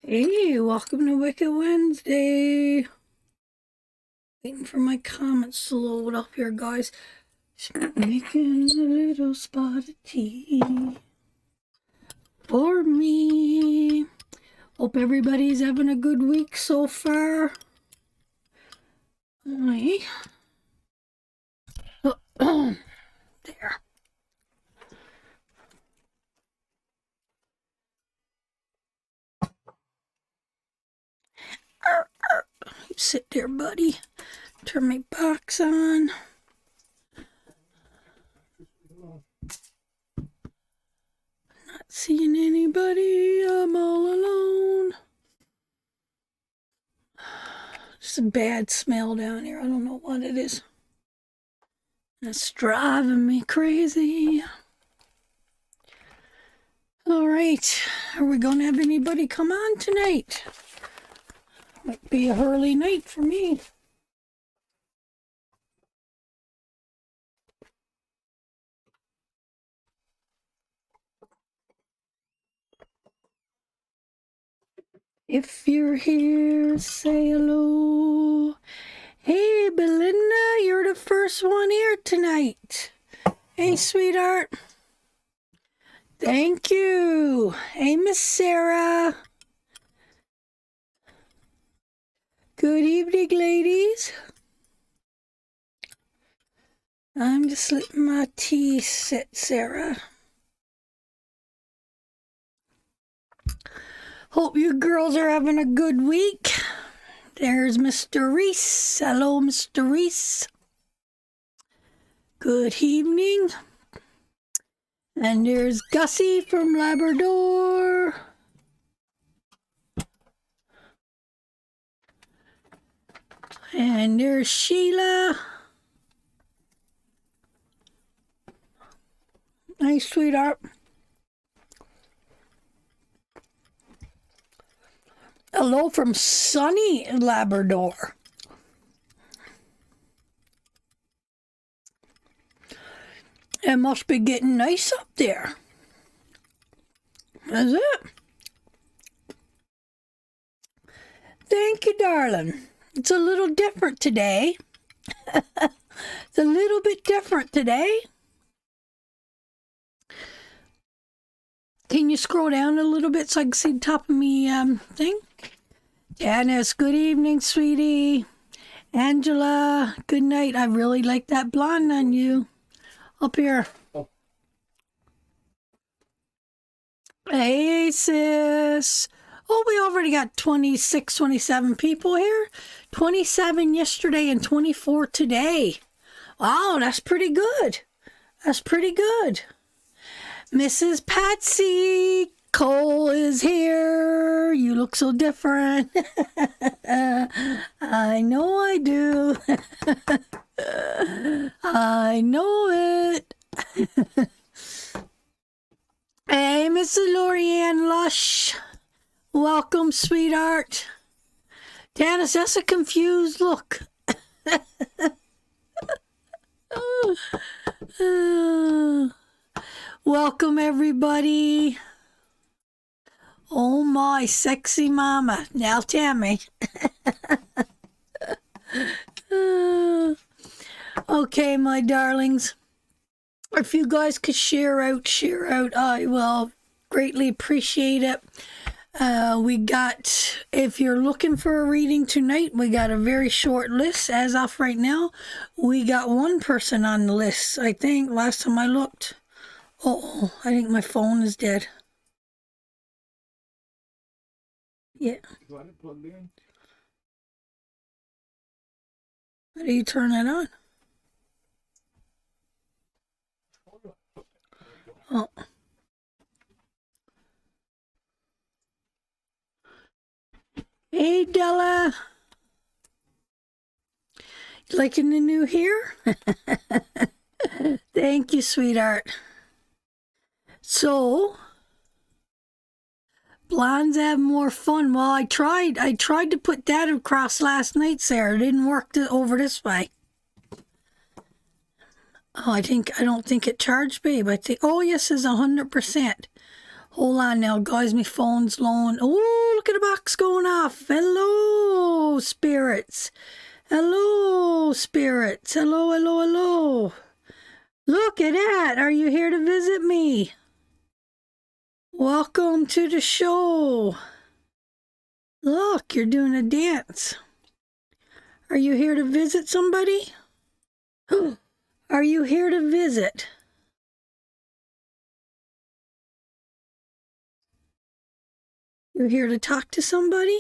Hey, welcome to Wicked Wednesday. Waiting for my comments to load up here, guys. Just making a little spot of tea for me. Hope everybody's having a good week so far. There. You sit there, buddy. Turn my box on. Not seeing anybody. I'm all alone. Just a bad smell down here. I don't know what it is. It's driving me crazy. All right. Are we going to have anybody come on tonight? Might be a early night for me. If you're here, say hello. Hey, Belinda, you're the first one here tonight. Hey, sweetheart. Thank you. Hey, Miss Sarah. Good evening, ladies. I'm just letting my tea sit, Sarah. Hope you girls are having a good week. There's Mr. Reese. Hello, Mr. Reese. Good evening. And there's Gussie from Labrador. And there's Sheila. Nice, sweetheart. Hello from sunny Labrador. It must be getting nice up there. Is it? Thank you, darling. It's a little different today. It's a little bit different today. Can you scroll down a little bit so I can see the top of me thing? Janice, good evening, sweetie. Angela, good night. I really like that blonde on you. Up here. Oh. Hey, sis. Oh, we already got 26, 27 people here. 27 yesterday and 24 today. Wow, that's pretty good. That's pretty good. Mrs. Patsy Cole is here. You look so different. I know I do. I know it. Hey, Mrs. Lorianne Lush. Welcome, sweetheart. Janice, that's a confused look. Welcome, everybody. Oh, my sexy mama. Now tell me. Okay, my darlings. If you guys could share out, I will greatly appreciate it. We got, if you're looking for a reading tonight, we got a very short list. As of right now, we got one person on the list, I think, last time I looked. Oh, I think my phone is dead. Yeah. You want it plugged in? How do you turn it on? Oh. Hey, Della. You liking the new hair? Thank you, sweetheart. So, blondes have more fun. Well, I tried to put that across last night, Sarah. It didn't work over this way. Oh, I don't think it charged, babe. I think, oh, yes, it's 100%. Hold on now, guys. My phone's low. Oh, look at the box going off. Hello, spirits. Hello, spirits. Hello, hello, hello. Look at that. Are you here to visit me? Welcome to the show. Look, you're doing a dance. Are you here to visit somebody? Are you here to visit? You're here to talk to somebody?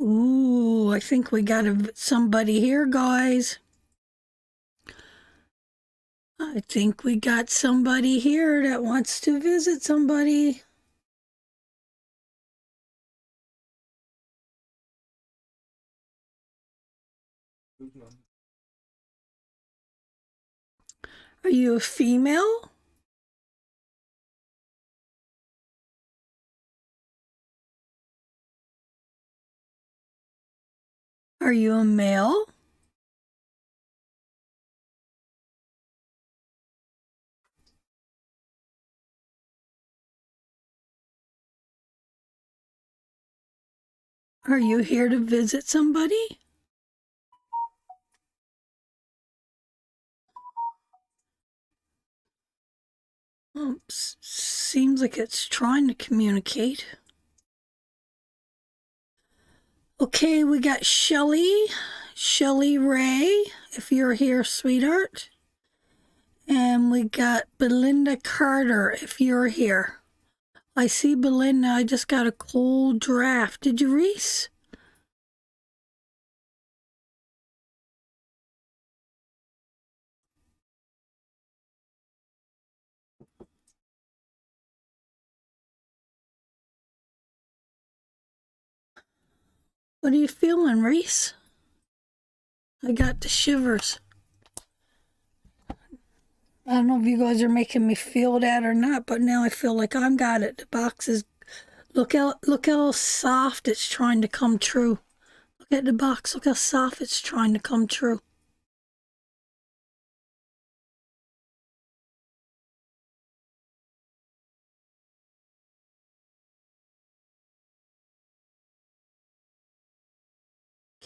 Ooh, I think we got somebody here, guys. I think we got somebody here that wants to visit somebody. Are you a female? Are you a male? Are you here to visit somebody? Seems like it's trying to communicate. Okay, we got Shelly Ray, if you're here, sweetheart. And we got Belinda Carter, if you're here. I see Belinda, I just got a cold draft. Did you, Reese? What are you feeling, Reese? I got the shivers. I don't know if you guys are making me feel that or not, but now I feel like I've got it. The box is, look how soft it's trying to come true. Look at the box, look how soft it's trying to come true.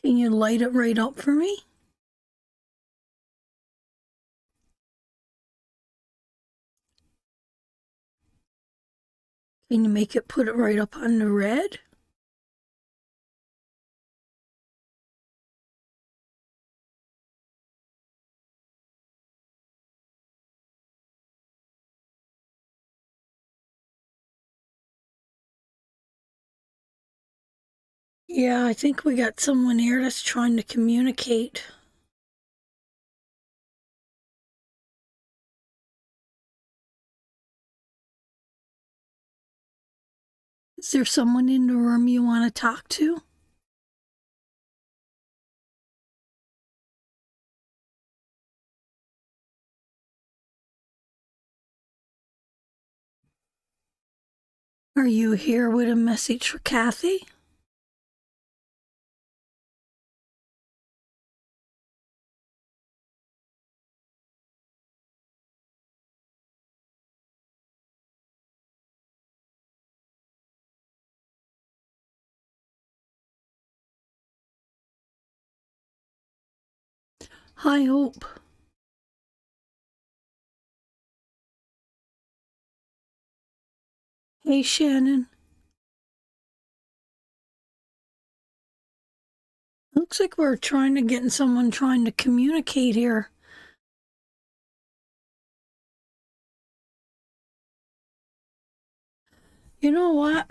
Can you light it right up for me? Can you make it put it right up on the red? Yeah, I think we got someone here that's trying to communicate. Is there someone in the room you want to talk to? Are you here with a message for Kathy? Hi, Hope. Hey, Shannon. Looks like we're getting someone trying to communicate here. You know what?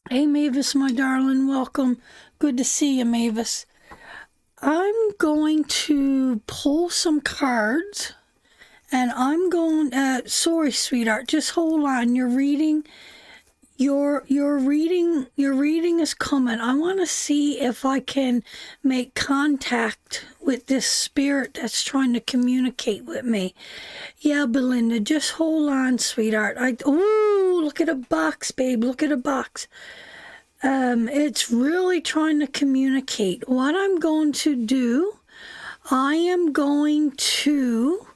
Hey, Mavis, my darling, welcome. Good to see you, Mavis. I'm going to pull some cards, and I'm going. Sorry, sweetheart. Just hold on. You're reading. Your reading is coming. I want to see if I can make contact with this spirit that's trying to communicate with me. Yeah, Belinda, just hold on, sweetheart. Oh, look at a box, babe. Look at a box. It's really trying to communicate. What I'm going to do, I am going to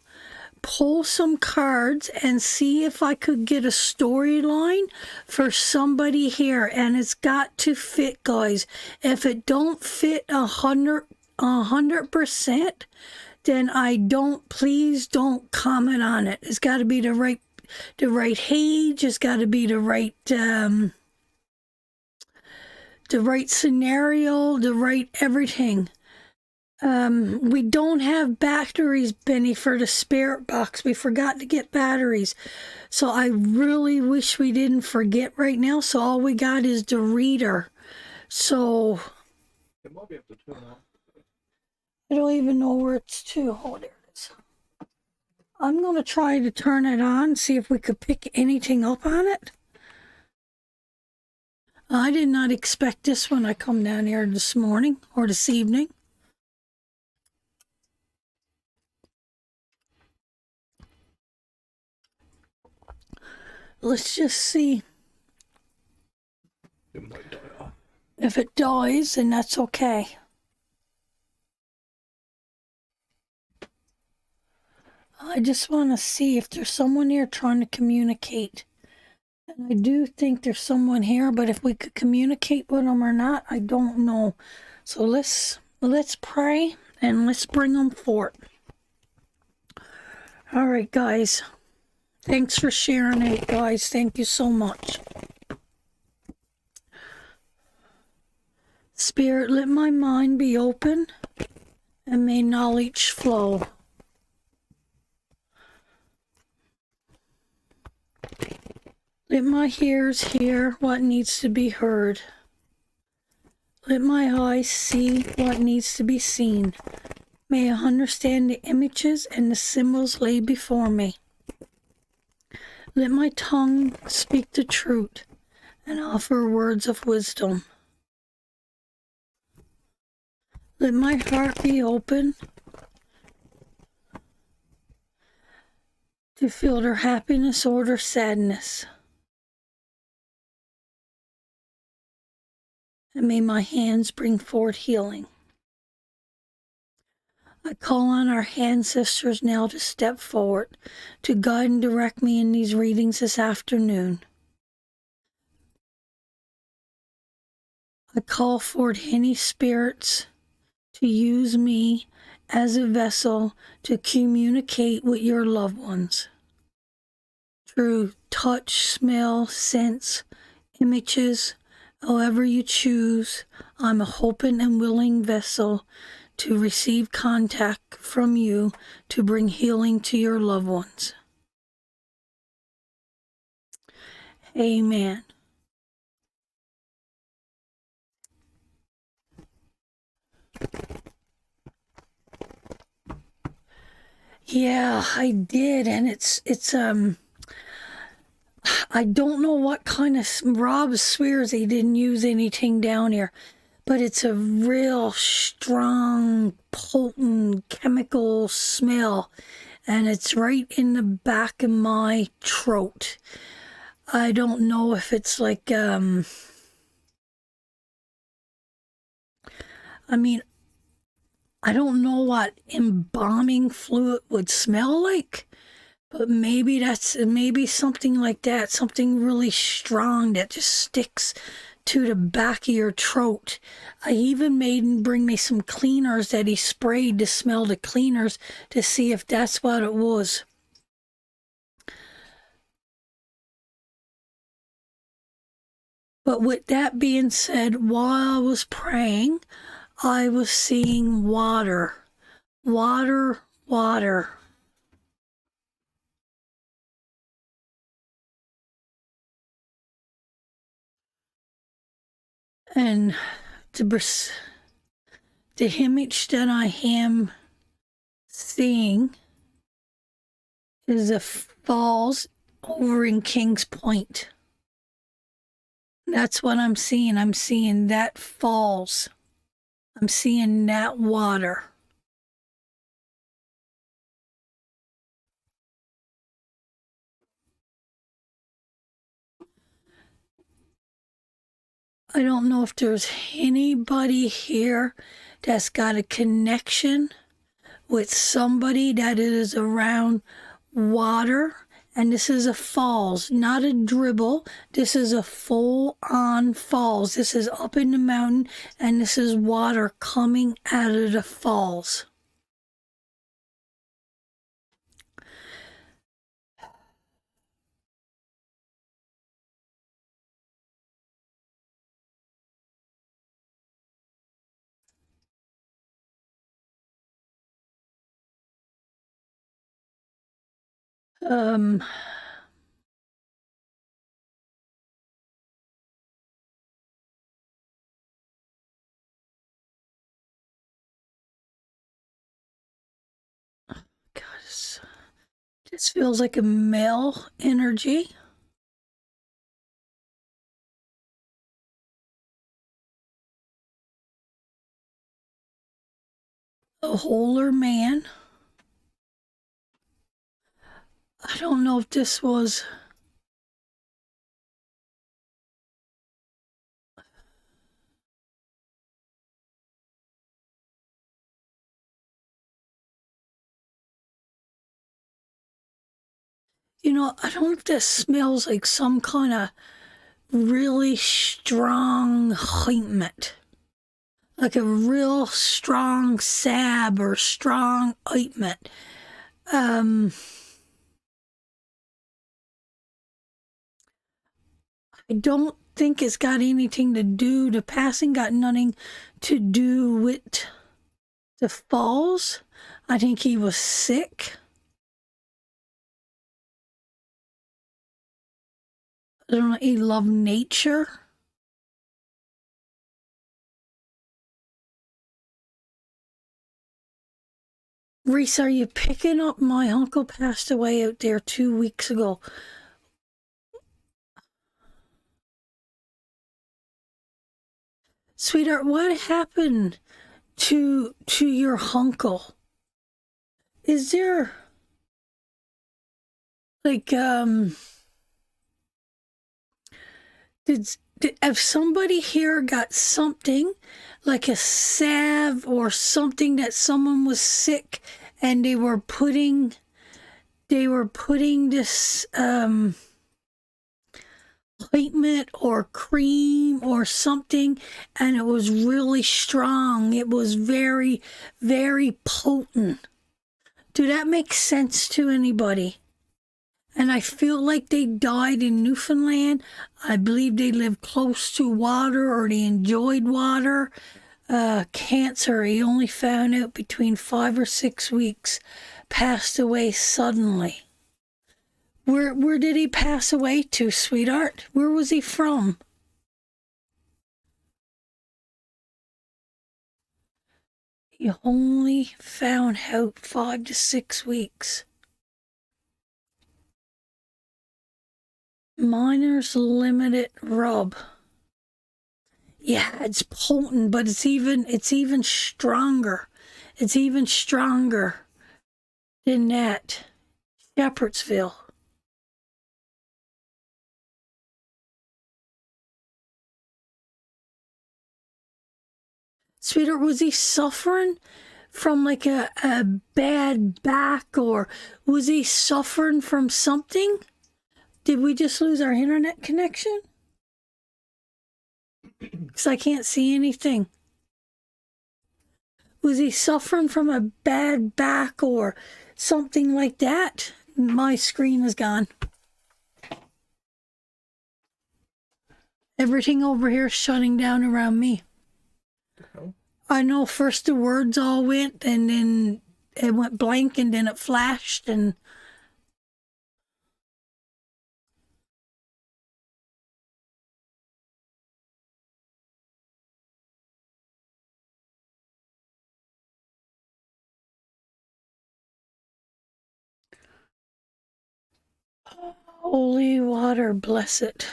pull some cards and see if I could get a storyline for somebody here, and it's got to fit, guys. If it don't fit 100%, then please don't comment on it. It's got to be the right age. It's got to be the right scenario, the right everything. We don't have batteries, Benny, for the spirit box. We forgot to get batteries. So I really wish we didn't forget right now. So all we got is the reader. So It might be able to turn on. I don't even know where it's to. Oh, there it is. I'm going to try to turn it on, see if we could pick anything up on it. I did not expect this when I come down here this morning or this evening. Let's just see. It might die off. If it dies, then that's okay. I just want to see if there's someone here trying to communicate. And I do think there's someone here, but if we could communicate with them or not, I don't know. So let's pray and let's bring them forth. All right, guys. Thanks for sharing it, guys. Thank you so much. Spirit, let my mind be open and may knowledge flow. Let my ears hear what needs to be heard. Let my eyes see what needs to be seen. May I understand the images and the symbols laid before me. Let my tongue speak the truth and offer words of wisdom. Let my heart be open to feel their happiness or their sadness. And may my hands bring forth healing. I call on our ancestors now to step forward, to guide and direct me in these readings this afternoon. I call forth any spirits to use me as a vessel to communicate with your loved ones through touch, smell, sense, images, however you choose. I'm a open and willing vessel to receive contact from you to bring healing to your loved ones. Amen. Yeah, I did, and it's I don't know what kind of, Rob swears he didn't use anything down here, but it's a real strong, potent chemical smell, and it's right in the back of my throat. I don't know if it's like, I don't know what embalming fluid would smell like, but maybe something like that, something really strong that just sticks to the back of your throat. I even made him bring me some cleaners that he sprayed to smell the cleaners to see if that's what it was. But with that being said, while I was praying, I was seeing water. Water. And the image that I am seeing is a falls over in Kings Point. That's what I'm seeing. I'm seeing that falls. I'm seeing that water. I don't know if there's anybody here that's got a connection with somebody that is around water. And this is a falls, not a dribble. This is a full-on falls. This is up in the mountain, and this is water coming out of the falls. Um, God, this feels like a male energy. A wholer man. I don't know if this was... You know, I don't know if this smells like some kind of really strong ointment. Like a real strong salve or strong ointment. I don't think it's got anything to do, the passing got nothing to do with the falls. I think he was sick. I don't know, he loved nature. Reese, are you picking up my uncle passed away out there 2 weeks ago? Sweetheart, what happened to your uncle? Is there like did if somebody here got something like a salve or something that someone was sick and they were putting this ointment or cream or something, and it was really strong. It was very, very potent. Do that make sense to anybody? And I feel like they died in Newfoundland. I believe they lived close to water or they enjoyed water. Cancer, he only found out between 5 or 6 weeks. Passed away suddenly. Where did he pass away to, sweetheart? Where was he from? He only found out 5 to 6 weeks. Miner's limited rub. Yeah, it's potent, but it's even stronger. It's even stronger than that. Shepherdsville. Sweetheart, was he suffering from like a bad back, or was he suffering from something? Did we just lose our internet connection? Because I can't see anything. Was he suffering from a bad back or something like that? My screen is gone. Everything over here is shutting down around me. Oh. I know first the words all went, and then it went blank, and then it flashed, and holy water, bless it.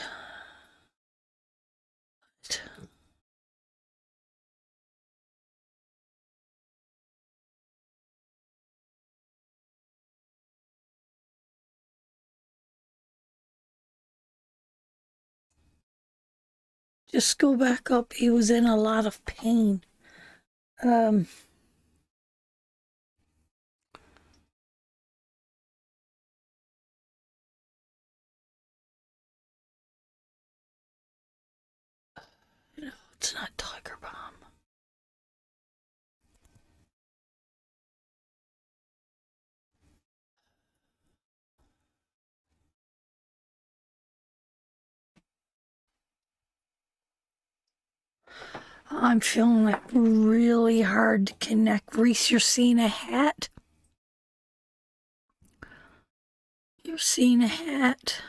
Just go back up. He was in a lot of pain. it's not Tiger Balm. I'm feeling like really hard to connect. Reese, you're seeing a hat? You're seeing a hat.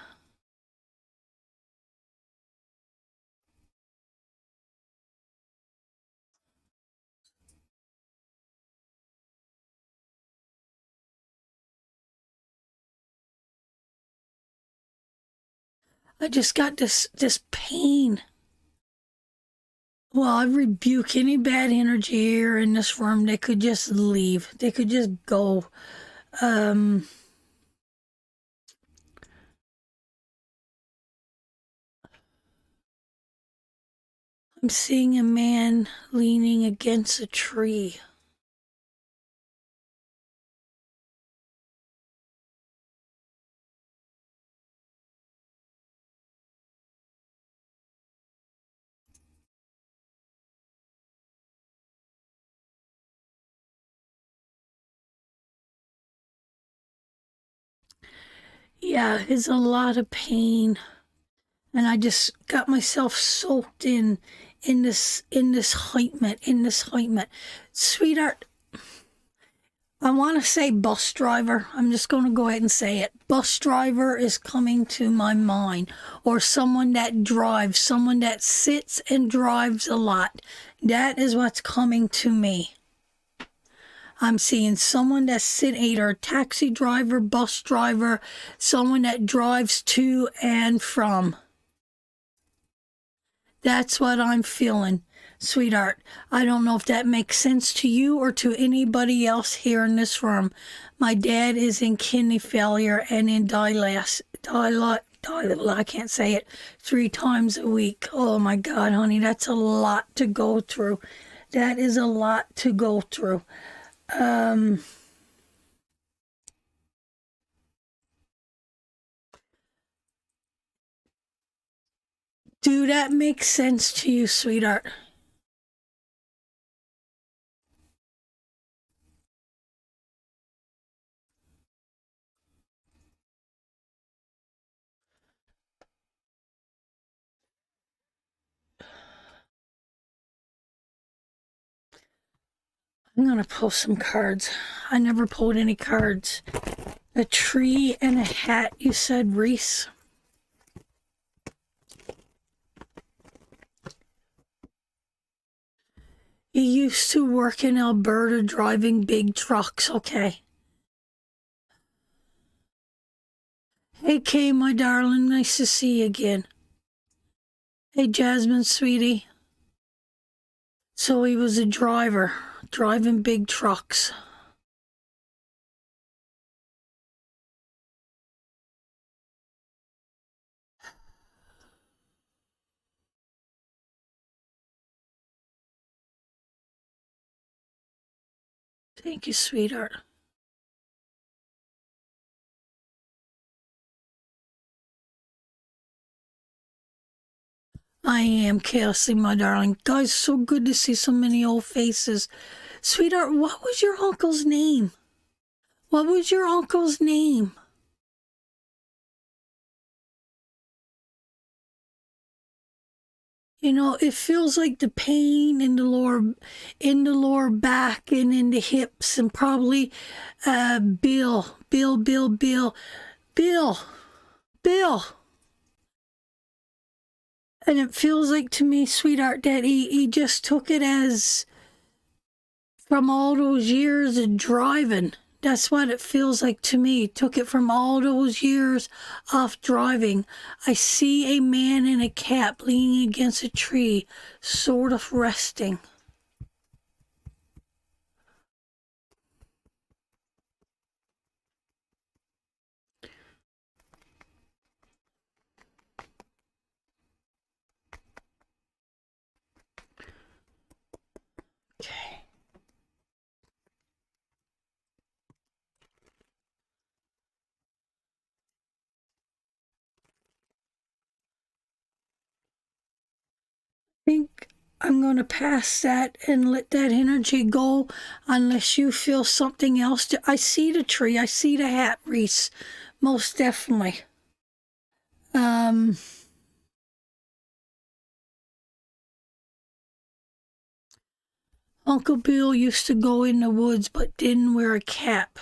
I just got this pain. Well, I rebuke any bad energy here in this room. They could just leave. They could just go. I'm seeing a man leaning against a tree. Yeah, it's a lot of pain. And I just got myself soaked in this ointment. Sweetheart, I want to say bus driver. I'm just going to go ahead and say it. Bus driver is coming to my mind, or someone that drives, someone that sits and drives a lot. That is what's coming to me. I'm seeing someone that's sitting, either a taxi driver, bus driver, someone that drives to and from. That's what I'm feeling, sweetheart. I don't know if that makes sense to you or to anybody else here in this room. My dad is in kidney failure and in I can't say it, 3 times a week. Oh my God, honey, that's a lot to go through. That is a lot to go through. Do that make sense to you, sweetheart? I'm going to pull some cards. I never pulled any cards. A tree and a hat, you said, Reese? You used to work in Alberta driving big trucks, okay. Hey, Kay, my darling, nice to see you again. Hey, Jasmine, sweetie. So he was a driver, driving big trucks. Thank you, sweetheart. I am, Kelsey, my darling. Guys, so good to see so many old faces. Sweetheart, what was your uncle's name? What was your uncle's name? You know, it feels like the pain in the lower back and in the hips, and probably Bill, Bill, Bill, Bill, Bill, Bill. And it feels like to me, sweetheart, that he just took it as from all those years of driving. That's what it feels like to me. Took it from all those years of driving. I see a man in a cap leaning against a tree, sort of resting. Okay. I think I'm going to pass that and let that energy go unless you feel something else. I see the tree. I see the hat, Reese. Most definitely. Uncle Bill used to go in the woods but didn't wear a cap.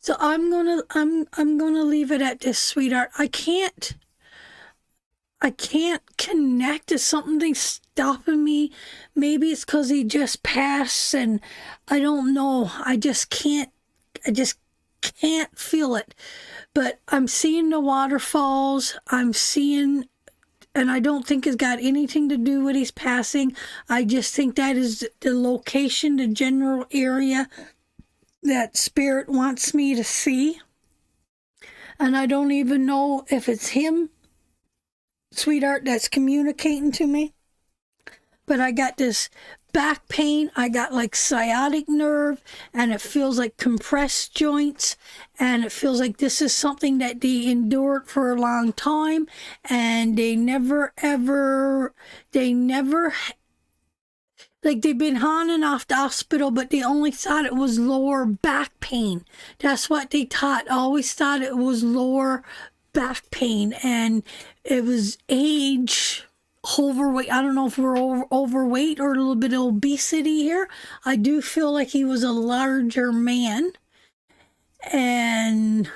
So I'm gonna leave it at this, sweetheart. I can't connect to something stopping me. Maybe it's because he just passed and I don't know. I just can't feel it. But I'm seeing the waterfalls. I'm seeing, and I don't think it's got anything to do with his passing. I just think that is the location, the general area that spirit wants me to see. And I don't even know if it's him, sweetheart, that's communicating to me. But I got this back pain. I got like sciatic nerve, and it feels like compressed joints, and it feels like this is something that they endured for a long time, and they never like they've been on and off the hospital, but they only thought it was lower back pain. That's what they thought. Always thought it was lower back pain, and it was age, overweight. I don't know if we're overweight or a little bit of obesity here. I do feel like he was a larger man, and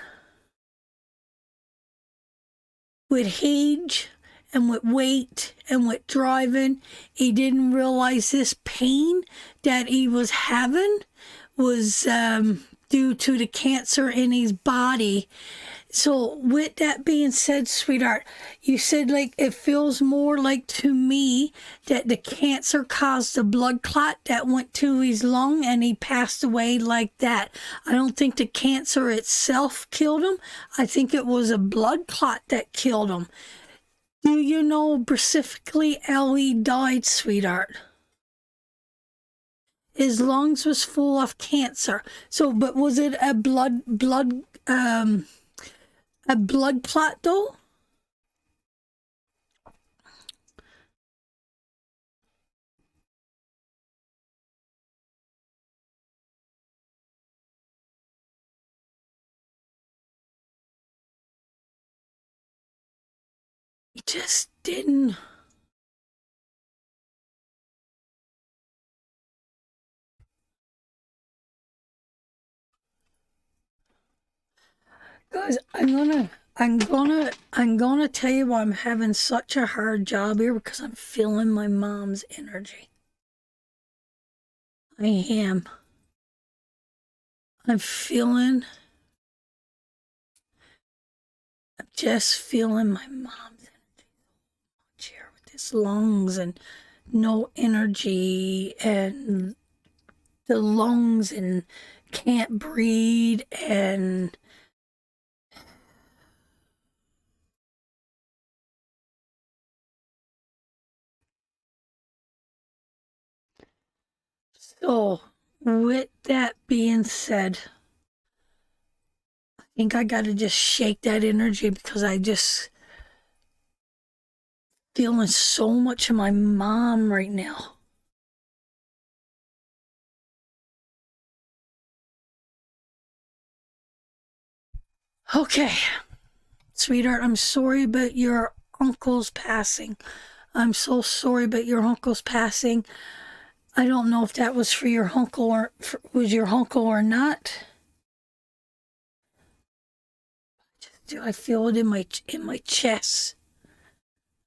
with age and with weight and with driving, he didn't realize this pain that he was having was due to the cancer in his body. So with that being said, sweetheart, you said like it feels more like to me that the cancer caused a blood clot that went to his lung and he passed away like that. I don't think the cancer itself killed him. I think it was a blood clot that killed him. Do you know specifically how he died, sweetheart? His lungs was full of cancer. So, but was it a blood clot though? He just didn't. Guys, I'm gonna tell you why I'm having such a hard job here, because I'm feeling my mom's energy. I am. I'm just feeling my mom's energy here with his lungs and no energy, and the lungs and can't breathe, and so with that being said, I think I gotta just shake that energy, because I just feeling so much of my mom right now. Okay, sweetheart, I'm sorry about your uncle's passing. I'm so sorry about your uncle's passing. I don't know if that was for your uncle or was your uncle or not. Do I feel it in my chest?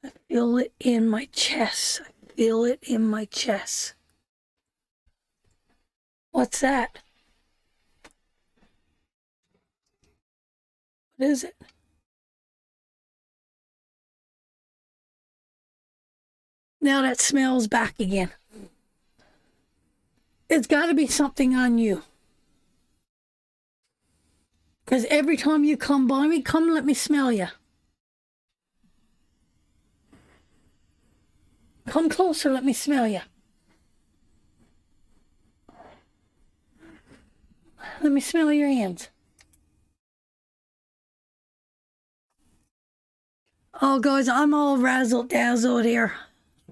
I feel it in my chest. I feel it in my chest. What's that? What is it? Now that smell's back again. It's got to be something on you. Because every time you come by me, come let me smell you. Come closer, let me smell you. Let me smell your hands. Oh, guys, I'm all razzle-dazzled here.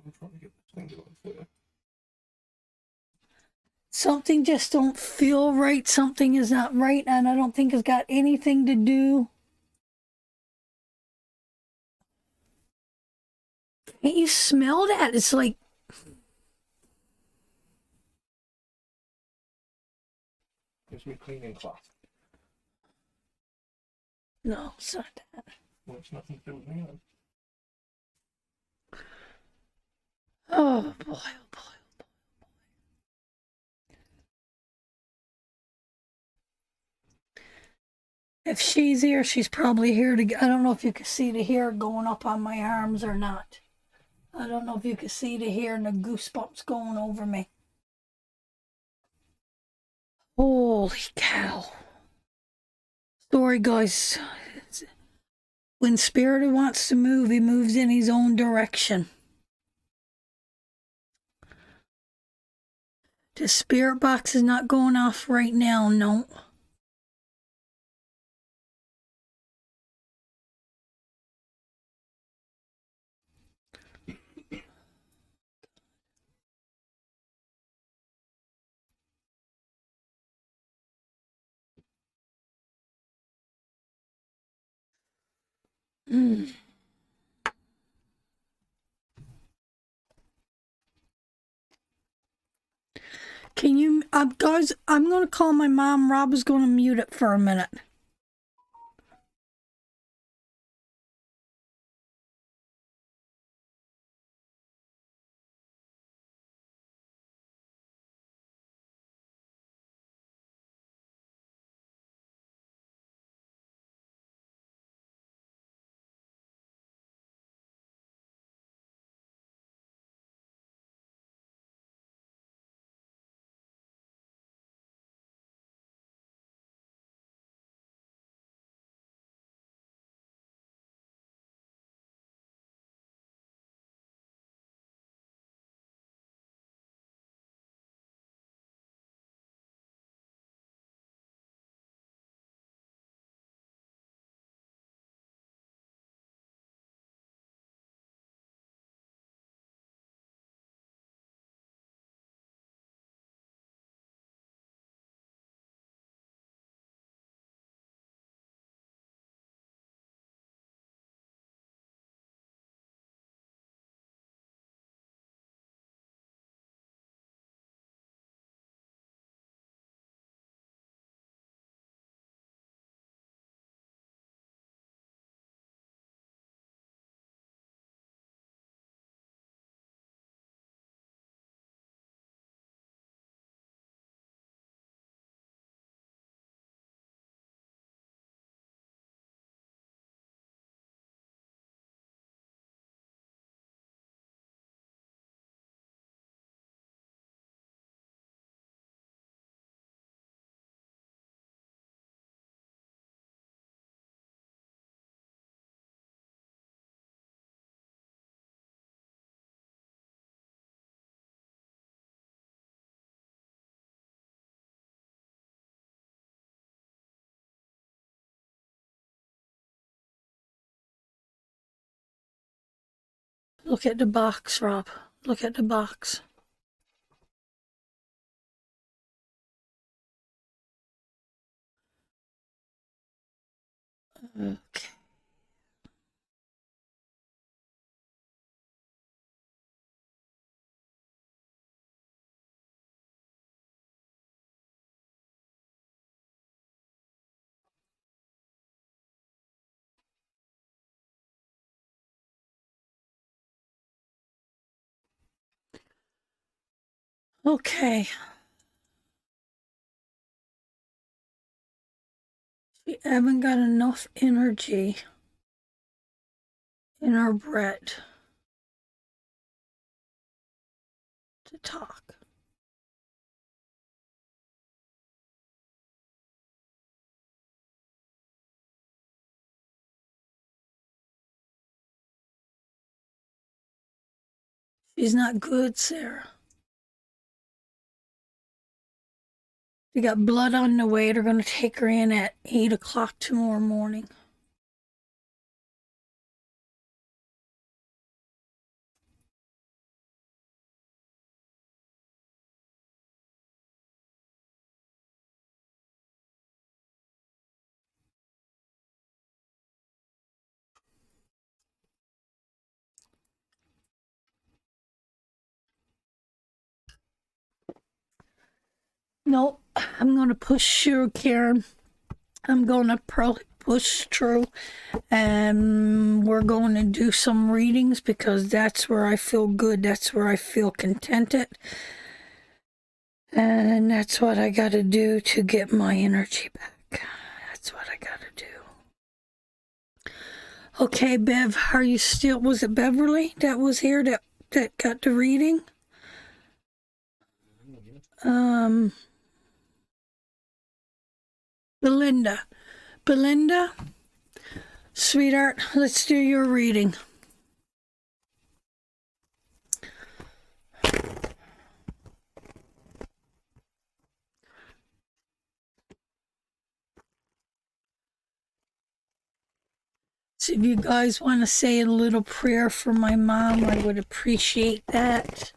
I'm trying to get this thing going for you. Something just don't feel right. Something is not right, and I don't think it's got anything to do. Can't you smell that? It's like, Gives me cleaning cloth. no, it's not that. Well, it's nothing to do with me. Oh boy, oh boy. If she's here, she's probably here to. I don't know if you can see the hair going up on my arms or not. I don't know if you can see the hair and the goosebumps going over me. Holy cow. Sorry, guys. When Spirit wants to move, he moves in his own direction. The spirit box is not going off right now, no. Mm. Can you, guys, I'm going to call my mom. Rob is going to mute it for a minute. Look at the box, Rob. Look at the box. Okay. Okay. We haven't got enough energy in our bread to talk. She's not good, Sarah. They got blood on the way. They're going to take her in at 8 o'clock tomorrow morning. Nope, I'm going to push through, Karen. I'm going to push through, and we're going to do some readings because that's where I feel good. That's where I feel contented. And that's what I got to do to get my energy back. That's what I got to do. Okay, Bev, are you still, was it Beverly that was here that got the reading? Belinda, sweetheart, let's do your reading. So if you guys want to say a little prayer for my mom, I would appreciate that.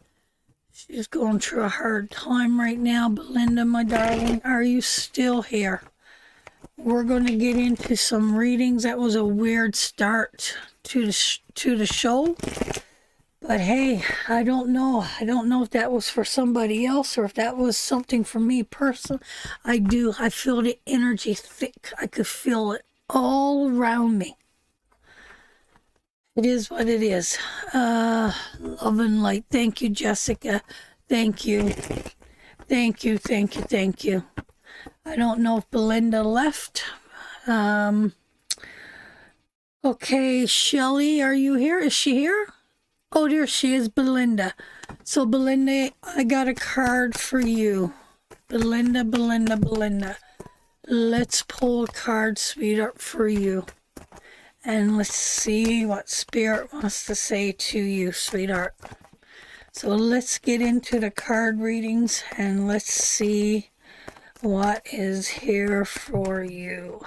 She's going through a hard time right now. Belinda, my darling, are you still here? We're going to get into some readings. That was a weird start to the show. But hey, I don't know. I don't know if that was for somebody else or if that was something for me personally. I feel the energy thick. I could feel it all around me. It is what it is. Love and light. Thank you, Jessica. Thank you. Thank you, thank you, thank you. I don't know if Belinda left. Okay, Shelly, are you here? Is she here? Oh, there she is, Belinda. So, Belinda, I got a card for you. Belinda. Let's pull a card, sweetheart, for you. And let's see what Spirit wants to say to you, sweetheart. So let's get into the card readings and let's see what is here for you.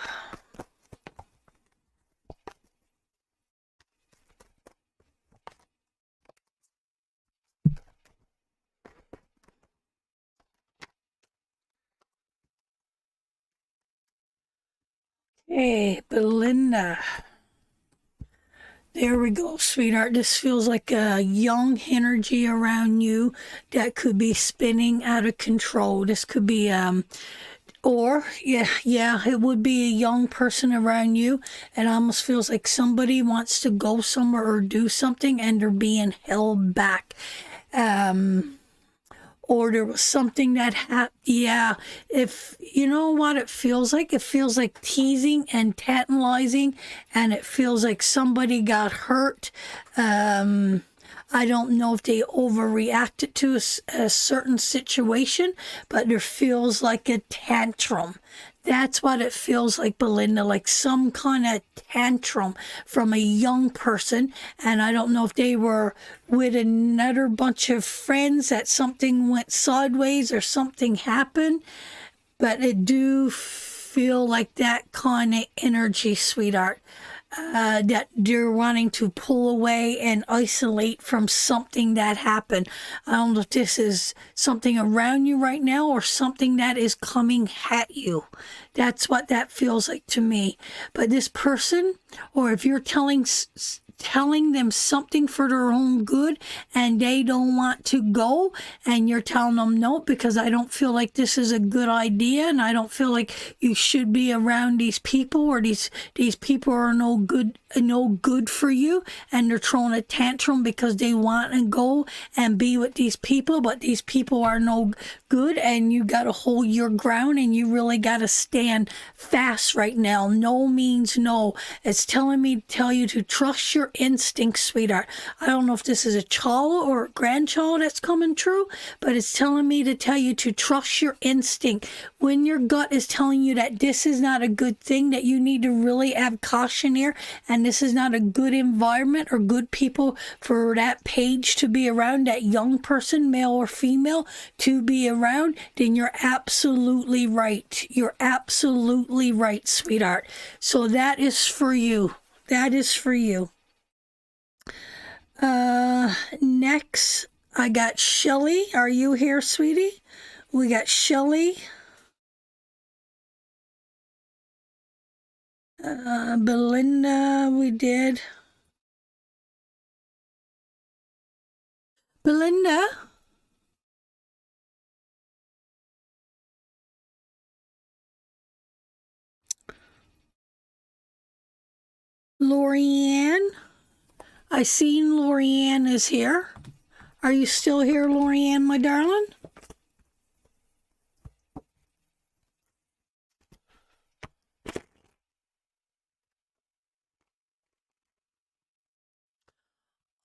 Hey, Belinda. There we go, sweetheart. This feels like a young energy around you that could be spinning out of control. This could be, or yeah, it would be a young person around you. It almost feels like somebody wants to go somewhere or do something and they're being held back. Or there was something that happened. Yeah, if you know what it feels like teasing and tantalizing, and it feels like somebody got hurt. I don't know if they overreacted to a certain situation, but there feels like a tantrum. That's what it feels like, Belinda, like some kind of tantrum from a young person. And I don't know if they were with another bunch of friends that something went sideways or something happened. But it do feel like that kind of energy, sweetheart. That they're wanting to pull away and isolate from something that happened. I don't know if this is something around you right now or something that is coming at you. That's what that feels like to me. But this person, or if you're telling them something for their own good and they don't want to go and you're telling them no because I don't feel like this is a good idea and I don't feel like you should be around these people or these people are no good for you, and they're throwing a tantrum because they want to go and be with these people, but these people are no good and you got to hold your ground and you really got to stand fast right now. No means no. It's telling me to tell you to trust your instincts, sweetheart. I don't know if this is a child or a grandchild that's coming true, but it's telling me to tell you to trust your instinct. When your gut is telling you that this is not a good thing, that you need to really have caution here and and this is not a good environment or good people for that page to be around, that young person, male or female, to be around, then you're absolutely right. You're absolutely right, sweetheart. So that is for you. That is for you. Next, I got Shelly. Are you here, sweetie? We got Shelly. Belinda, we did. Belinda? Lorianne? I seen Lorianne is here. Are you still here, Lorianne, my darling?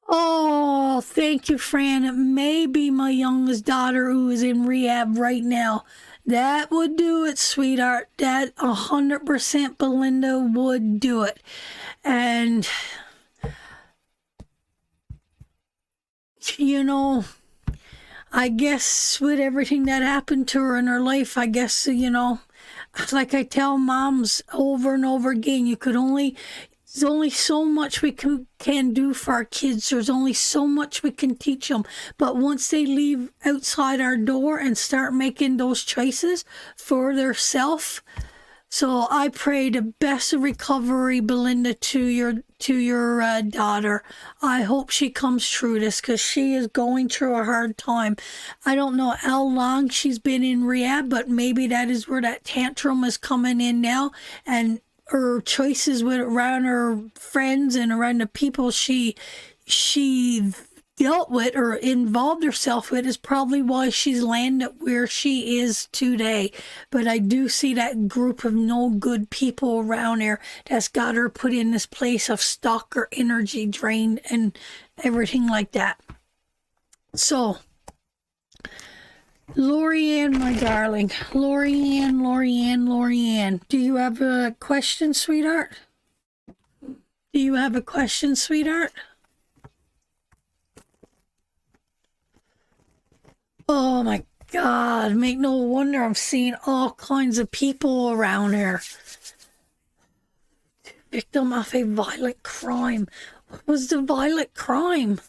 Oh, thank you, Fran. It may be my youngest daughter who is in rehab right now. That would do it, sweetheart. That 100% Belinda would do it. And, you know, I guess with everything that happened to her in her life, I guess, you know, like I tell moms over and over again, there's only so much we can do for our kids. There's only so much we can teach them. But once they leave outside our door and start making those choices for their self, so I pray the best of recovery, Belinda, to your daughter. I hope she comes through this because she is going through a hard time. I don't know how long she's been in rehab, but maybe that is where that tantrum is coming in now, and her choices with around her friends and around the people she dealt with or involved herself with is probably why she's landed where she is today. But I do see that group of no good people around her that's got her put in this place of stalker energy drained and everything like that. So Lorianne, my darling. Lorianne. Do you have a question, sweetheart? Do you have a question, sweetheart? Oh my God, make no wonder I'm seeing all kinds of people around here. Victim of a violent crime. What was the violent crime?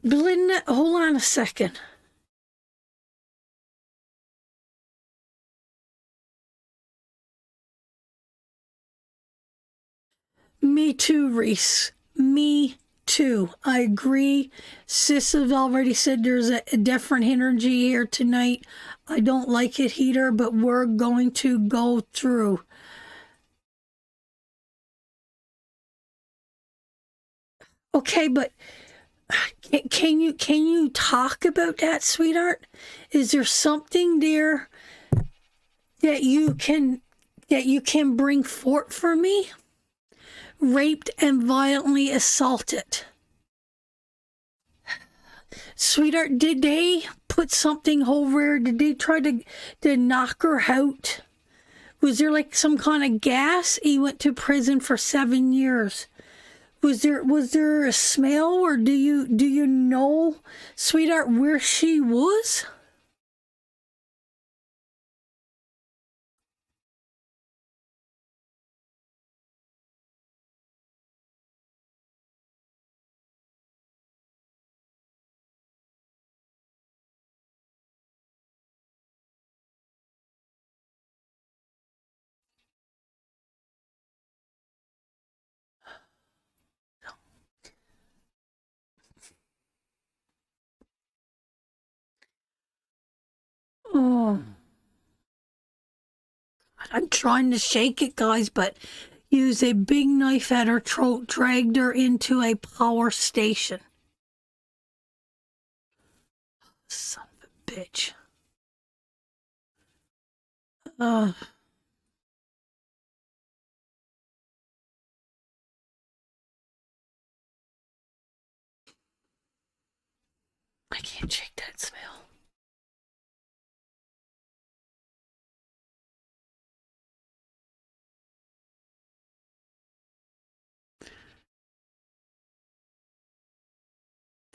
Belinda, hold on a second. Me too, Reese. Me too. I agree. Sis has already said there's a different energy here tonight. I don't like it, Heater, but we're going to go through. Okay, but can you talk about that, sweetheart? Is there something there that you can bring forth for me? Raped and violently assaulted. Sweetheart, did they put something over her? Did they try to knock her out? Was there like some kind of gas? He went to prison for 7 years. Was there a smell, or do you know, sweetheart, where she was? Oh, I'm trying to shake it, guys, but used a big knife at her throat, dragged her into a power station. Son of a bitch. Uh, I can't shake that smell.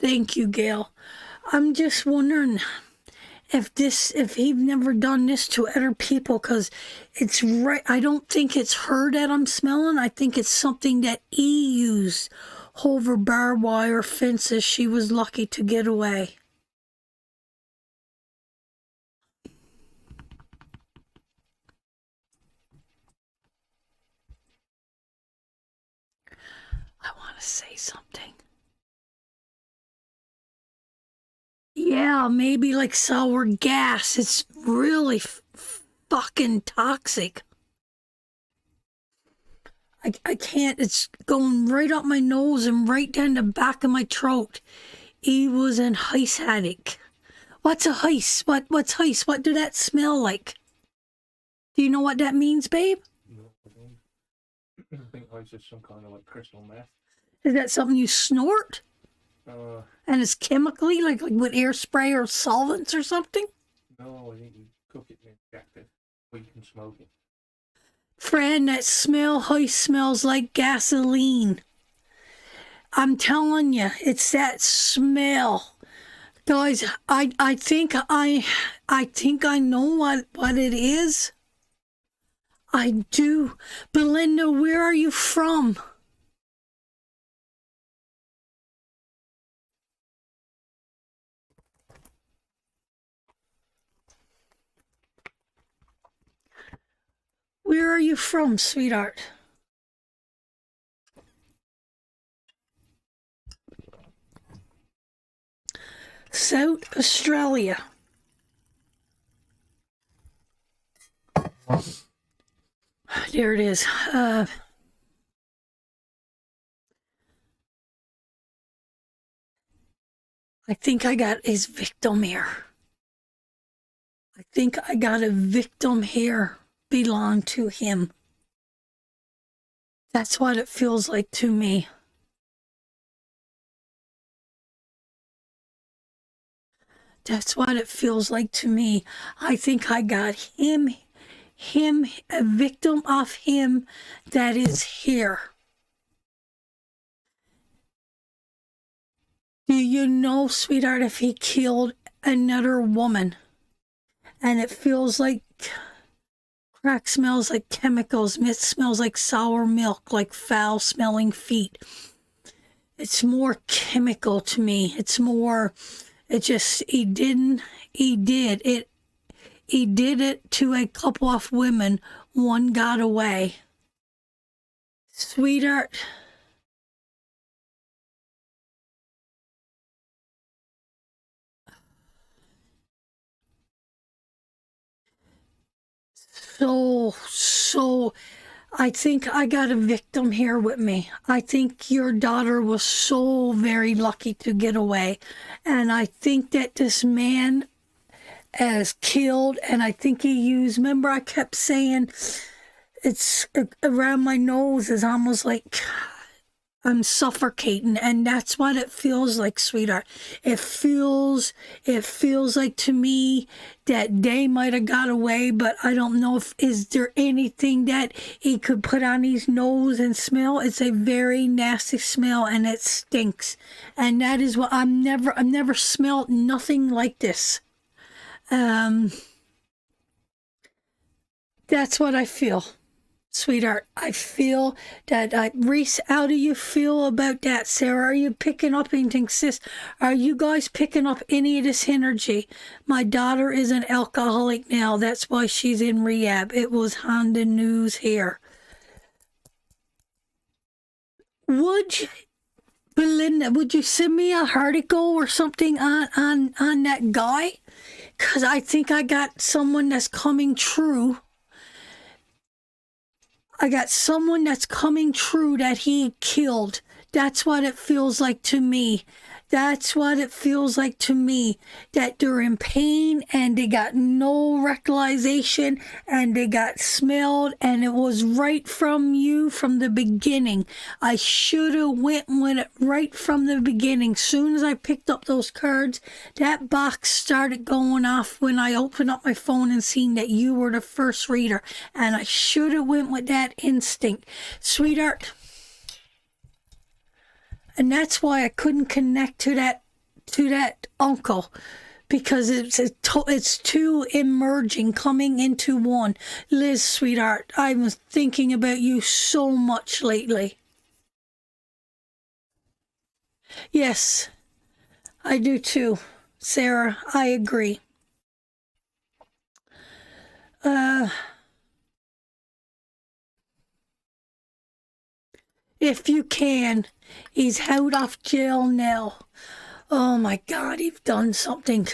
Thank you, Gail. I'm just wondering if he've never done this to other people, because it's right. I don't think it's her that I'm smelling. I think it's something that he used over barbed wire fences. She was lucky to get away. I want to say something. Yeah, maybe like sour gas. It's really fucking toxic. I can't, it's going right up my nose and right down the back of my throat. He was an heist addict. What's a heist? What's heist? What do that smell like? Do you know what that means, babe? No, I don't. I think it's just some kind of like crystal meth. Is that something you snort? And it's chemically, like with air spray or solvents or something? No, I think you cook it and inject it, or you can smoke it. Fran, that heist smells like gasoline. I'm telling you, it's that smell. Guys, I think I know what it is. I do. Belinda, where are you from? Where are you from, sweetheart? South Australia. There it is. I think I got his victim here. I think I got a victim here belong to him. That's what it feels like to me. That's what it feels like to me. I think I got him, a victim of him that is here. Do you know, sweetheart, if he killed another woman? And it feels like crack smells like chemicals, mist smells like sour milk, like foul smelling feet. It's more chemical to me. It's more, it just, he did it to a couple of women. One got away. Sweetheart, so I think I got a victim here with me. I think your daughter was so very lucky to get away. And I think that this man has killed, and I think he used, remember I kept saying it's around my nose is almost like I'm suffocating, and that's what it feels like, sweetheart. It feels like to me that they might have got away, but I don't know if is there anything that he could put on his nose and smell. It's a very nasty smell, and it stinks. And that is what I've never smelled nothing like this. That's what I feel. Sweetheart, I feel that, Reese, how do you feel about that? Sarah, are you picking up anything? Sis, are you guys picking up any of this energy? My daughter is an alcoholic now. That's why she's in rehab. It was on the news here. Belinda, would you send me an article or something on that guy? Because I think I got someone that's coming true. I got someone that's coming true that he killed. That's what it feels like to me. That's what it feels like to me. That they're in pain and they got no realization and they got smelled, and it was right from you from the beginning. I should have went with it right from the beginning. Soon as I picked up those cards, that box started going off when I opened up my phone and seen that you were the first reader, and I should have went with that instinct. Sweetheart, and that's why I couldn't connect to to that uncle, because it's two emerging, coming into one. Liz, sweetheart, I'm thinking about you so much lately. Yes, I do too, Sarah. I agree. If you can, he's out of jail now. Oh my God, he's done something.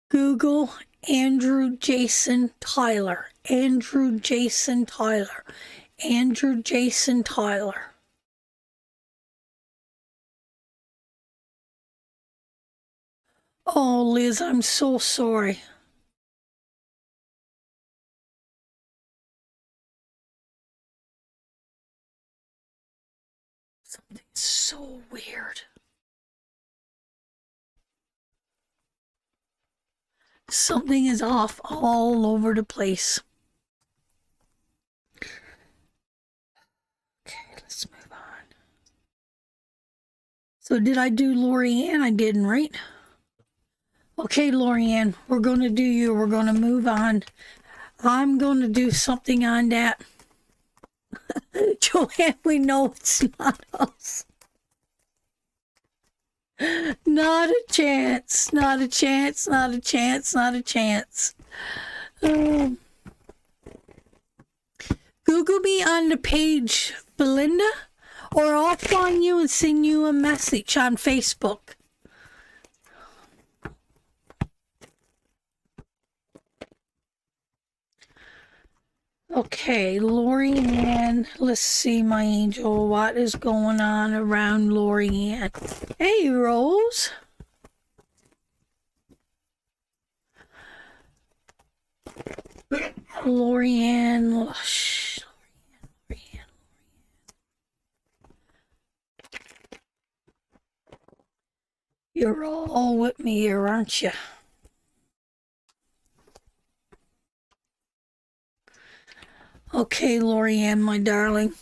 Google Andrew Jason Tyler. Andrew Jason Tyler. Andrew Jason Tyler. Oh, Liz, I'm so sorry. Something so weird. Something is off all over the place. Okay, let's move on. So did I do Lorianne? I didn't, right? Okay, Lorianne, we're going to do you. We're going to move on. I'm going to do something on that. Joanne, we know it's not us. Not a chance. Not a chance. Not a chance. Not a chance. Google me on the page, Belinda, or I'll find you and send you a message on Facebook. Okay, Lorianne. Let's see, my angel. What is going on around Lorianne? Hey, Rose. Lorianne. Shh. Lorianne. You're all with me here, aren't you? Okay, Lorianne, my darling.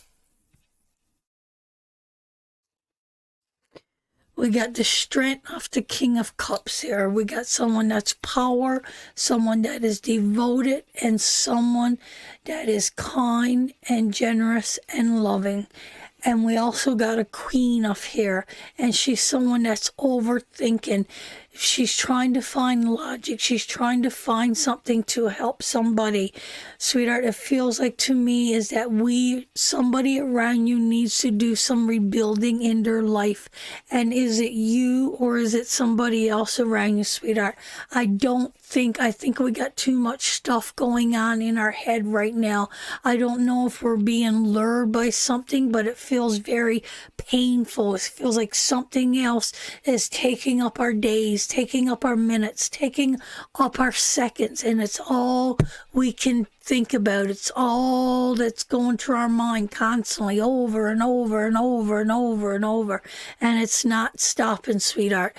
We got the strength of the King of Cups here. We got someone that's power, someone that is devoted, and someone that is kind and generous and loving. And we also got a Queen up here, and she's someone that's overthinking. She's trying to find logic. She's trying to find something to help somebody. Sweetheart, it feels like to me is that somebody around you needs to do some rebuilding in their life. And is it you or is it somebody else around you, sweetheart? I think we got too much stuff going on in our head right now. I don't know if we're being lured by something, but it feels very painful. It feels like something else is taking up our days, taking up our minutes, taking up our seconds, and it's all we can think about. It's all that's going through our mind constantly, over and over and over and over and over, and it's not stopping, sweetheart.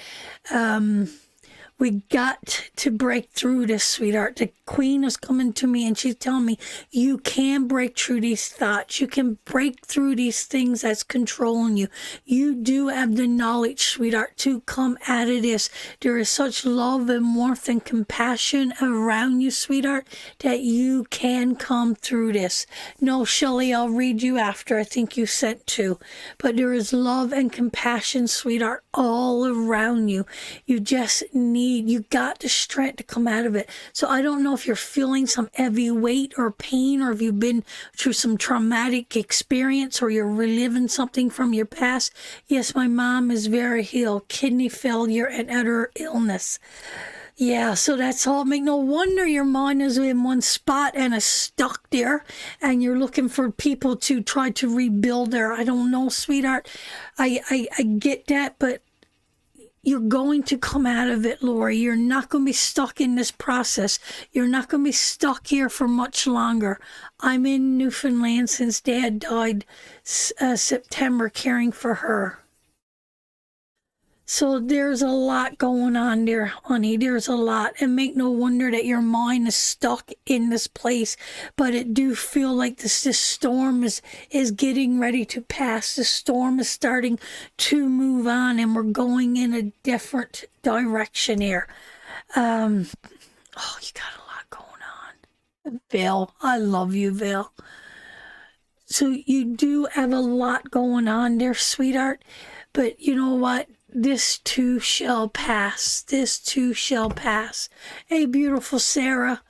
We got to break through this, sweetheart. The Queen is coming to me and she's telling me, you can break through these thoughts. You can break through these things that's controlling you. You do have the knowledge, sweetheart, to come out of this. There is such love and warmth and compassion around you, sweetheart, that you can come through this. No, Shelley, I'll read you after. I think you sent two. But there is love and compassion, sweetheart, all around you. You just you got the strength to come out of it. So I don't know if you're feeling some heavy weight or pain, or if you've been through some traumatic experience, or you're reliving something from your past. Yes, my mom is very ill, kidney failure and other illness. Yeah, so that's all. No wonder your mind is in one spot and is stuck there, and you're looking for people to try to rebuild there. I don't know, sweetheart. I get that, but you're going to come out of it, Lori. You're not going to be stuck in this process. You're not going to be stuck here for much longer. I'm in Newfoundland since Dad died September, caring for her. So there's a lot going on there, honey. There's a lot. And make no wonder that your mind is stuck in this place. But it do feel like this storm is getting ready to pass. The storm is starting to move on, and we're going in a different direction here. Oh, you got a lot going on. Vale, I love you, Vale. So you do have a lot going on there, sweetheart. But you know what? This too shall pass. This too shall pass. Hey, beautiful Sarah,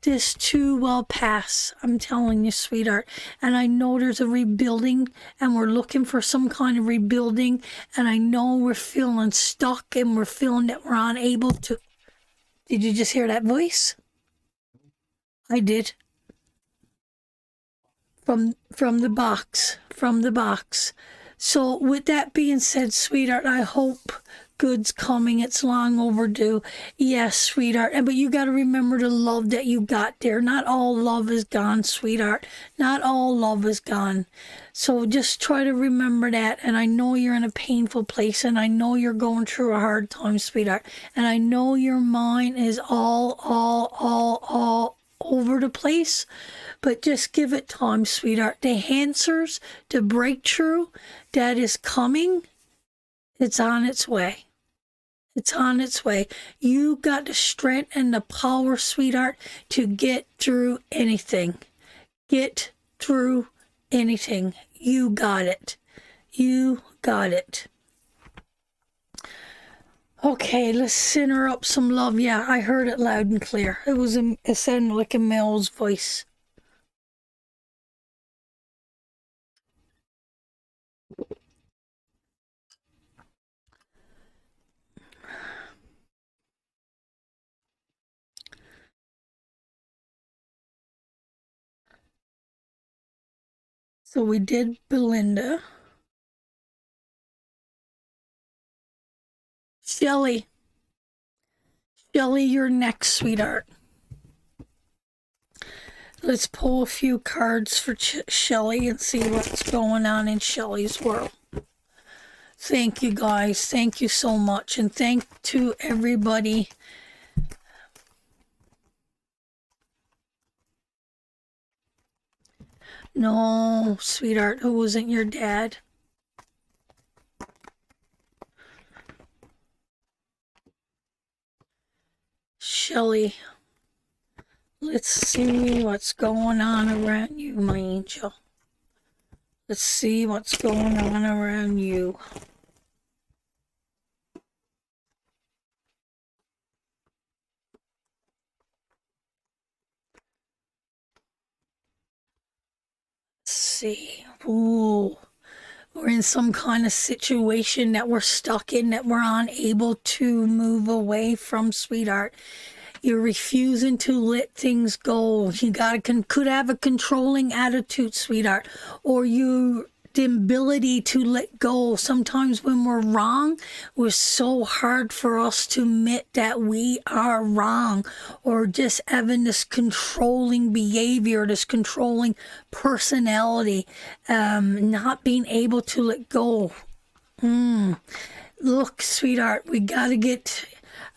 this too will pass. I'm telling you, sweetheart. And I know there's a rebuilding, and we're looking for some kind of rebuilding. And I know we're feeling stuck, and we're feeling that we're unable to. Did you just hear that voice? I did. From the box. From the box. So with that being said, sweetheart, I hope good's coming. It's long overdue. Yes, sweetheart. But you got to remember the love that you got there. Not all love is gone, sweetheart. Not all love is gone. So just try to remember that. And I know you're in a painful place, and I know you're going through a hard time, sweetheart. And I know your mind is all over the place. But just give it time, sweetheart. The answers, the breakthrough that is coming, it's on its way. It's on its way. You got the strength and the power, sweetheart, to get through anything. Get through anything. You got it. You got it. Okay, let's send her up some love. Yeah, I heard it loud and clear. It sounded like a male's voice. So we did Belinda. Shelly, you're next, sweetheart. Let's pull a few cards for Shelly and see what's going on in Shelly's world. Thank you, guys. Thank you so much. And thank to everybody. No, sweetheart, it wasn't your dad. Shelly, let's see what's going on around you, my angel. Let's see what's going on around you. Let's see. Ooh. We're in some kind of situation that we're stuck in, that we're unable to move away from, sweetheart. You're refusing to let things go. You could have a controlling attitude, sweetheart, or the ability to let go. Sometimes when we're wrong, it's so hard for us to admit that we are wrong, or just having this controlling behavior, this controlling personality, not being able to let go. Look, sweetheart, we gotta get.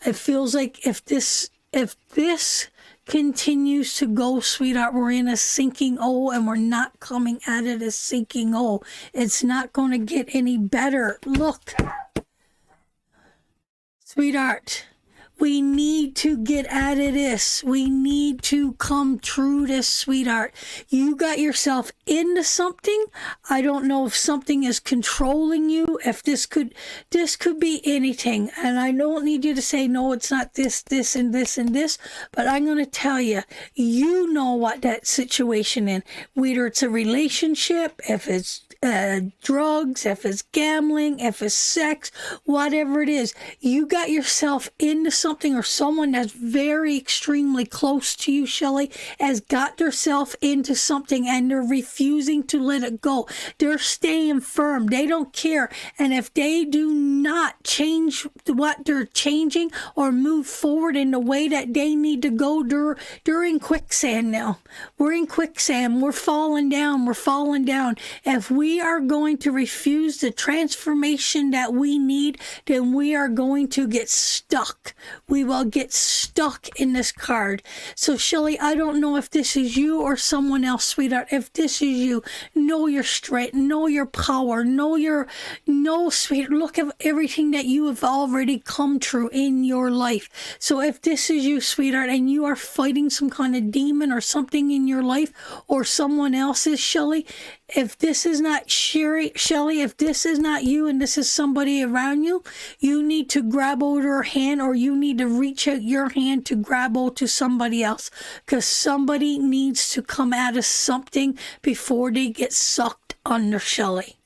It feels like if this continues to go, sweetheart, we're in a sinking O, and we're not coming out of this sinking O. It's not going to get any better. Look, sweetheart, we need to get out of this. We need to come through this, sweetheart. You got yourself into something. I don't know if something is controlling you, if this could be anything. And I don't need you to say, no, it's not this, and this, and this. But I'm going to tell you, you know what that situation is. Whether it's a relationship, if it's drugs, if it's gambling, if it's sex, whatever it is, you got yourself into something something, or someone that's very extremely close to you, Shelley, has got themselves into something and they're refusing to let it go. They're staying firm. They don't care. And if they do not change what they're changing or move forward in the way that they need to go, they're in quicksand now. We're in quicksand. We're falling down. We're falling down. If we are going to refuse the transformation that we need, then we are going to get stuck. We will get stuck in this card. So Shelley, I don't know if this is you or someone else, sweetheart. If this is you, know your strength, know your power, sweet, look at everything that you have already come through in your life. So if this is you, sweetheart, and you are fighting some kind of demon or something in your life, or someone else's, Shelley, if this is not Shelley, if this is not you and this is somebody around you, you need to grab hold of her hand, or you need to reach out your hand to grab hold to somebody else, because somebody needs to come out of something before they get sucked under, Shelley.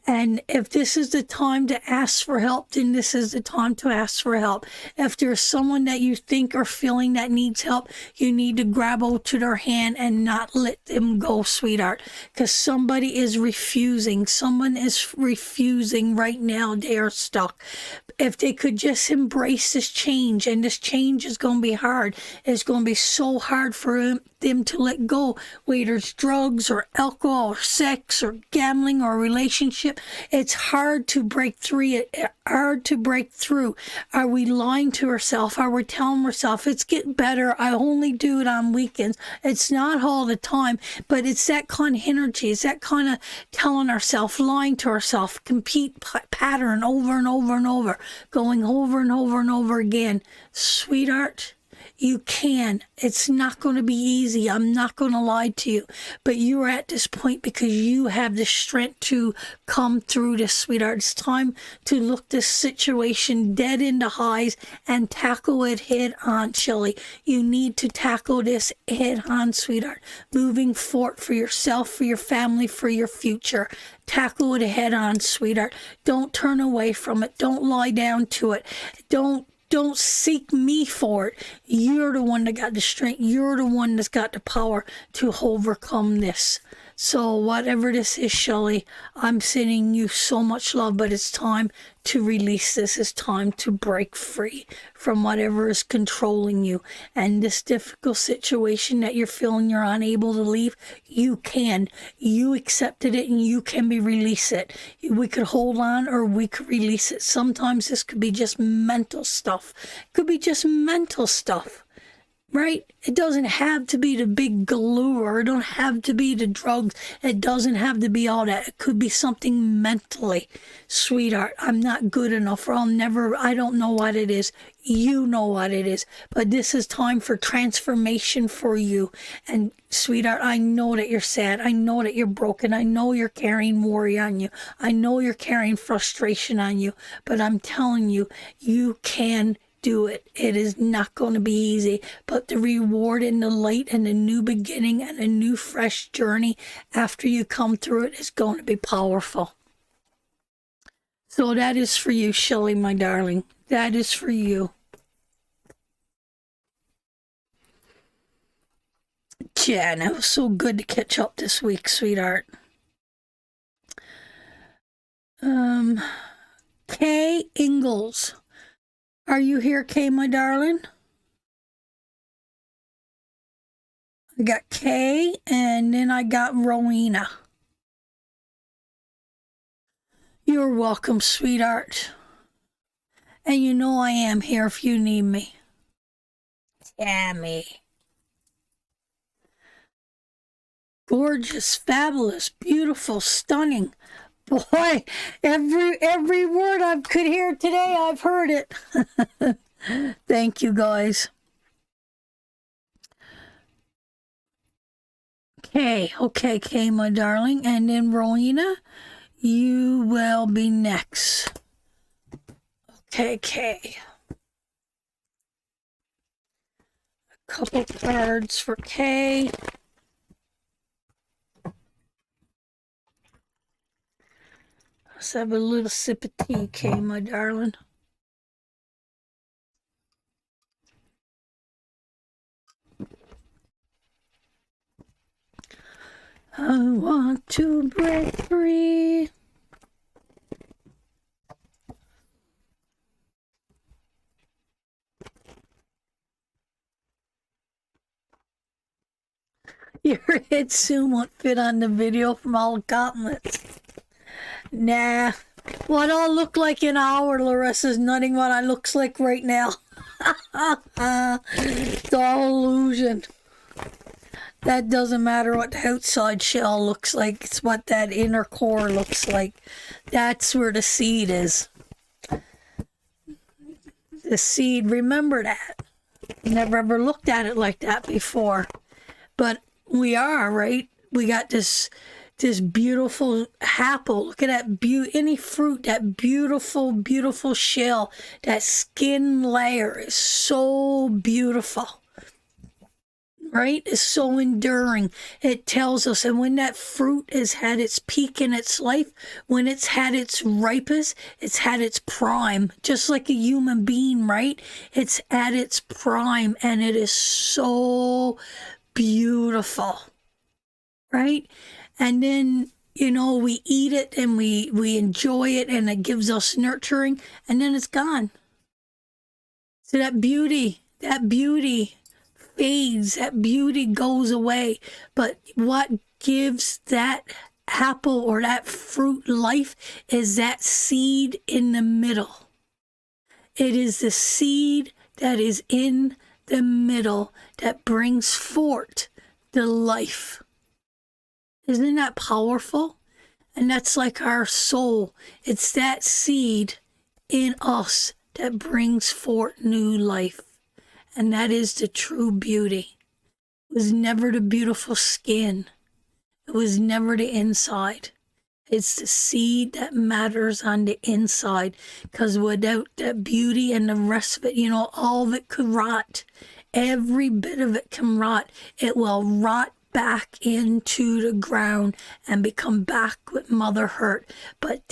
And if this is the time to ask for help, then this is the time to ask for help. If there's someone that you think or feeling that needs help, you need to grab hold to their hand and not let them go, sweetheart. Because somebody is refusing. Someone is refusing right now. They are stuck. If they could just embrace this change, and this change is going to be hard. It's going to be so hard for them to let go, whether it's drugs or alcohol or sex or gambling or a relationship. It's hard to break through. Are we lying to ourselves? Are we telling ourselves it's getting better? I only do it on weekends. It's not all the time, but it's that kind of energy. It's that kind of telling ourselves, lying to ourselves, compete pattern over and over and over, going over and over and over again. Sweetheart, you can. It's not going to be easy. I'm not going to lie to you. But you're at this point because you have the strength to come through this, sweetheart. It's time to look this situation dead in the eyes and tackle it head on, Shelley. You need to tackle this head on, sweetheart. Moving forward for yourself, for your family, for your future. Tackle it head on, sweetheart. Don't turn away from it. Don't lie down to it. Don't seek me for it. You're the one that got the strength. You're the one that's got the power to overcome this. So whatever this is, Shelley, I'm sending you so much love, but it's time to release this. It's time to break free from whatever is controlling you. And this difficult situation that you're feeling you're unable to leave, you can. You accepted it and you can release it. We could hold on or we could release it. Sometimes this could be just mental stuff. It could be just mental stuff. Right? It doesn't have to be the big glue, or it don't have to be the drugs. It doesn't have to be all that. It could be something mentally. Sweetheart, I'm not good enough, or I don't know what it is. You know what it is. But this is time for transformation for you. And sweetheart, I know that you're sad. I know that you're broken. I know you're carrying worry on you. I know you're carrying frustration on you. But I'm telling you, you can do it. It is not going to be easy, but the reward and the light and the new beginning and a new fresh journey after you come through it is going to be powerful. So that is for you, Shelley, my darling. That is for you. Jan, it was so good to catch up this week, sweetheart. Kay Ingalls. Are you here, Kay, my darling? I got Kay, and then I got Rowena. You're welcome, sweetheart. And you know I am here if you need me. Tammy. Gorgeous, fabulous, beautiful, stunning. Boy, every word I could hear today, I've heard it. Thank you, guys. Okay, my darling. And then Rowena, you will be next. Okay. A couple cards for Kay. Let's have a little sip of tea, Kay, my darling. I want to break free. Your head soon won't fit on the video from all the compliments. Nah. What I'll look like in an hour, Larissa's nothing what I looks like right now. It's all illusion. That doesn't matter what the outside shell looks like. It's what that inner core looks like. That's where the seed is. The seed, remember that. Never ever looked at it like that before. But we are, right? We got this beautiful apple. Look at that any fruit, that beautiful, beautiful shell. That skin layer is so beautiful. Right? It's so enduring. It tells us, and when that fruit has had its peak in its life, when it's had its ripest, it's had its prime, just like a human being, right? It's at its prime, and it is so beautiful, right? And then, we eat it and we enjoy it, and it gives us nurturing, and then it's gone. So that beauty fades, that beauty goes away. But what gives that apple or that fruit life is that seed in the middle. It is the seed that is in the middle that brings forth the life. Isn't that powerful? And that's like our soul. It's that seed in us that brings forth new life. And that is the true beauty. It was never the beautiful skin. It was never the inside. It's the seed that matters on the inside. Because without that beauty and the rest of it, all of it could rot. Every bit of it can rot. It will rot back into the ground and become back with Mother Earth. But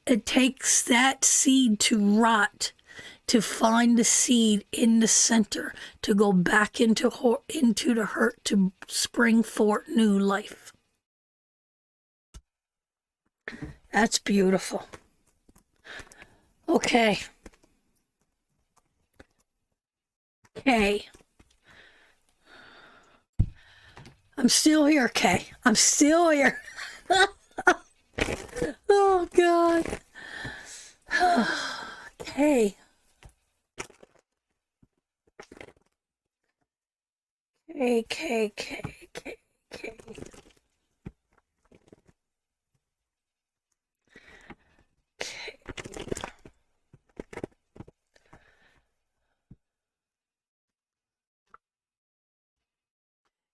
it takes that seed to rot, to find the seed in the center, to go back into the hurt, to spring forth new life. That's beautiful. Okay. Kay. I'm still here, Kay. I'm still here. Oh, God. Kay. K.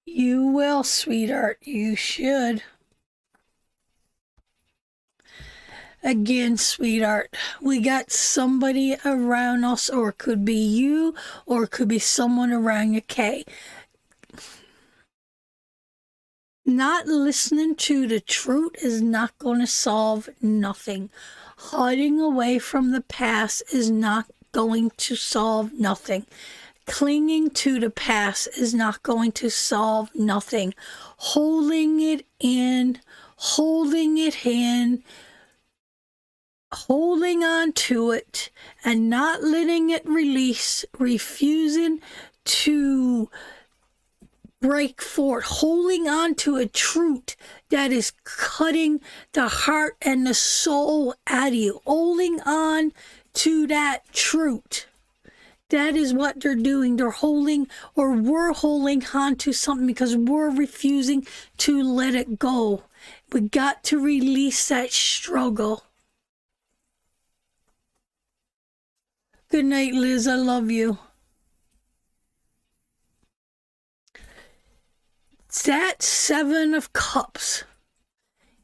You will, sweetheart. You should. Again, sweetheart, we got somebody around us, or it could be you, or it could be someone around you, Kay. Not listening to the truth is not going to solve nothing. Hiding away from the past is not going to solve nothing. Clinging to the past is not going to solve nothing. Holding it in, holding on to it, and not letting it release, refusing to break forth, holding on to a truth that is cutting the heart and the soul out of you, holding on to that truth. That is what they're doing. They're holding, or we're holding on to something because we're refusing to let it go. We got to release that struggle. Good night, Liz. I love you. It's that 7 of Cups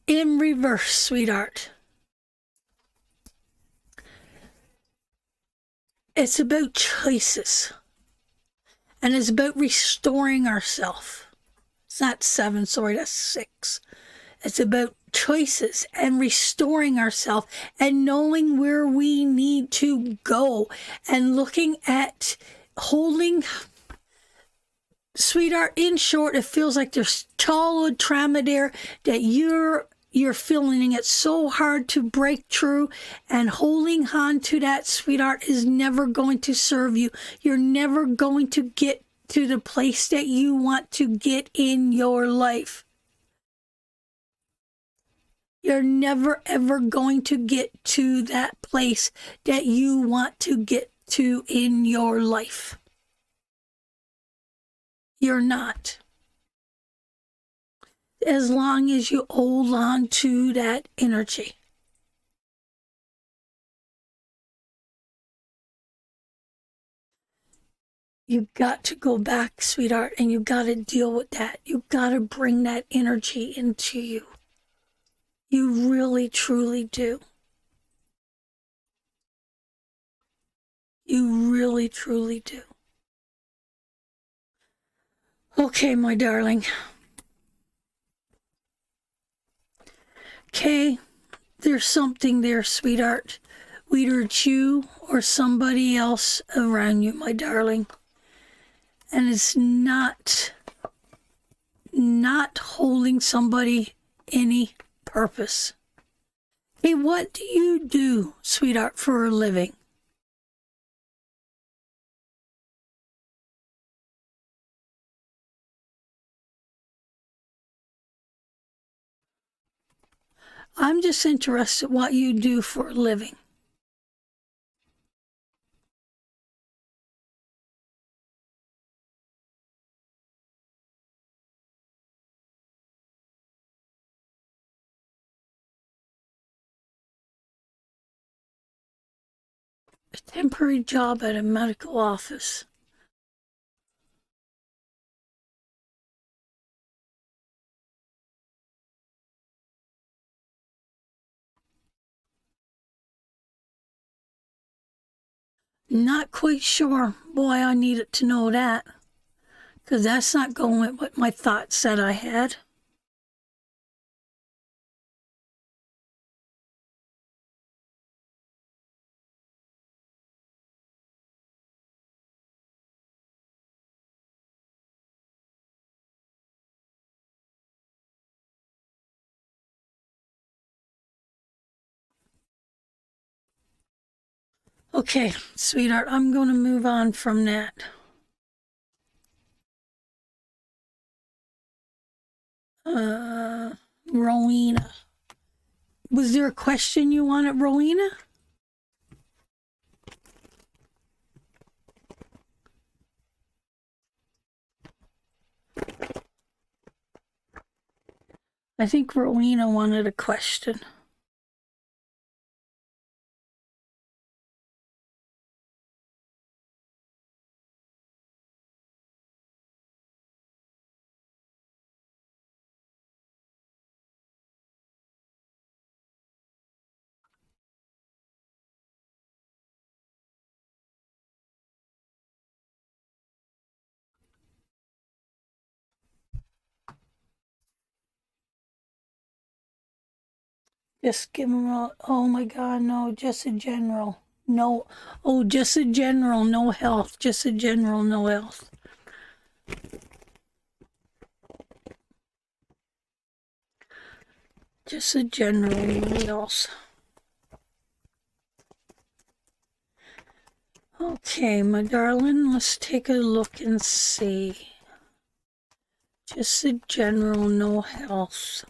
in reverse, sweetheart. It's about choices. And it's about restoring ourselves. It's not 7, sorry, that's 6. It's about choices and restoring ourselves and knowing where we need to go and looking at holding Sweetheart, in short, it feels like there's childhood trauma there that you're feeling it so hard to break through, and holding on to that, sweetheart, is never going to serve you. You're never going to get to the place that you want to get in your life. You're never ever going to get to that place that you want to get to in your life. You're not. As long as you hold on to that energy. You've got to go back, sweetheart, and you've got to deal with that. You've got to bring that energy into you. You really, truly do. You really, truly do. Okay, my darling. Okay, there's something there, sweetheart. Whether it's you or somebody else around you, my darling. And it's not holding somebody any purpose. Hey, what do you do, sweetheart, for a living? I'm just interested what you do for a living. A temporary job at a medical office. Not quite sure. Boy, I needed to know that. Because that's not going with what my thoughts said I had. Okay, sweetheart, I'm going to move on from that. Rowena. Was there a question you wanted, Rowena? I think Rowena wanted a question. Just give them all. Oh my God, no, just a general. No, oh, just a general, no health. Just a general, no health. Just a general, no else. Okay, my darling, let's take a look and see. Just a general, no health.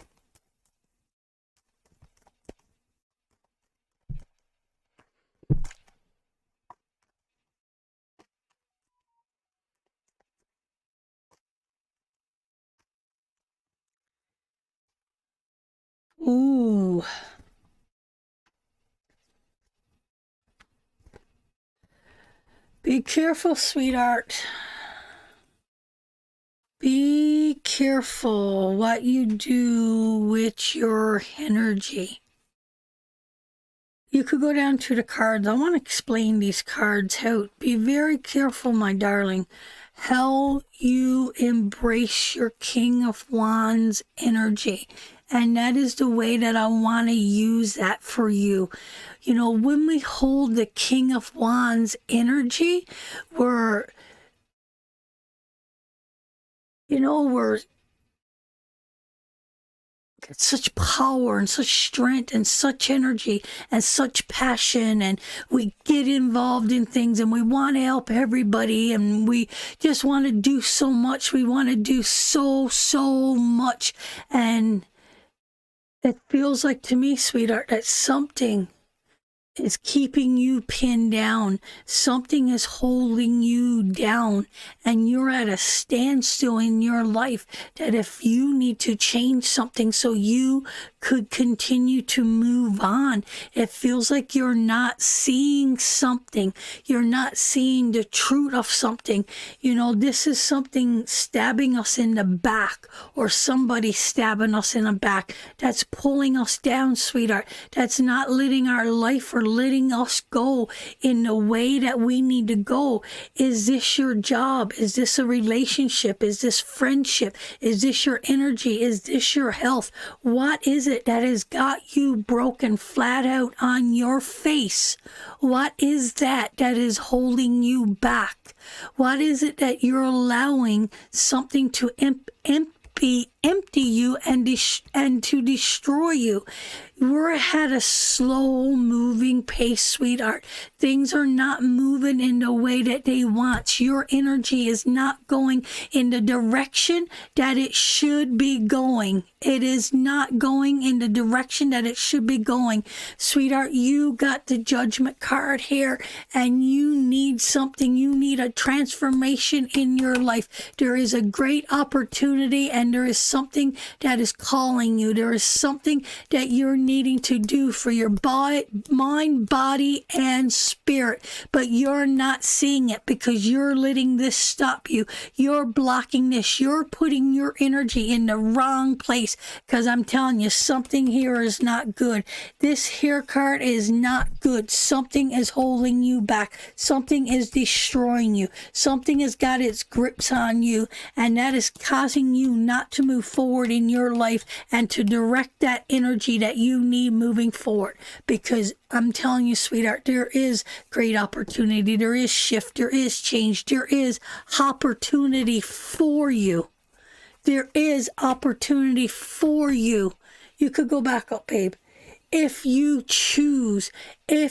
Ooh. Be careful, sweetheart. Be careful what you do with your energy. You could go down to the cards. I want to explain these cards out. Be very careful, my darling, how you embrace your King of Wands energy. And that is the way that I want to use that for you. You know, when we hold the King of Wands energy, we're You know, we're got such power and such strength and such energy and such passion, and we get involved in things and we want to help everybody, and we just want to do so much. We want to do so much, and it feels like to me, sweetheart, that something is keeping you pinned down. Something is holding you down, and you're at a standstill in your life that if you need to change something so you could continue to move on, it feels like you're not seeing something. You're not seeing the truth of something. You know, this is something stabbing us in the back, or somebody stabbing us in the back, that's pulling us down, sweetheart. That's not letting our life or letting us go in the way that we need to go. Is this your job? Is this a relationship? Is this friendship? Is this your energy? Is this your health? What is it that has got you broken flat out on your face? What is that is holding you back? What is it that you're allowing something to empty you and to destroy you? We're at a slow moving pace, sweetheart. Things are not moving in the way that they want. Your energy is not going in the direction that it should be going. It is not going in the direction that it should be going. Sweetheart, you got the Judgment card here, and you need something. You need a transformation in your life. There is a great opportunity, and there is something that is calling you. There is something that you're needing to do for your mind, body, and spirit, but you're not seeing it because you're letting this stop you. You're blocking this. You're putting your energy in the wrong place, because I'm telling you, something here is not good. This here card is not good. Something is holding you back. Something is destroying you. Something has got its grips on you, and that is causing you not to move forward in your life and to direct that energy that you need moving forward. Because I'm telling you, sweetheart, there is great opportunity. There is shift. There is change. There is opportunity for you. There is opportunity for you. You could go back up, babe. If you choose, but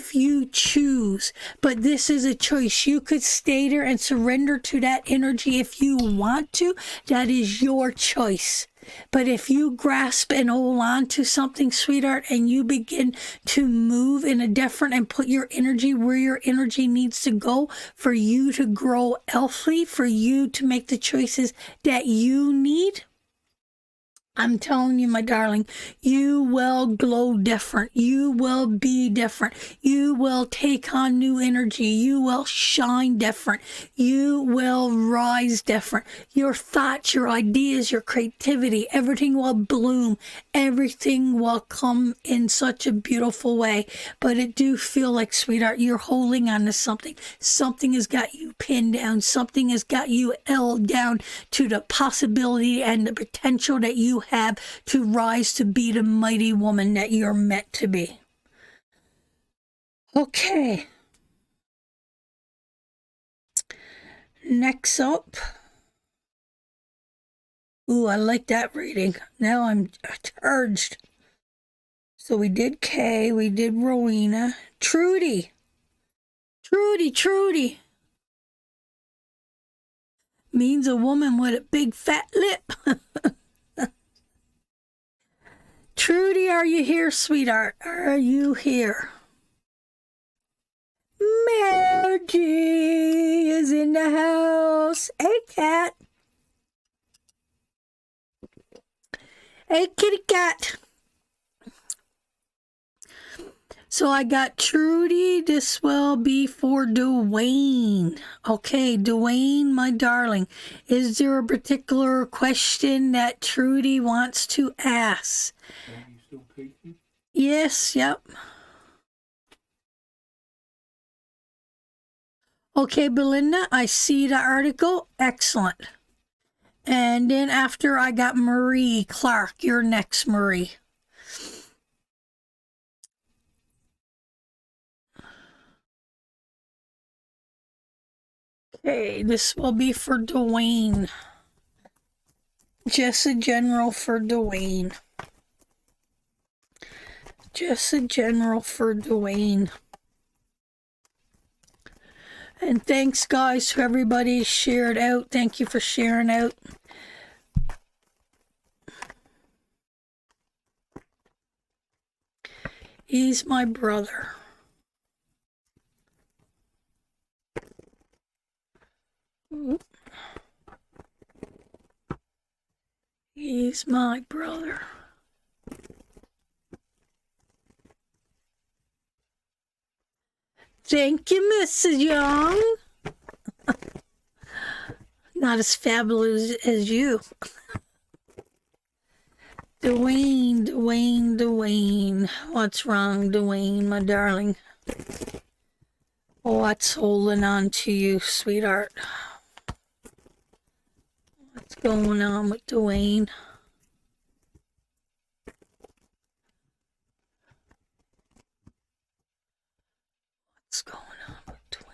this is a choice. You could stay there and surrender to that energy if you want to. That is your choice. But if you grasp and hold on to something, sweetheart, and you begin to move in a different and put your energy where your energy needs to go for you to grow healthily, for you to make the choices that you need, I'm telling you, my darling, you will glow different. You will be different. You will take on new energy. You will shine different. You will rise different. Your thoughts, your ideas, your creativity, everything will bloom. Everything will come in such a beautiful way. But it do feel like, sweetheart, you're holding on to something. Something has got you pinned down. Something has got you held down to the possibility and the potential that you have to rise to be the mighty woman that you're meant to be. Okay. Next up. Ooh, I like that reading. Now I'm charged. So we did Kay, we did Rowena. Trudy. Trudy. Means a woman with a big fat lip. Trudy, are you here, sweetheart? Are you here? Margie is in the house. Hey, cat. Hey, kitty cat. So I got Trudy. This will be for Dwayne. Okay, Dwayne, my darling. Is there a particular question that Trudy wants to ask? Are you still patient? Yes, yep. Okay, Belinda, I see the article. Excellent. And then after I got Marie Clark. You're next, Marie. Okay, this will be for Dwayne. Just a general for Dwayne. Just a general for Dwayne. And thanks, guys, to everybody shared out. Thank you for sharing out. He's my brother. He's my brother. Thank you, Mrs. Young. Not as fabulous as you. Dwayne, Dwayne, Dwayne. What's wrong, Dwayne, my darling? What's holding on to you, sweetheart? What's going on with Dwayne? What's going on with Dwayne?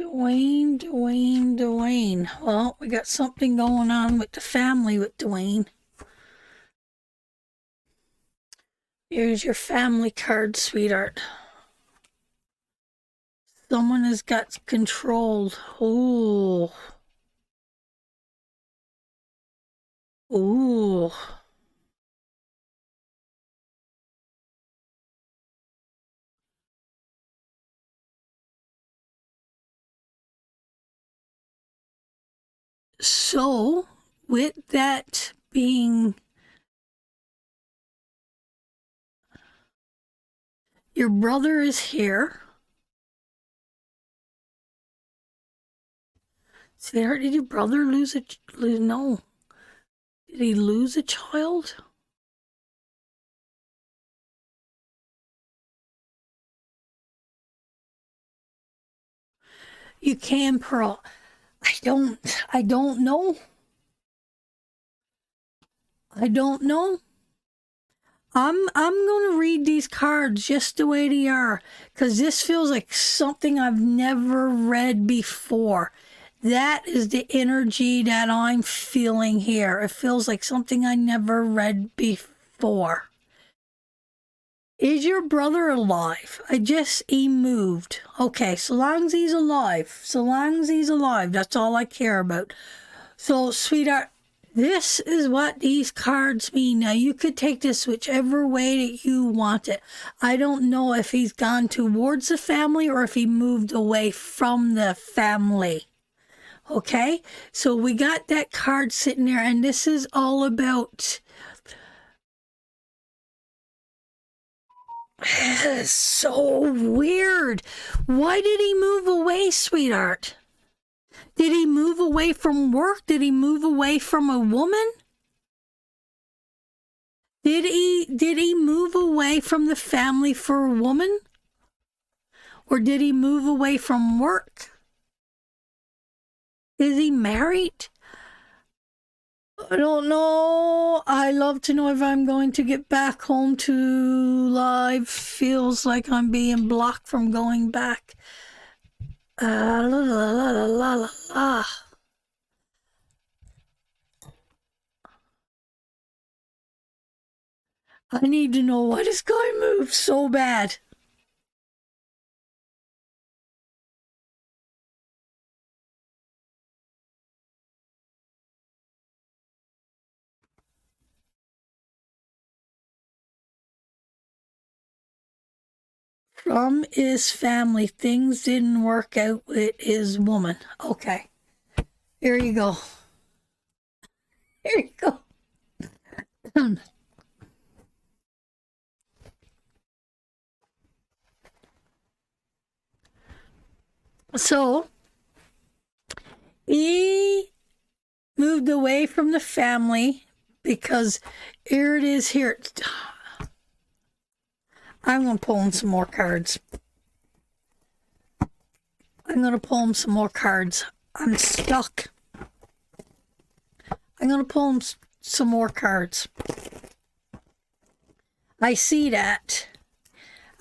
Dwayne, Dwayne, Dwayne. Well, we got something going on with the family with Dwayne. Here's your family card, sweetheart. Someone has got controlled. Ooh. Ooh. So, with that being, your brother is here. Sweetheart, did your brother lose no. Did he lose a child? You can, Pearl. I don't know. I don't know. I'm going to read these cards just the way they are, because this feels like something I've never read before. That is the energy that I'm feeling here. It feels like something I never read before. Is your brother alive? He moved. Okay, so long as he's alive. So long as he's alive, that's all I care about. So, sweetheart, this is what these cards mean. Now, you could take this whichever way that you want it. I don't know if he's gone towards the family or if he moved away from the family. Okay? So we got that card sitting there, and this is all about... It's so weird. Why did he move away, sweetheart? Did he move away from work? Did he move away from a woman? Did he move away from the family for a woman? Or did he move away from work? Is he married? I don't know. I love to know if I'm going to get back home to live. Feels like I'm being blocked from going back. La la la la la la la. I need to know why this guy moved so bad. From his family, things didn't work out with his woman. Okay. Here you go. Here you go. So, he moved away from the family because here it is here. I'm going to pull him some more cards. I'm stuck. I'm going to pull him some more cards. I see that.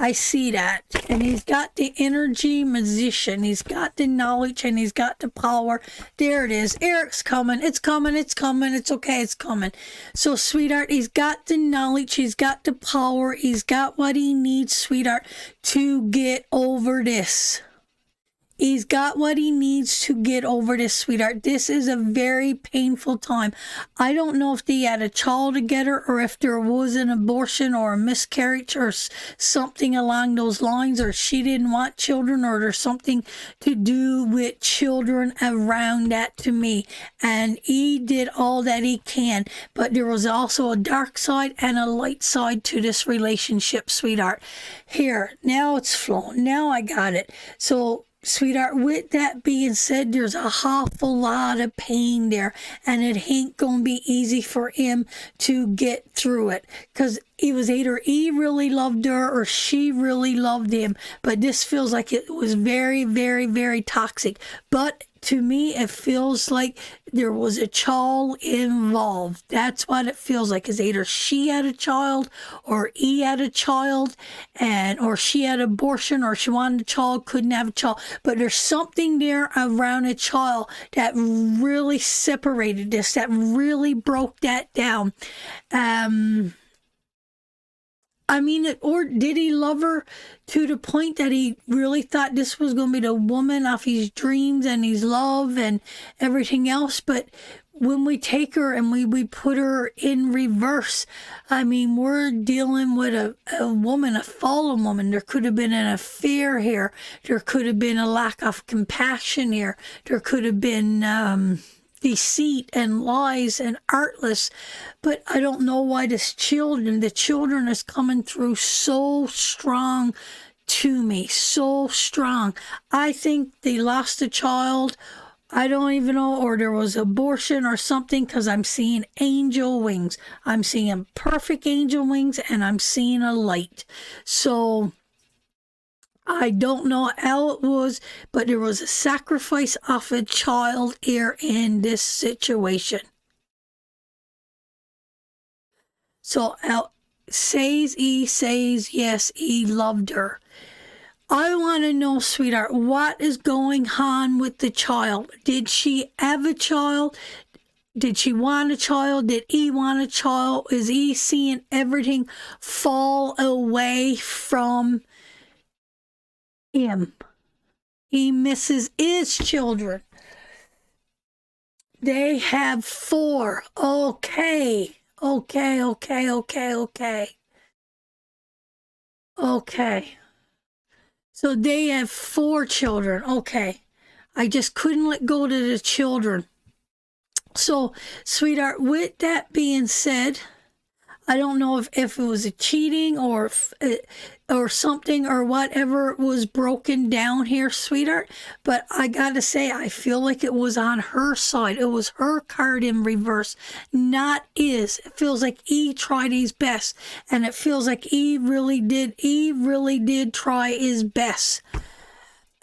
I see that. And he's got the energy musician. He's got the knowledge and he's got the power. There it is. Eric's coming. It's coming. It's coming. It's okay. It's coming. So, sweetheart, he's got the knowledge. He's got the power. He's got what he needs, sweetheart, to get over this. He's got what he needs to get over this, sweetheart. This is a very painful time. I don't know if they had a child together or if there was an abortion or a miscarriage or something along those lines, or she didn't want children, or there's something to do with children around that to me. And he did all that he can. But there was also a dark side and a light side to this relationship, sweetheart. Here, now it's flowing. Now I got it. So, sweetheart, with that being said, there's a awful lot of pain there, and it ain't gonna be easy for him to get through it, because it was either he really loved her or she really loved him, but this feels like it was very, very, very toxic. But to me, it feels like there was a child involved. That's what it feels like. Is either she had a child or he had a child, or she had abortion, or she wanted a child, couldn't have a child. But there's something there around a child that really separated this, that really broke that down. I mean, or did he love her to the point that he really thought this was going to be the woman of his dreams and his love and everything else? But when we take her and we put her in reverse, I mean, we're dealing with a woman, a fallen woman. There could have been an affair here. There could have been a lack of compassion here. There could have been deceit and lies and artless. But I don't know why the children is coming through so strong to me, so strong. I think they lost a child. I don't even know, or there was abortion or something, because I'm seeing angel wings. I'm seeing perfect angel wings, and I'm seeing a light. So I don't know how it was, but there was a sacrifice of a child here in this situation. So he says yes, he loved her. I want to know, sweetheart, what is going on with the child? Did she have a child? Did she want a child? Did he want a child? Is he seeing everything fall away from him? He misses his children. They have 4. Okay. So they have 4 children. Okay. I just couldn't let go to the children. So, sweetheart, with that being said, I don't know if it was a cheating or something or whatever was broken down here, sweetheart. But I gotta say, I feel like it was on her side. It was her card in reverse, not his. It feels like he tried his best, and it feels like he really did. He really did try his best.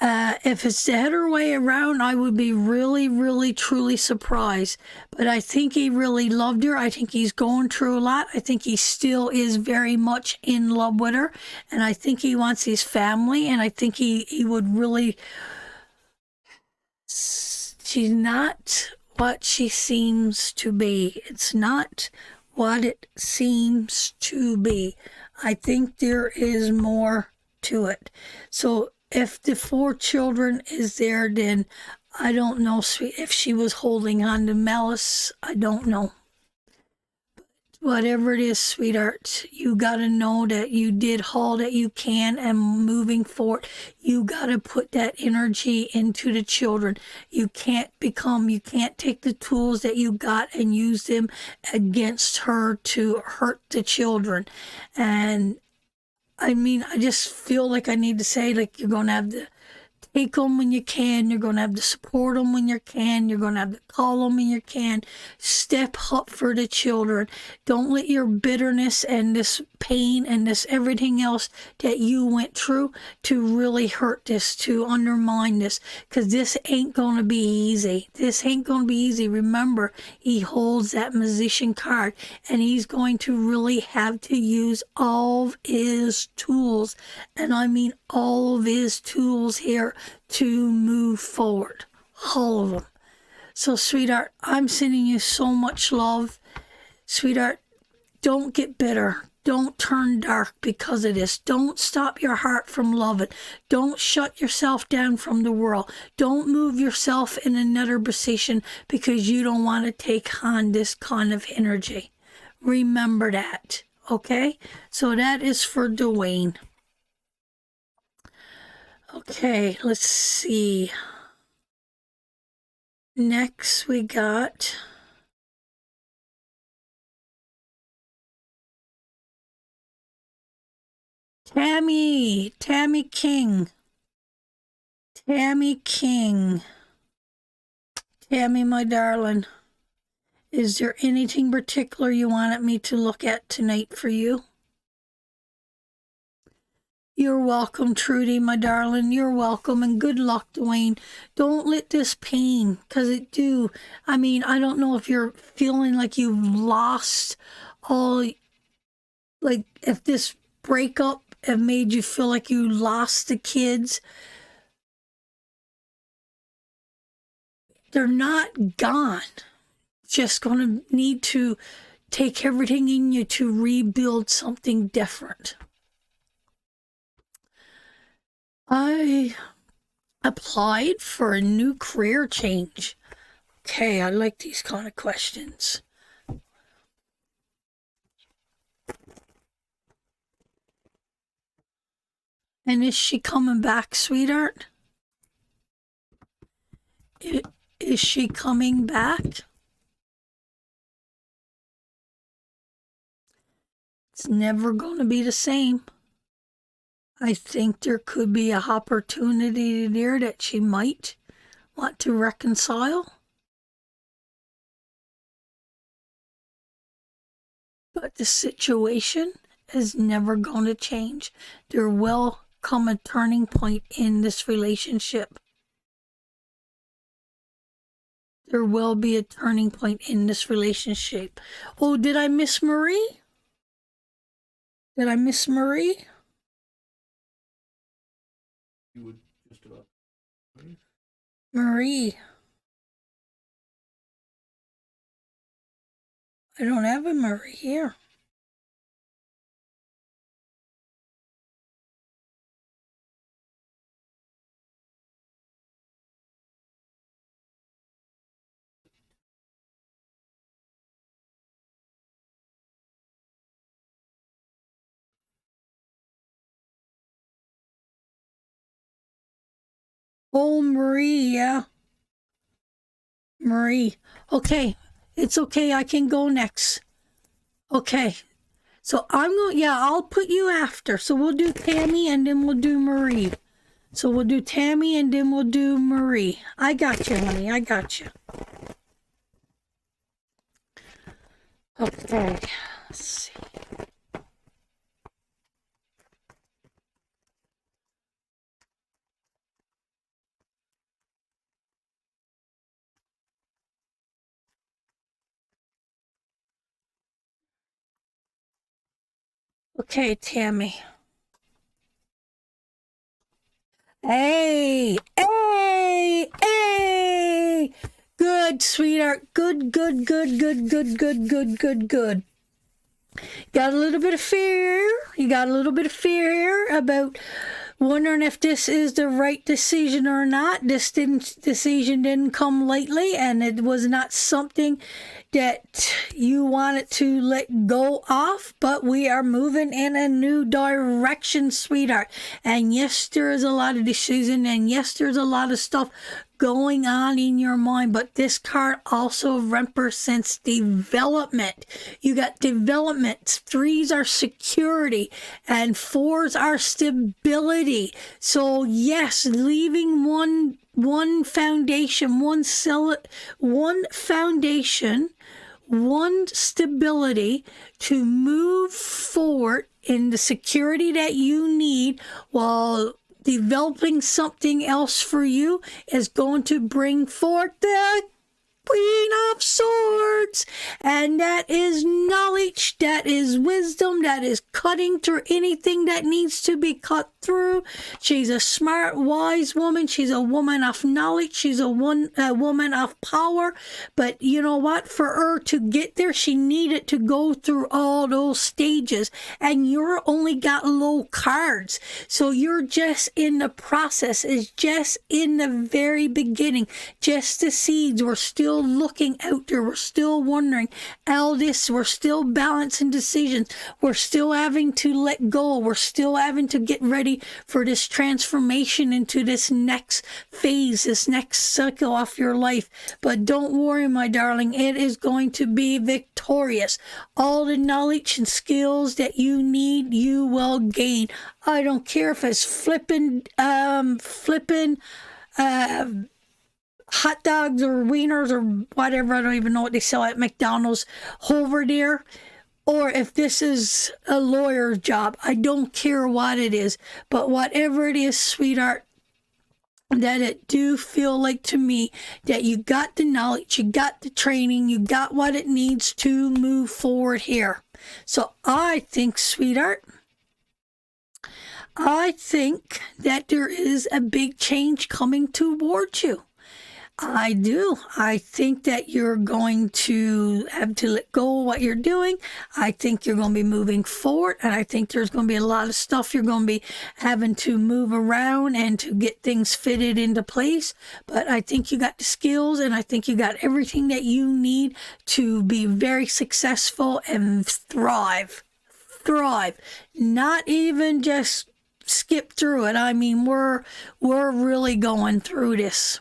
If it's the other way around, I would be really, really, truly surprised. But I think he really loved her. I think he's going through a lot. I think he still is very much in love with her. And I think he wants his family. And I think he would really... She's not what she seems to be. It's not what it seems to be. I think there is more to it. So if the 4 children is there, then I don't know, sweet, if she was holding on to malice. I don't know. Whatever it is, sweetheart, you got to know that you did all that you can, and moving forward, you got to put that energy into the children. You can't take the tools that you got and use them against her to hurt the children. And I mean, I just feel like I need to say, like, you're going to have to take them when you can. You're going to have to support them when you can. You're going to have to call them when you can. Step up for the children. Don't let your bitterness and this pain and this everything else that you went through to really hurt this, to undermine this, because this ain't going to be easy. This ain't going to be easy. Remember, he holds that musician card, and he's going to really have to use all of his tools, and I mean all of his tools here, to move forward. All of them. So, sweetheart, I'm sending you so much love. Sweetheart, don't get bitter. Don't turn dark because of this. Don't stop your heart from loving. Don't shut yourself down from the world. Don't move yourself in another position because you don't want to take on this kind of energy. Remember that, okay? So that is for Dwayne. Okay, let's see. Next we got Tammy King. Tammy King. Tammy, my darling, is there anything particular you wanted me to look at tonight for you? You're welcome, Trudy, my darling. You're welcome, and good luck, Dwayne. Don't let this pain, because it do. I mean, I don't know if you're feeling like you've lost all, like if this breakup have made you feel like you lost the kids. They're not gone. Just going to need to take everything in you to rebuild something different. I applied for a new career change. Okay, I like these kind of questions. And is she coming back, sweetheart? Is she coming back? It's never going to be the same. I think there could be an opportunity there that she might want to reconcile. But the situation is never going to change. There will come a turning point in this relationship. There will be a turning point in this relationship. Oh, did I miss Marie? Did I miss Marie? You would just about. Marie. I don't have a Marie here. Oh, Marie, yeah. Marie. Okay, it's okay. I can go next. Okay. So I'm going, yeah, I'll put you after. So we'll do Tammy and then we'll do Marie. So we'll do Tammy and then we'll do Marie. I got you, honey. I got you. Okay. Let's see. Okay, Tammy. Hey, hey, hey. Good, sweetheart. Good, good, good, good, good, good, good, good, good. Got a little bit of fear. You got a little bit of fear here about wondering if this is the right decision or not. This decision didn't come lightly, and it was not something that you wanted to let go of, but we are moving in a new direction, sweetheart. And yes, there is a lot of decision, and yes, there's a lot of stuff going on in your mind, but this card also represents development. You got development. Threes are security and fours are stability. So yes, leaving one foundation, one foundation, one stability to move forward in the security that you need, while developing something else for you is going to bring forth the Queen of Swords. And that is knowledge, that is wisdom, that is cutting through anything that needs to be cut through. She's a smart, wise woman. She's a woman of knowledge. She's a woman of power. But you know what? For her to get there, she needed to go through all those stages. And you're only got low cards. So you're just in the process. It's just in the very beginning. Just the seeds. We're still looking out there. We're still wondering all this. We're still balancing decisions. We're still having to let go. We're still having to get ready for this transformation into this next phase, this next cycle of your life. But don't worry, my darling, it is going to be victorious. All the knowledge and skills that you need, you will gain. I don't care if it's flipping hot dogs or wieners or whatever. I don't even know what they sell at McDonald's over there. Or if this is a lawyer's job, I don't care what it is. But whatever it is, sweetheart, that it do feel like to me that you got the knowledge, you got the training, you got what it needs to move forward here. So I think, sweetheart, I think that there is a big change coming towards you. I do. I think that you're going to have to let go of what you're doing. I think you're going to be moving forward. And I think there's going to be a lot of stuff you're going to be having to move around and to get things fitted into place. But I think you got the skills, and I think you got everything that you need to be very successful and thrive. Thrive. Not even just skip through it. I mean, we're really going through this.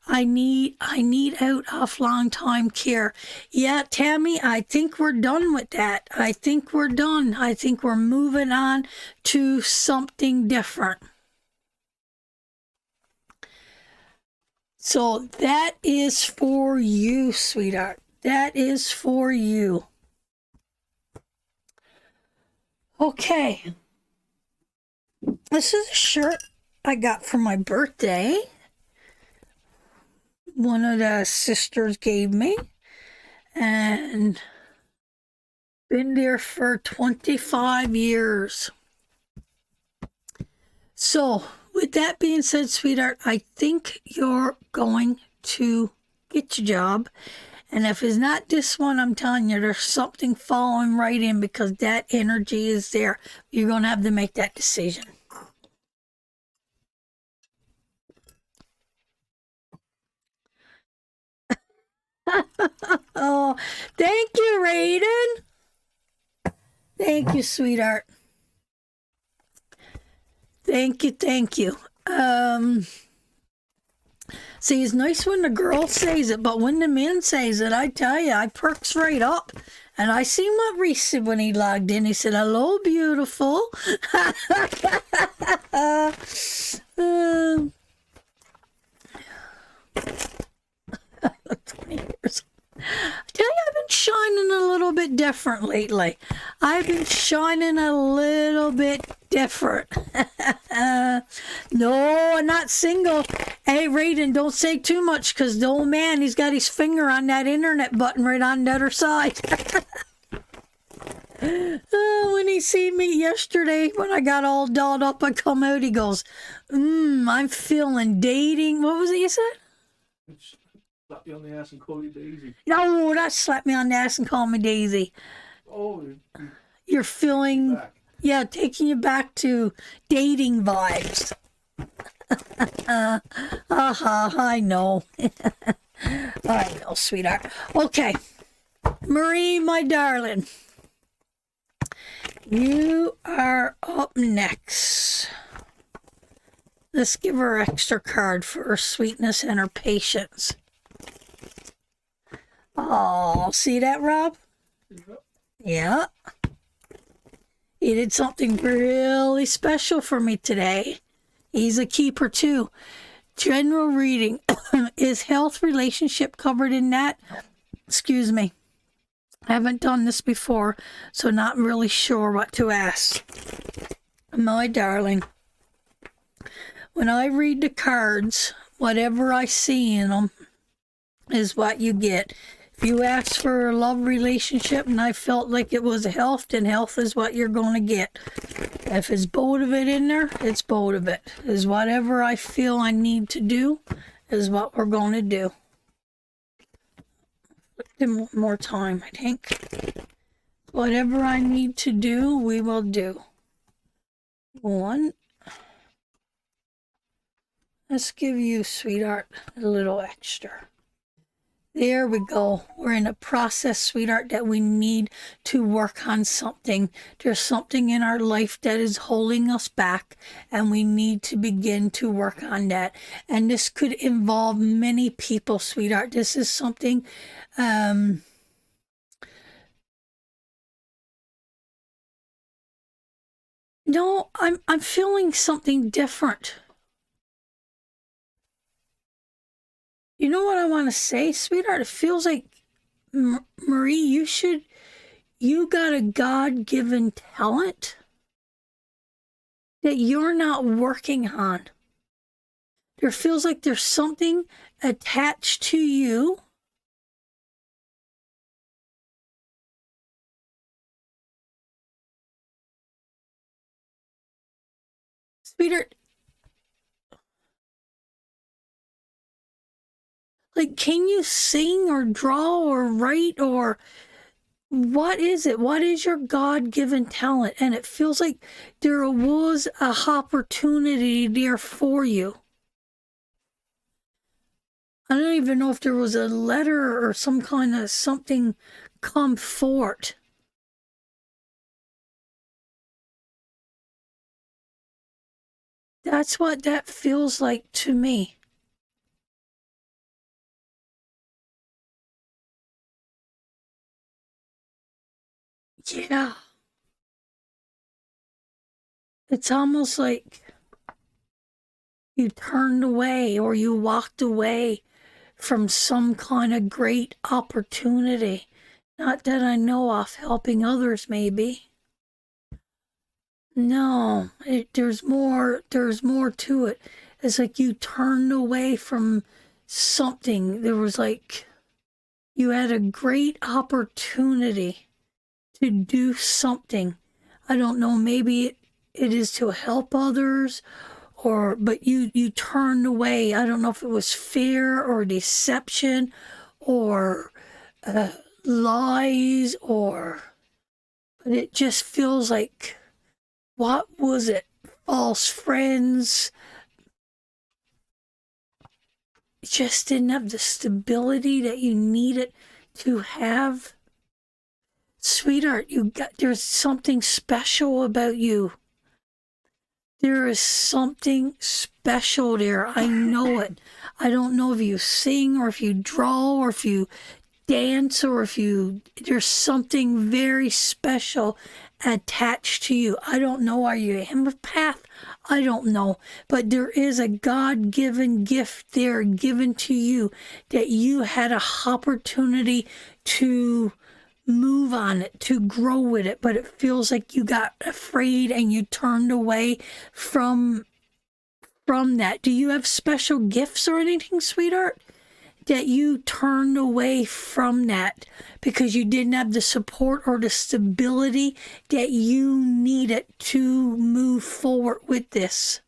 I need out of long time care. Yeah, Tammy, I think we're done with that. I think we're done. I think we're moving on to something different. So that is for you, sweetheart. That is for you. Okay. This is a shirt I got for my birthday. One of the sisters gave me. And been there for 25 years. So, with that being said, sweetheart, I think you're going to get your job. And if it's not this one, I'm telling you, there's something falling right in, because that energy is there. You're going to have to make that decision. Oh, thank you, Raiden. Thank you, sweetheart. Thank you. See, it's nice when the girl says it, but when the man says it, I tell you, I perks right up. And I seen what Reese said when he logged in. He said, "Hello, beautiful." 20 years. I tell you, I've been shining a little bit different lately. I've been shining a little bit different. No, I'm not single. Hey, Raiden, don't say too much, because the old man, he's got his finger on that internet button right on the other side. When he seen me yesterday, when I got all dolled up, I come out, he goes, I'm feeling dating. What was it you said? Slap you on the ass and call you Daisy. No, not slap me on the ass and call me Daisy. Oh, you're feeling, back. Yeah, taking you back to dating vibes. I know. I know, sweetheart. Okay, Marie, my darling, you are up next. Let's give her extra card for her sweetness and her patience. Oh, see that, Rob? Yeah. He did something really special for me today. He's a keeper too. General reading. Is health relationship covered in that? Excuse me. I haven't done this before, so not really sure what to ask. My darling, when I read the cards, whatever I see in them is what you get. If you ask for a love relationship and I felt like it was health, then health is what you're going to get. If it's both of it in there, it's both of it. Is whatever I feel I need to do is what we're going to do. One more time, I think. Whatever I need to do, we will do. One. Let's give you, sweetheart, a little extra. There we go. We're in a process, sweetheart, that we need to work on something. There's something in our life that is holding us back, and we need to begin to work on that. And this could involve many people, sweetheart. This is something no, I'm feeling something different. You know what I want to say, sweetheart? It feels like, Marie, you got a God-given talent that you're not working on. There feels like there's something attached to you sweetheart. Like, can you sing or draw or write, or what is it? What is your God-given talent? And it feels like there was a opportunity there for you. I don't even know if there was a letter or some kind of something come forth. That's what that feels like to me. Yeah. It's almost like you turned away or you walked away from some kind of great opportunity. Not that I know of, helping others maybe. No, there's more to it. It's like you turned away from something. There was like, you had a great opportunity to do something. I don't know, maybe it is to help others, but you turned away. I don't know if it was fear or deception or lies, but it just feels like, what was it? False friends. Just didn't have the stability that you needed to have. Sweetheart, there's something special about you. There is something special there. I know it. I don't know if you sing or if you draw or if you dance or there's something very special attached to you. I don't know. Are you an empath? I don't know. But there is a God-given gift there given to you that you had an opportunity to move on it, to grow with it, but it feels like you got afraid and you turned away from that. Do you have special gifts or anything, sweetheart, that you turned away from that because you didn't have the support or the stability that you needed to move forward with this?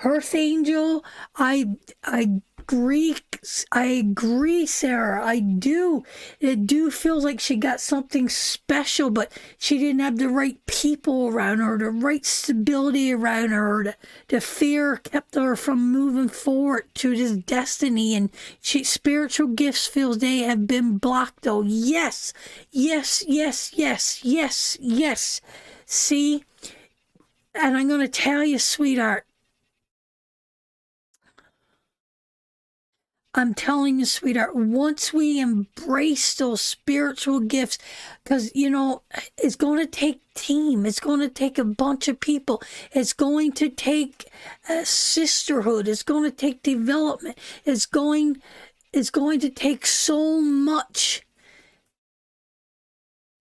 Earth Angel, I agree, Sarah. I do. It do feels like she got something special, but she didn't have the right people around her, the right stability around her. The fear kept her from moving forward to this destiny, and spiritual gifts feels they have been blocked. Oh, yes, yes, yes, yes, yes, yes. See, and I'm going to tell you, sweetheart, I'm telling you, sweetheart, once we embrace those spiritual gifts, because, you know, it's going to take team. It's going to take a bunch of people. It's going to take a sisterhood. It's going to take development. It's going to take so much.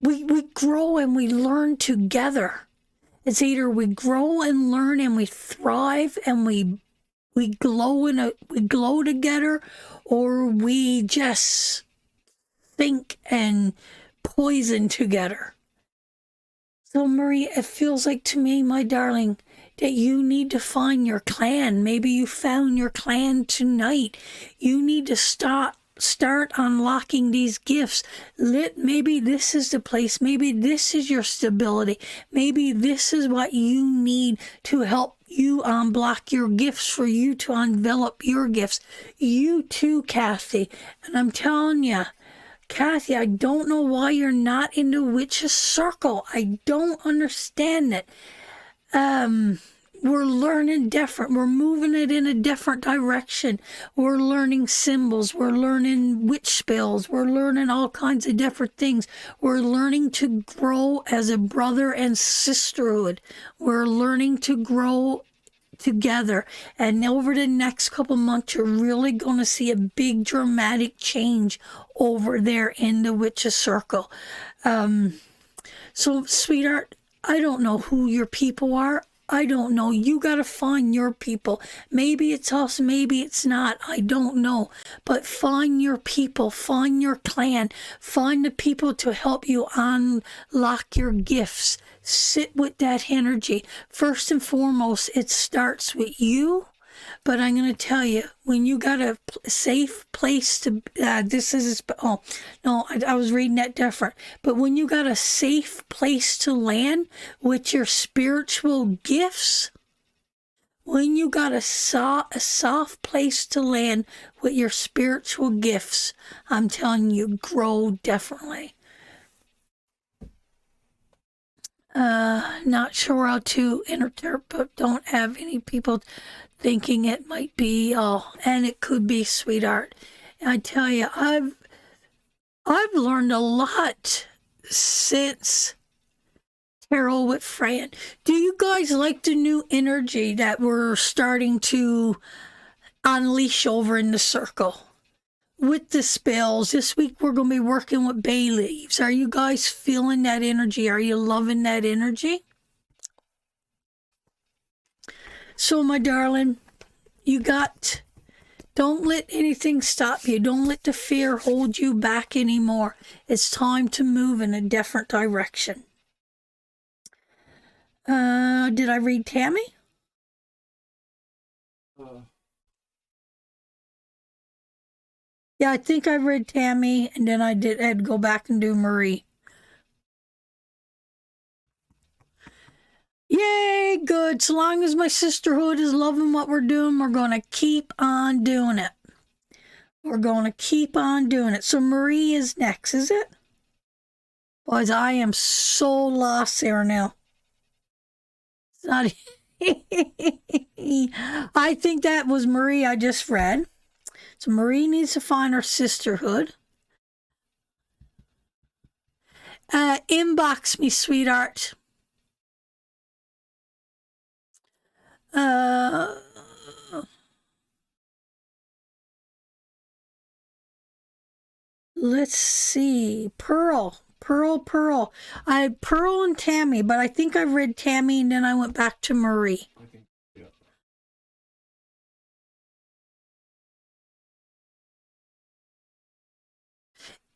We grow and we learn together. It's either we grow and learn and we thrive and we glow together, or we just think and poison together. So Marie, it feels like to me, my darling, that you need to find your clan. Maybe you found your clan tonight. You need to start unlocking these gifts. Maybe this is the place. Maybe this is your stability. Maybe this is what you need to help you unblock your gifts, for you to envelop your gifts. You too, Kathy. And I'm telling you, Kathy, I don't know why you're not in the witch's circle. I don't understand it. We're learning different. We're moving it in a different direction. We're learning symbols. We're learning witch spells. We're learning all kinds of different things. We're learning to grow as a brother and sisterhood. We're learning to grow together. And over the next couple months, you're really going to see a big dramatic change over there in the witch's circle. So, sweetheart, I don't know who your people are. I don't know. You got to find your people. Maybe it's us, maybe it's not. I don't know. But find your people, find your clan, find the people to help you unlock your gifts. Sit with that energy. First and foremost, it starts with you. But I'm going to tell you, when you got a safe place to, I was reading that different. But when you got a safe place to land with your spiritual gifts, when you got a soft place to land with your spiritual gifts, I'm telling you, grow differently. Not sure how to interpret, but don't have any people thinking it might be, and it could be, sweetheart. And I tell you, I've learned a lot since Tarot with Fran. Do you guys like the new energy that we're starting to unleash over in the circle? With the spells, this week we're going to be working with bay leaves. Are you guys feeling that energy? Are you loving that energy? So, my darling, don't let anything stop you. Don't let the fear hold you back anymore. It's time to move in a different direction. Did I read Tammy? Yeah, I think I read Tammy, and then I had to go back and do Marie. Yay, good. So long as my sisterhood is loving what we're doing, we're going to keep on doing it. We're going to keep on doing it. So Marie is next, is it? Boys, I am so lost there now. It's not... I think that was Marie I just read. So Marie needs to find her sisterhood. Inbox me, sweetheart. Let's see. Pearl. I Pearl and Tammy, but I think I read Tammy and then I went back to Marie. Yeah.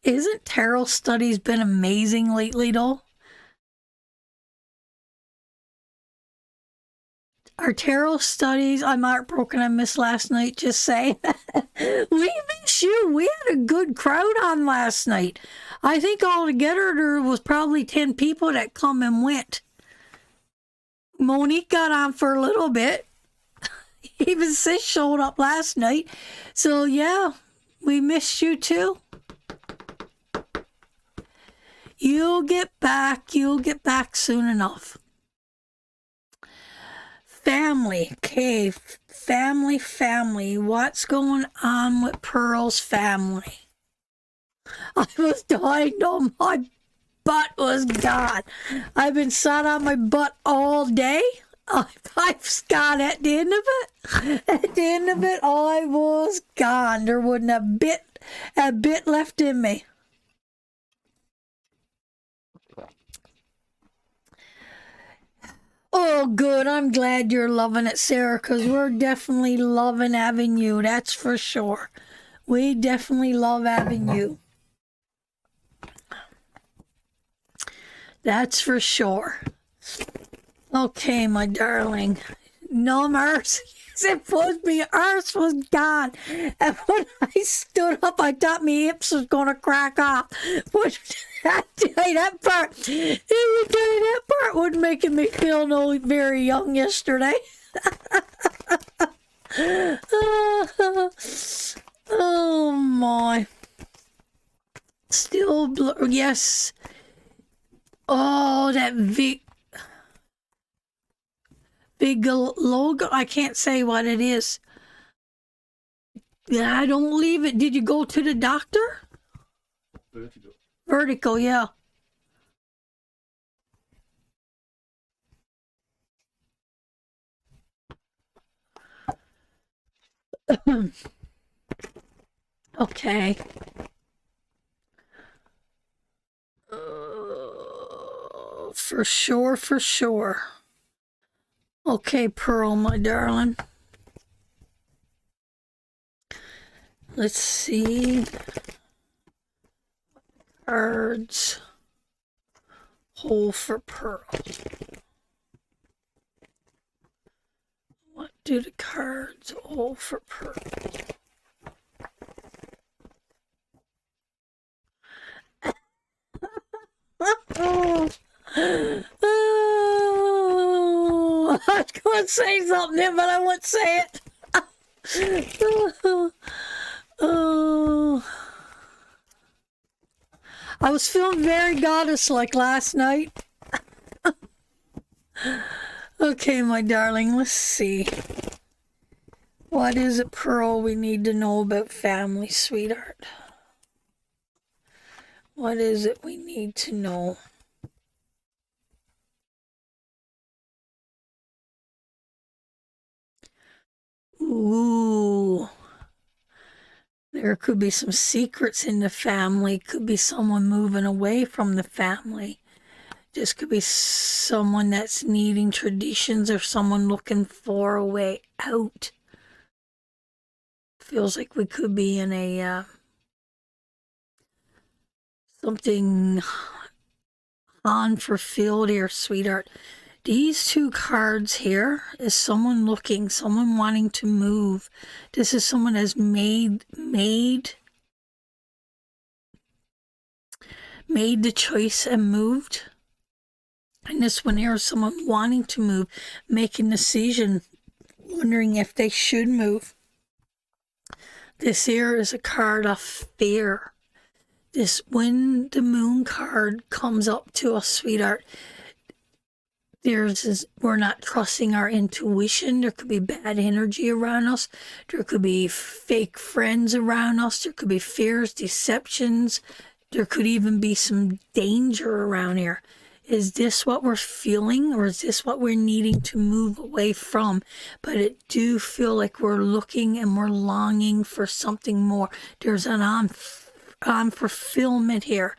Isn't tarot studies been amazing lately, though? Our tarot studies, I'm heartbroken I missed last night, just saying. We miss you. We had a good crowd on last night. I think altogether there was probably 10 people that come and went. Monique got on for a little bit. Even Sis showed up last night. So yeah, we missed you too. You'll get back soon enough. family. Okay, family. What's going on with Pearl's family? I was dying on my butt was gone. I've been sat on my butt all day. I've got at the end of it. At the end of it, I was gone. There wasn't a bit left in me. Oh, good. I'm glad you're loving it, Sarah, because we're definitely loving having you. That's for sure. We definitely love having you. That's for sure. Okay, my darling. No mercy. It was me. Earth was gone. And when I stood up, I thought my hips was going to crack off. But that part, that part was making me feel no very young yesterday. Oh my. Still blur. Yes. Oh, that big logo. I can't say what it is. Yeah, I don't believe it. Did you go to the doctor? Vertigo, yeah. Okay. For sure. Okay, Pearl, my darling. Let's see. Cards. Hole for Pearl. What do the cards hold for Pearl? Oh, I was going to say something there, but I won't say it. Oh, I was feeling very goddess-like last night. Okay, my darling, let's see. What is it, Pearl, we need to know about family, sweetheart? What is it we need to know? Ooh. There could be some secrets in the family. Could be someone moving away from the family. This could be someone that's needing traditions or someone looking for a way out. Feels like we could be in a something unfulfilled here, sweetheart. These two cards here is someone looking, someone wanting to move. This is someone that's made the choice and moved. And this one here is someone wanting to move, making a decision, wondering if they should move. This here is a card of fear. When the moon card comes up to us, sweetheart, we're not trusting our intuition. There could be bad energy around us. There could be fake friends around us. There could be fears, deceptions. There could even be some danger around here. Is this what we're feeling, or is this what we're needing to move away from? But it do feel like we're looking and we're longing for something more. There's an fulfillment here.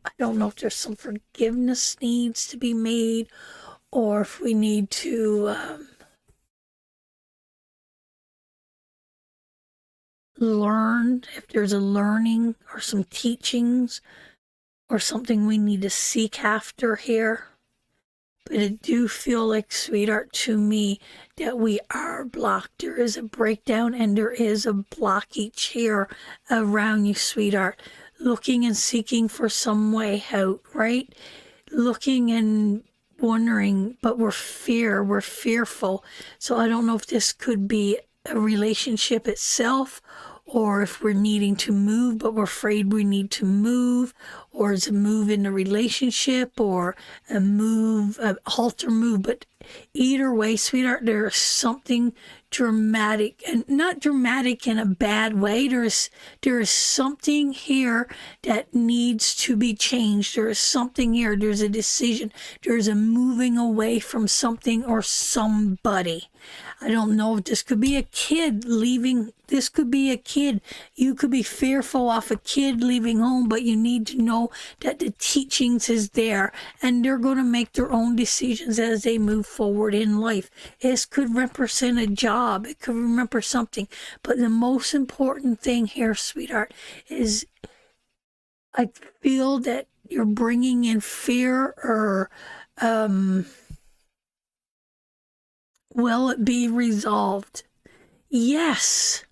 I don't know if there's some forgiveness needs to be made, or if we need to learn, if there's a learning or some teachings or something we need to seek after here. But it do feel like, sweetheart, to me, that we are blocked. There is a breakdown and there is a blockage here around you, sweetheart. Looking and seeking for some way out, right? Looking and wondering, but we're fearful. So I don't know if this could be a relationship itself, or if we're needing to move, but we're afraid we need to move, or it's a move in a relationship, or a halter move. But either way, sweetheart, there is something dramatic, and not dramatic in a bad way. There is something here that needs to be changed. There is something here. There's a decision. There's a moving away from something or somebody. I don't know if this could be a kid leaving. This could be a kid. You could be fearful of a kid leaving home, but you need to know that the teachings is there, and they're going to make their own decisions as they move forward in life. This could represent a job. It could remember something. But the most important thing here, sweetheart, is I feel that you're bringing in fear, or will it be resolved? Yes.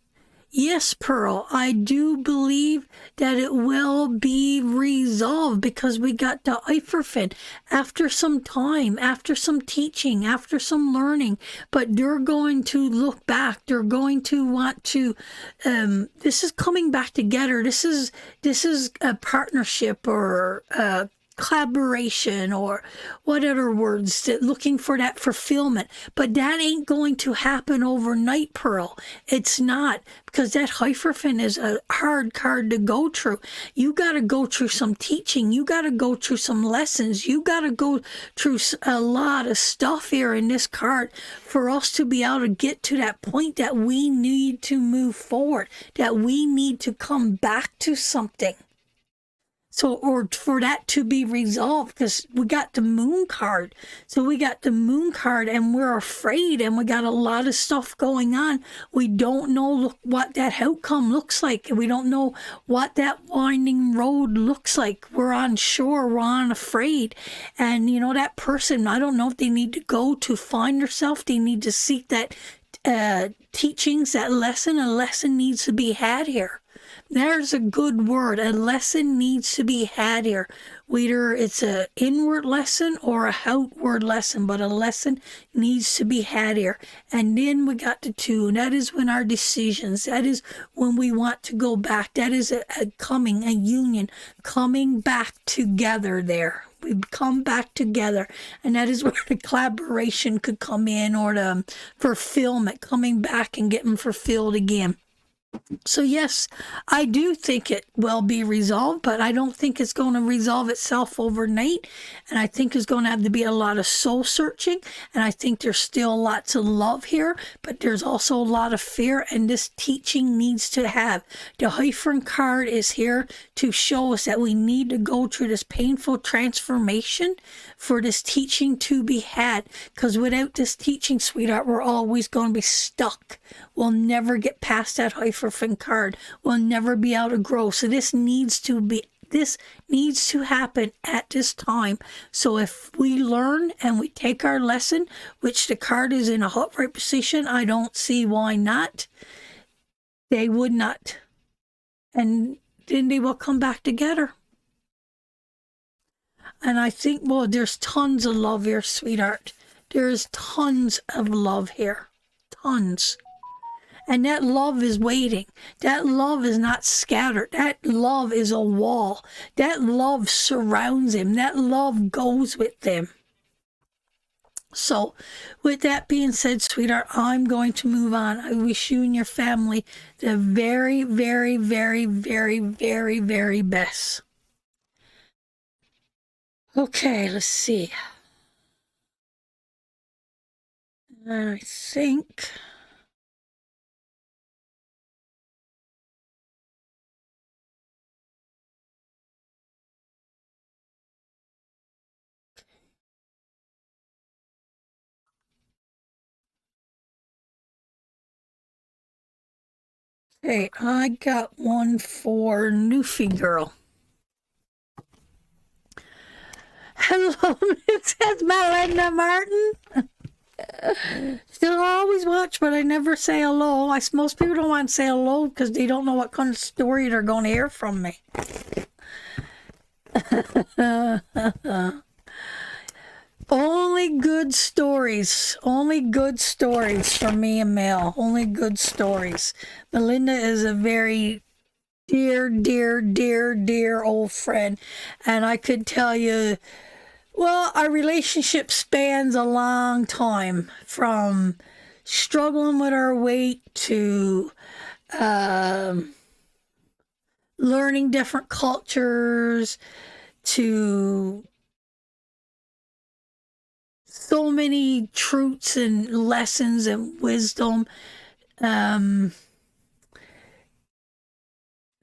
Yes, Pearl, I do believe that it will be resolved, because we got the Eiferfin after some time, after some teaching, after some learning. But they're going to look back. They're going to want to, this is coming back together. This is a partnership, or collaboration, or what other words, that looking for that fulfillment. But that ain't going to happen overnight, Pearl. It's not, because that Hierophant is a hard card to go through. You got to go through some teaching. You got to go through some lessons. You got to go through a lot of stuff here in this card for us to be able to get to that point that we need to move forward, that we need to come back to something. So, or for that to be resolved, because we got the Moon card. So we got the Moon card, and we're afraid, and we got a lot of stuff going on. We don't know what that outcome looks like. We don't know what that winding road looks like. We're unsure, we're afraid. And, you know, that person, I don't know if they need to go to find herself. They need to seek that teachings, that lesson. A lesson needs to be had here. There's a good word. A lesson needs to be had here. Whether it's an inward lesson or a outward lesson, but a lesson needs to be had here. And then we got the two, and that is when our decisions, that is when we want to go back. That is a union, coming back together there. We come back together, and that is where the collaboration could come in, or the fulfillment, coming back and getting fulfilled again. So yes, I do think it will be resolved, but I don't think it's going to resolve itself overnight. And I think there's going to have to be a lot of soul searching. And I think there's still lots of love here, but there's also a lot of fear. And this teaching needs to have. The Hyphen card is here to show us that we need to go through this painful transformation for this teaching to be had. Because without this teaching, sweetheart, we're always going to be stuck. We'll never get past that Hyphen card. We'll never be able to grow. So this needs to happen at this time. So if we learn and we take our lesson, which the card is in a upright position, I don't see why not. They would not. And then they will come back together. And I think, well, there's tons of love here, sweetheart. There's tons of love here. Tons. And that love is waiting. That love is not scattered. That love is a wall. That love surrounds him. That love goes with them. So, with that being said, sweetheart, I'm going to move on. I wish you and your family the very, very, very, very, very, very best. Okay, let's see. I think... Okay, I got one for Newfie Girl. Hello, it says Melinda Martin. Still always watch, but I never say hello. Most people don't want to say hello because they don't know what kind of story they're going to hear from me. Only good stories. Only good stories from me and Mel. Only good stories. Melinda is a very dear old friend. And I could tell you, well, our relationship spans a long time, from struggling with our weight to learning different cultures to so many truths and lessons and wisdom,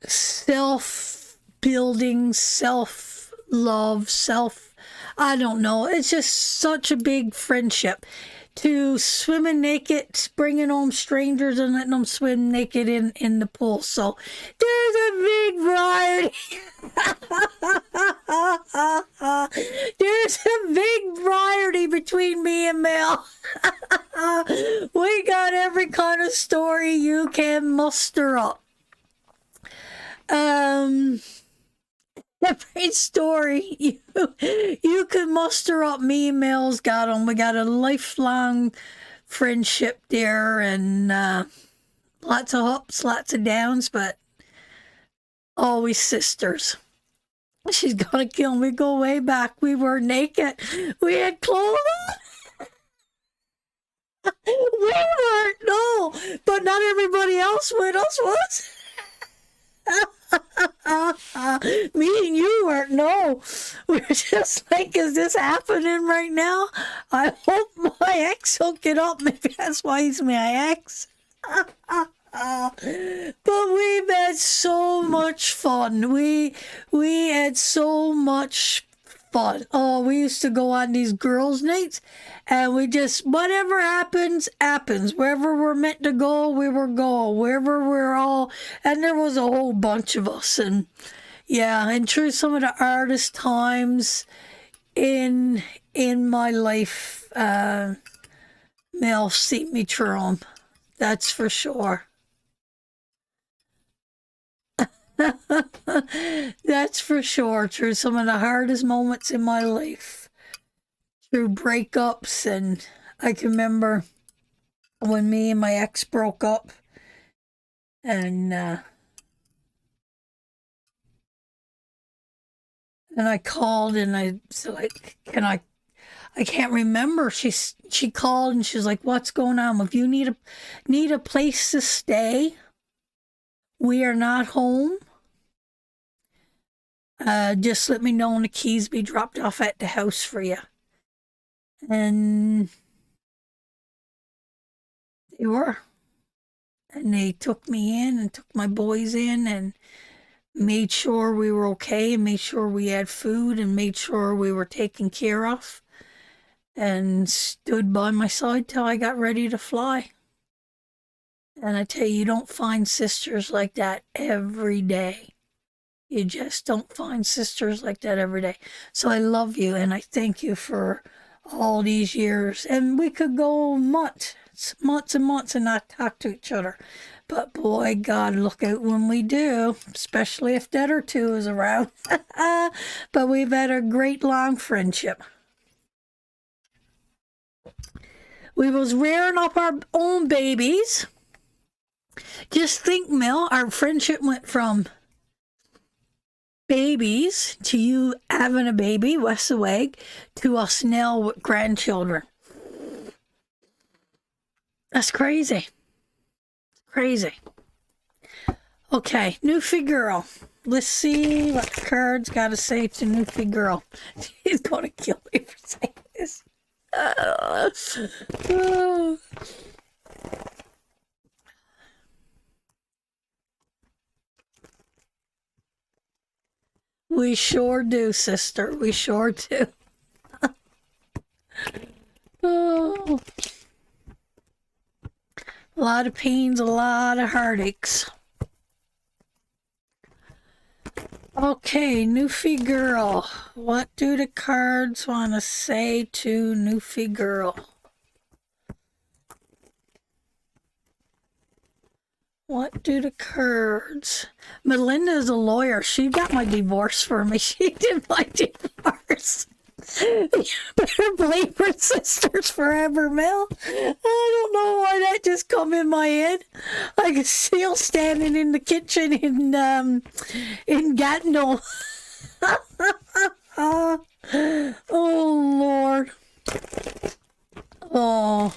self-building, self-love, I don't know. It's just such a big friendship. To swimming naked, bringing home strangers and letting them swim naked in the pool. So there's a big variety. There's a big variety between me and Mel. We got every kind of story you can muster up. Every story you could muster up, me and Mel's got them. We got a lifelong friendship there, and lots of ups, lots of downs, but always sisters. She's gonna kill me. Go way back. We were naked. We had clothes on. We weren't, no, but not everybody else with us was. Me and you weren't, no. We were just like, is this happening right now? I hope my ex will get up. Maybe that's why he's my ex. But we've had so much fun. We had so much fun. Oh, we used to go on these girls' nights, and we just, whatever happens, happens. Wherever we're meant to go, we were go. Wherever we're all, and there was a whole bunch of us. And yeah, and through some of the hardest times in my life, Mel see me through 'em. That's for sure. That's for sure. Through some of the hardest moments in my life, through breakups, and I can remember when me and my ex broke up, and I called and I was like, I can't remember. She called and she's like, what's going on? If you need a place to stay, we are not home. Just let me know when the keys be dropped off at the house for you. And they were. And they took me in and took my boys in and made sure we were okay and made sure we had food and made sure we were taken care of, and stood by my side till I got ready to fly. And I tell you don't find sisters like that every day. You just don't find sisters like that every day. So I love you, and I thank you for all these years. And we could go months and months and not talk to each other. But boy, God, look out when we do, especially if that or two is around. But we've had a great long friendship. We was rearing up our own babies. Just think, Mel, our friendship went from babies to you having a baby, Westaway, to us now with grandchildren. That's crazy. Crazy. Okay, Newfie Girl. Let's see what the cards got to say to Newfie Girl. She's going to kill me for saying this. We sure do, sister. We sure do. Oh. A lot of pains, a lot of heartaches. Okay, Newfie Girl. What do the cards want to say to Newfie Girl? What do the cards? Melinda is a lawyer. She got my divorce for me. She did my divorce. You better blame her sisters forever, Mel. I don't know why that just come in my head. I could still standing in the kitchen in Gatineau. Oh Lord. Oh.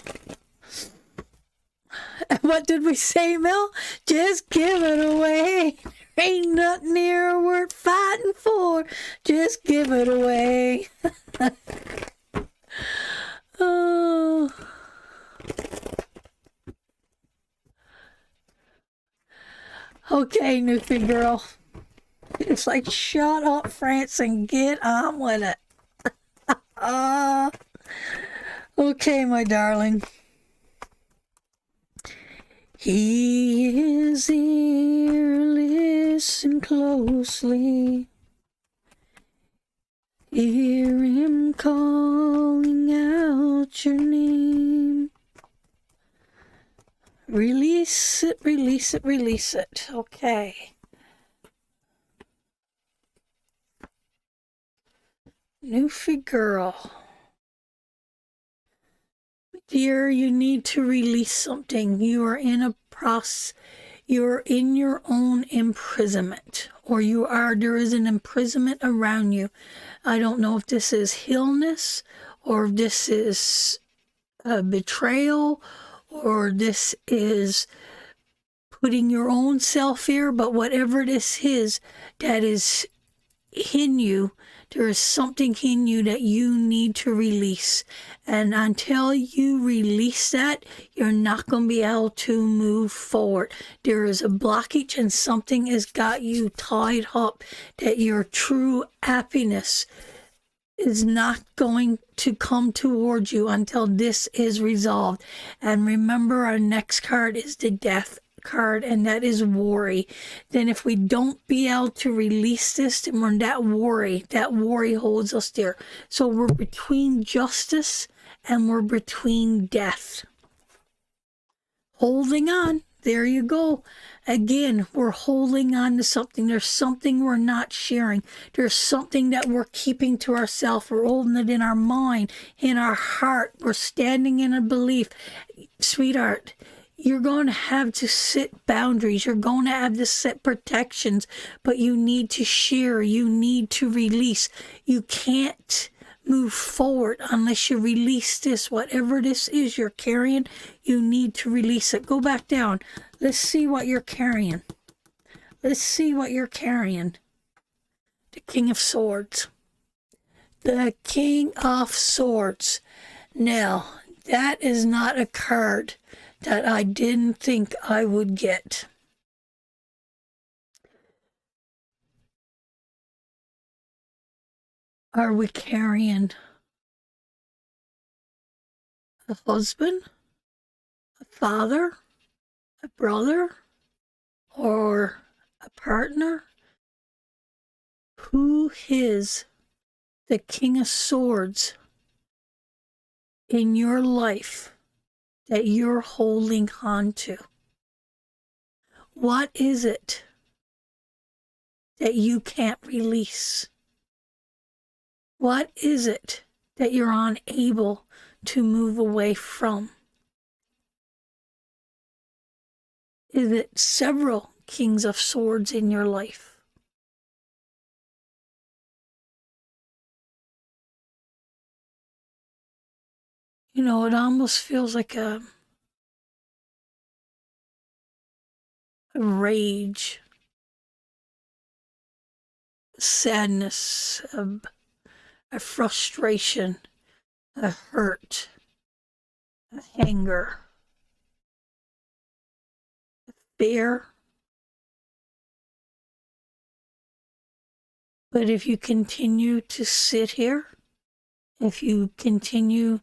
What did we say, Mel? Just give it away. Ain't nothing here worth fighting for. Just give it away. Oh. Okay, Newfie girl. It's like, shut up, France, and get on with it. Okay, my darling. He is here, listen closely. Hear him calling out your name. Release it, release it, release it. Okay. Newfie girl. Dear, you need to release something. You are in a process. You're in your own imprisonment, or there is an imprisonment around you. I don't know if this is illness, or if this is betrayal, or this is putting your own self here, but whatever this is that is in you, there is something in you that you need to release. And until you release that, you're not going to be able to move forward. There is a blockage and something has got you tied up, that your true happiness is not going to come towards you until this is resolved. And remember, our next card is the Death card, and that is worry. Then if we don't be able to release this, then we're that worry holds us there. So we're between justice and we're between death. Holding on. There you go. Again, we're holding on to something. There's something we're not sharing. There's something that we're keeping to ourselves. We're holding it in our mind, in our heart. We're standing in a belief. Sweetheart, you're going to have to set boundaries. You're going to have to set protections, but you need to share. You need to release. You can't move forward unless you release this. Whatever this is you're carrying, you need to release it. Go back down. Let's see what you're carrying. Let's see what you're carrying. The King of Swords. The King of Swords. Now, that is not a card that I didn't think I would get. Are we carrying a husband, a father, a brother, or a partner? Who is the King of Swords in your life that you're holding on to? What is it that you can't release? What is it that you're unable to move away from? Is it several Kings of Swords in your life? You know, it almost feels like a rage, sadness, a frustration, a hurt, a anger, a fear. But if you continue to sit here, if you continue,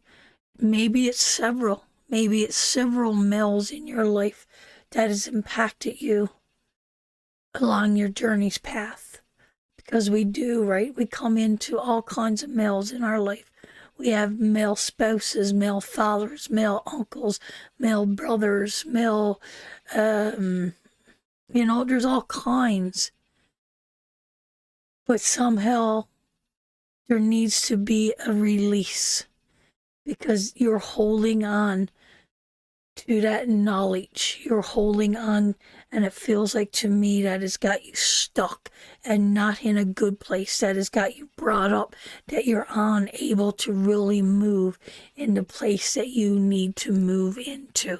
maybe it's several males in your life that has impacted you along your journey's path. Because we do, right? We come into all kinds of males in our life. We have male spouses, male fathers, male uncles, male brothers, male, there's all kinds. But somehow there needs to be a release because you're holding on to that knowledge. You're holding on, and it feels like to me that has got you stuck and not in a good place, that has got you brought up, that you're unable to really move in the place that you need to move into.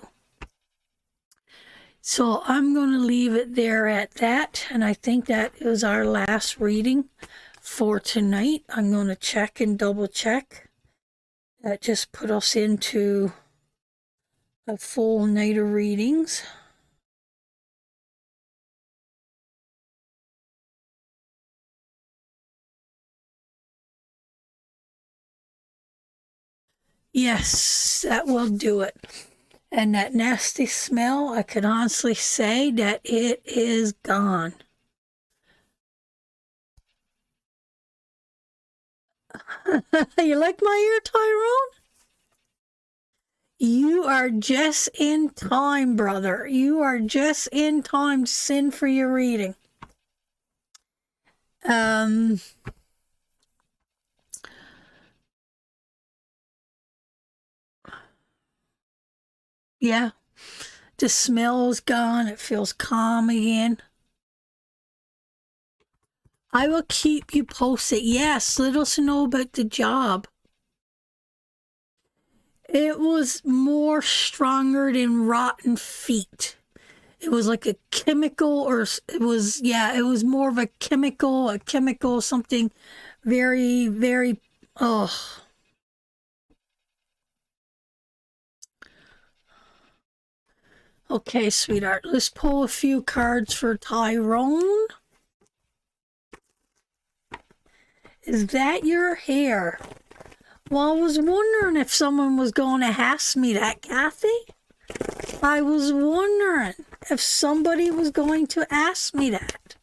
So I'm going to leave it there at that, and I think that is our last reading for tonight. I'm going to check and double check. That just put us into a full night of readings. Yes, that will do it. And that nasty smell, I can honestly say that it is gone. You like my ear, Tyrone? You are just in time, brother. You are just in time to send for your reading. Yeah, the smell is gone. It feels calm again. I will keep you posted. Yes, let us know about the job. It was more stronger than rotten feet. It was like a chemical, or it was more of a chemical, something very, very, oh. Okay, sweetheart, let's pull a few cards for Tyrone. Is that your hair? Well, I was wondering if someone was going to ask me that, Kathy. I was wondering if somebody was going to ask me that.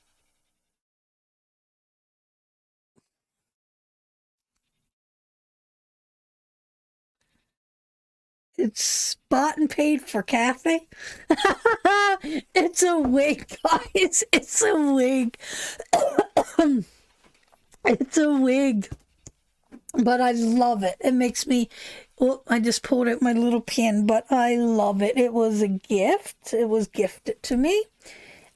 It's bought and paid for, Kathy. It's a wig, guys. It's a wig. It's a wig. But I love it. It makes me... Oh, I just pulled out my little pin, but I love it. It was a gift. It was gifted to me.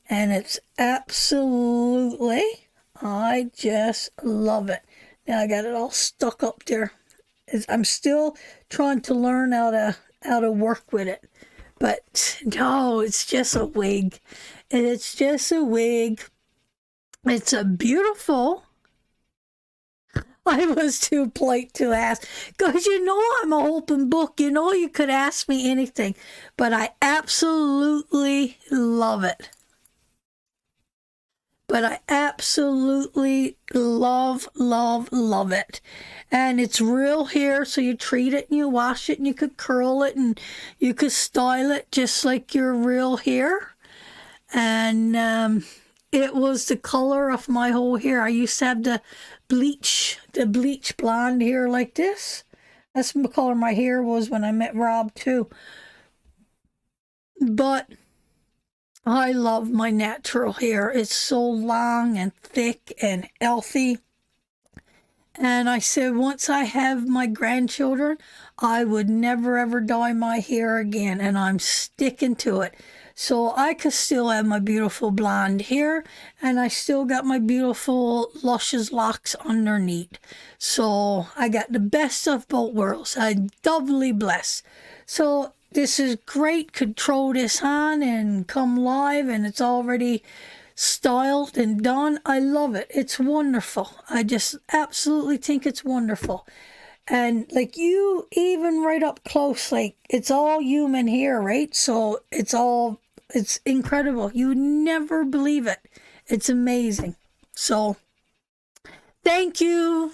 And it's absolutely... I just love it. Now I got it all stuck up there. I'm still trying to learn how to work with it. But no, it's just a wig. It's just a wig. It's a beautiful... I was too polite to ask, because you know I'm an open book. You know you could ask me anything, but I absolutely love it. But I absolutely love it. And it's real hair, so you treat it and you wash it and you could curl it and you could style it just like your real hair. And it was the color of my whole hair. I used to have the bleach blonde hair like this. That's the color my hair was when I met Rob too. But I love my natural hair. It's so long and thick and healthy. And I said once I have my grandchildren, I would never ever dye my hair again, and I'm sticking to it. So I could still have my beautiful blonde hair, and I still got my beautiful luscious locks underneath. So I got the best of both worlds. I'm doubly blessed. So this is great. Could throw this on and come live, and it's already styled and done. I love it. It's wonderful. I just absolutely think it's wonderful. And like you, even right up close, like it's all human hair, right? So it's incredible. You would never believe it. It's amazing. So thank you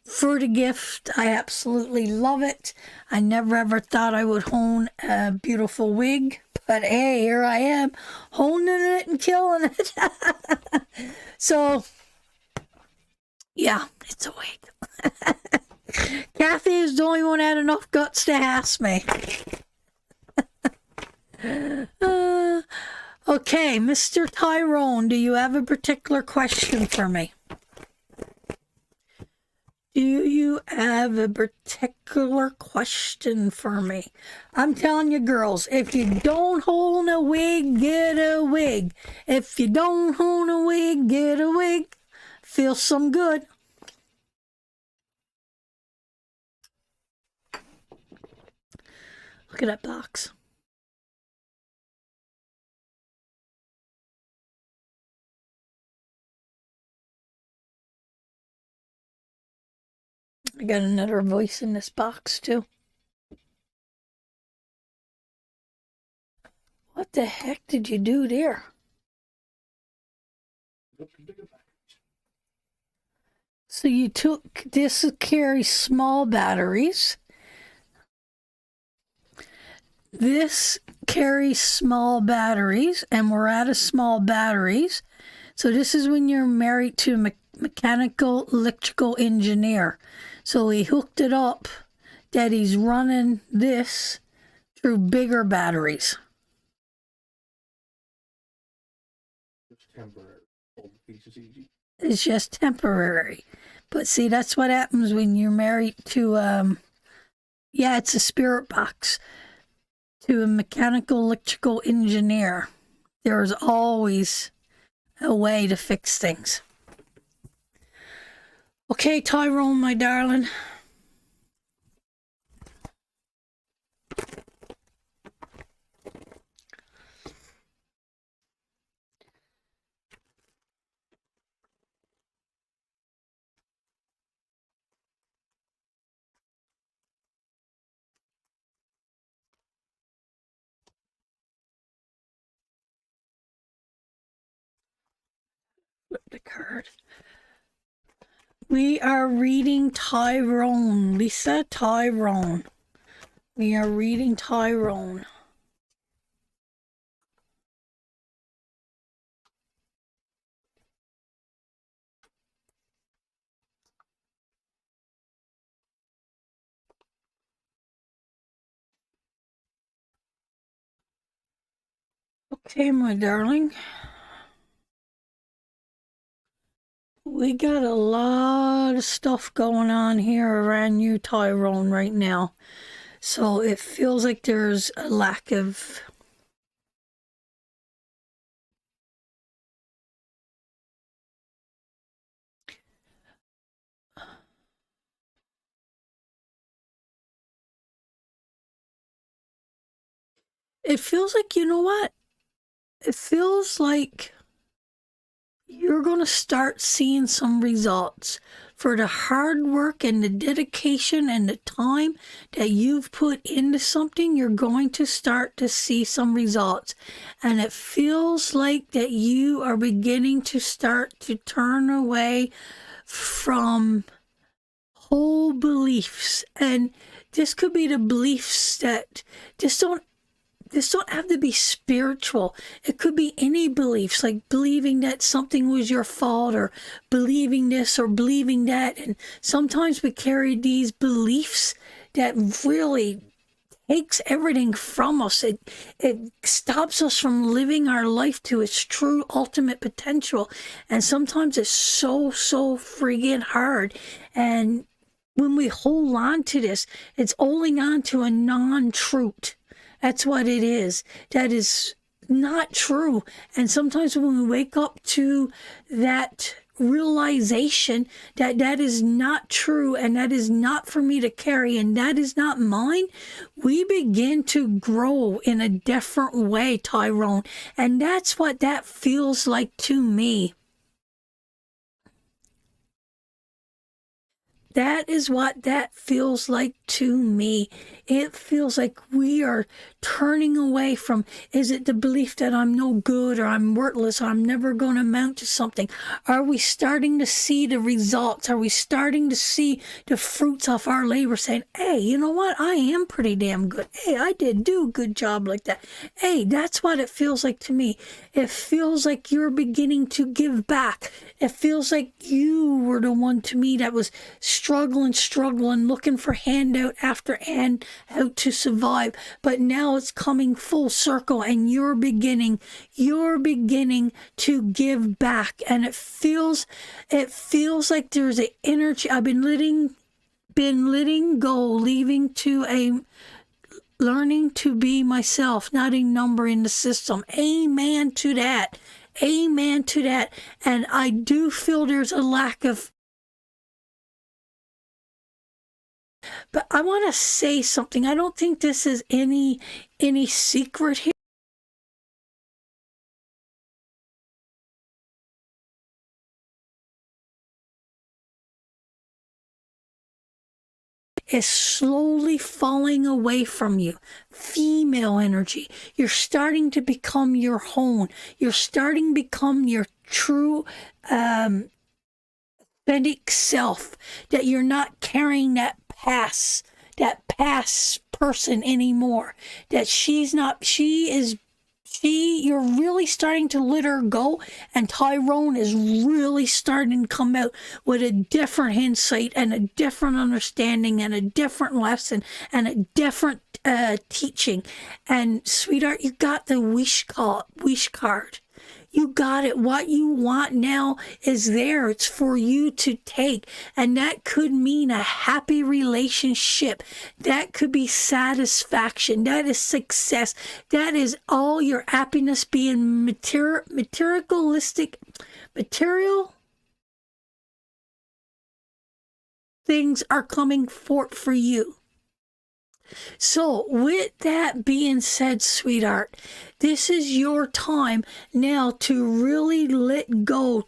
for the gift. I absolutely love it. I never ever thought I would own a beautiful wig, but hey, here I am honing it and killing it. So yeah, it's a wig. Kathy is the only one that had enough guts to ask me. Okay, Mr. Tyrone, do you have a particular question for me? Do have a particular question for me? I'm telling you, girls, if you don't own a wig, get a wig. If you don't own a wig, get a wig. Feels some good. Look at that box. I got another voice in this box too. What the heck did you do there? So you took this carries small batteries. This carries small batteries, and we're out of small batteries. So this is when you're married to a mechanical electrical engineer. So he hooked it up that he's running this through bigger batteries. It's temporary. Hold the pieces easy. It's just temporary. But see, that's what happens when you're married to, yeah, it's a spirit box, to a mechanical electrical engineer. There's always a way to fix things. Okay, Tyrone, my darling. Flip the card. We are reading Tyrone. Lisa, Tyrone. We are reading Tyrone. Okay, my darling. We got a lot of stuff going on here around you, Tyrone, right now. So it feels like there's a lack of... It feels like, you know what? It feels like you're going to start seeing some results for the hard work and the dedication and the time that you've put into something. You're going to start to see some results. And it feels like that you are beginning to start to turn away from whole beliefs. And this could be the beliefs that this don't have to be spiritual. It could be any beliefs, like believing that something was your fault, or believing this or believing that. And sometimes we carry these beliefs that really takes everything from us. It stops us from living our life to its true ultimate potential. And sometimes it's so friggin' hard. And when we hold on to this, it's holding on to a non-truth. That's what it is. That is not true. And sometimes when we wake up to that realization that that is not true, and that is not for me to carry, and that is not mine, we begin to grow in a different way, Tyrone. And that's what that feels like to me. That is what that feels like to me. It feels like we are turning away from, is it the belief that I'm no good, or I'm worthless, or I'm never going to amount to something? Are we starting to see the results? Are we starting to see the fruits of our labor, saying, hey, you know what? I am pretty damn good. Hey, I did do a good job like that. Hey, that's what it feels like to me. It feels like you're beginning to give back. It feels like you were the one to me that was struggling, looking for handout after handout to survive. But now it's coming full circle, and you're beginning to give back. And it feels like there's an energy. I've been been letting go, learning to be myself, not a number in the system. Amen to that. Amen to that. And I do feel there's a lack of. But I want to say something. I don't think this is any secret here. Is slowly falling away from you. Female energy. You're starting to become your own. You're starting to become your true authentic self. That you're not carrying that past person anymore. That you're really starting to let her go, and Tyrone is really starting to come out with a different insight and a different understanding and a different lesson and a different teaching. And sweetheart, you got the wish card. You got it. What you want now is there. It's for you to take. And that could mean a happy relationship. That could be satisfaction. That is success. That is all your happiness being material things are coming forth for you. So with that being said, sweetheart, this is your time now to really let go,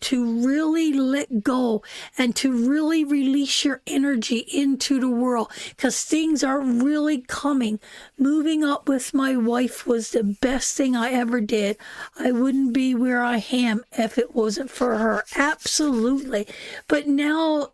and to really release your energy into the world, because things are really coming. Moving up with my wife was the best thing I ever did. I wouldn't be where I am if it wasn't for her. Absolutely. But now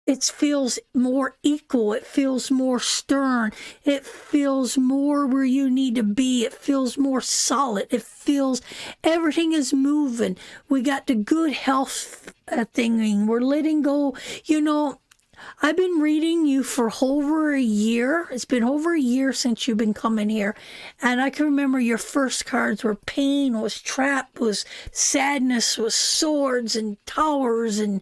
it feels more equal. It feels more stern. It feels more where you need to be. It feels more solid. It feels everything is moving. We got the good health thing. We're letting go. I've been reading you for over a year. It's been over a year since you've been coming here. And I can remember your first cards were pain, was trap, was sadness, was swords and towers and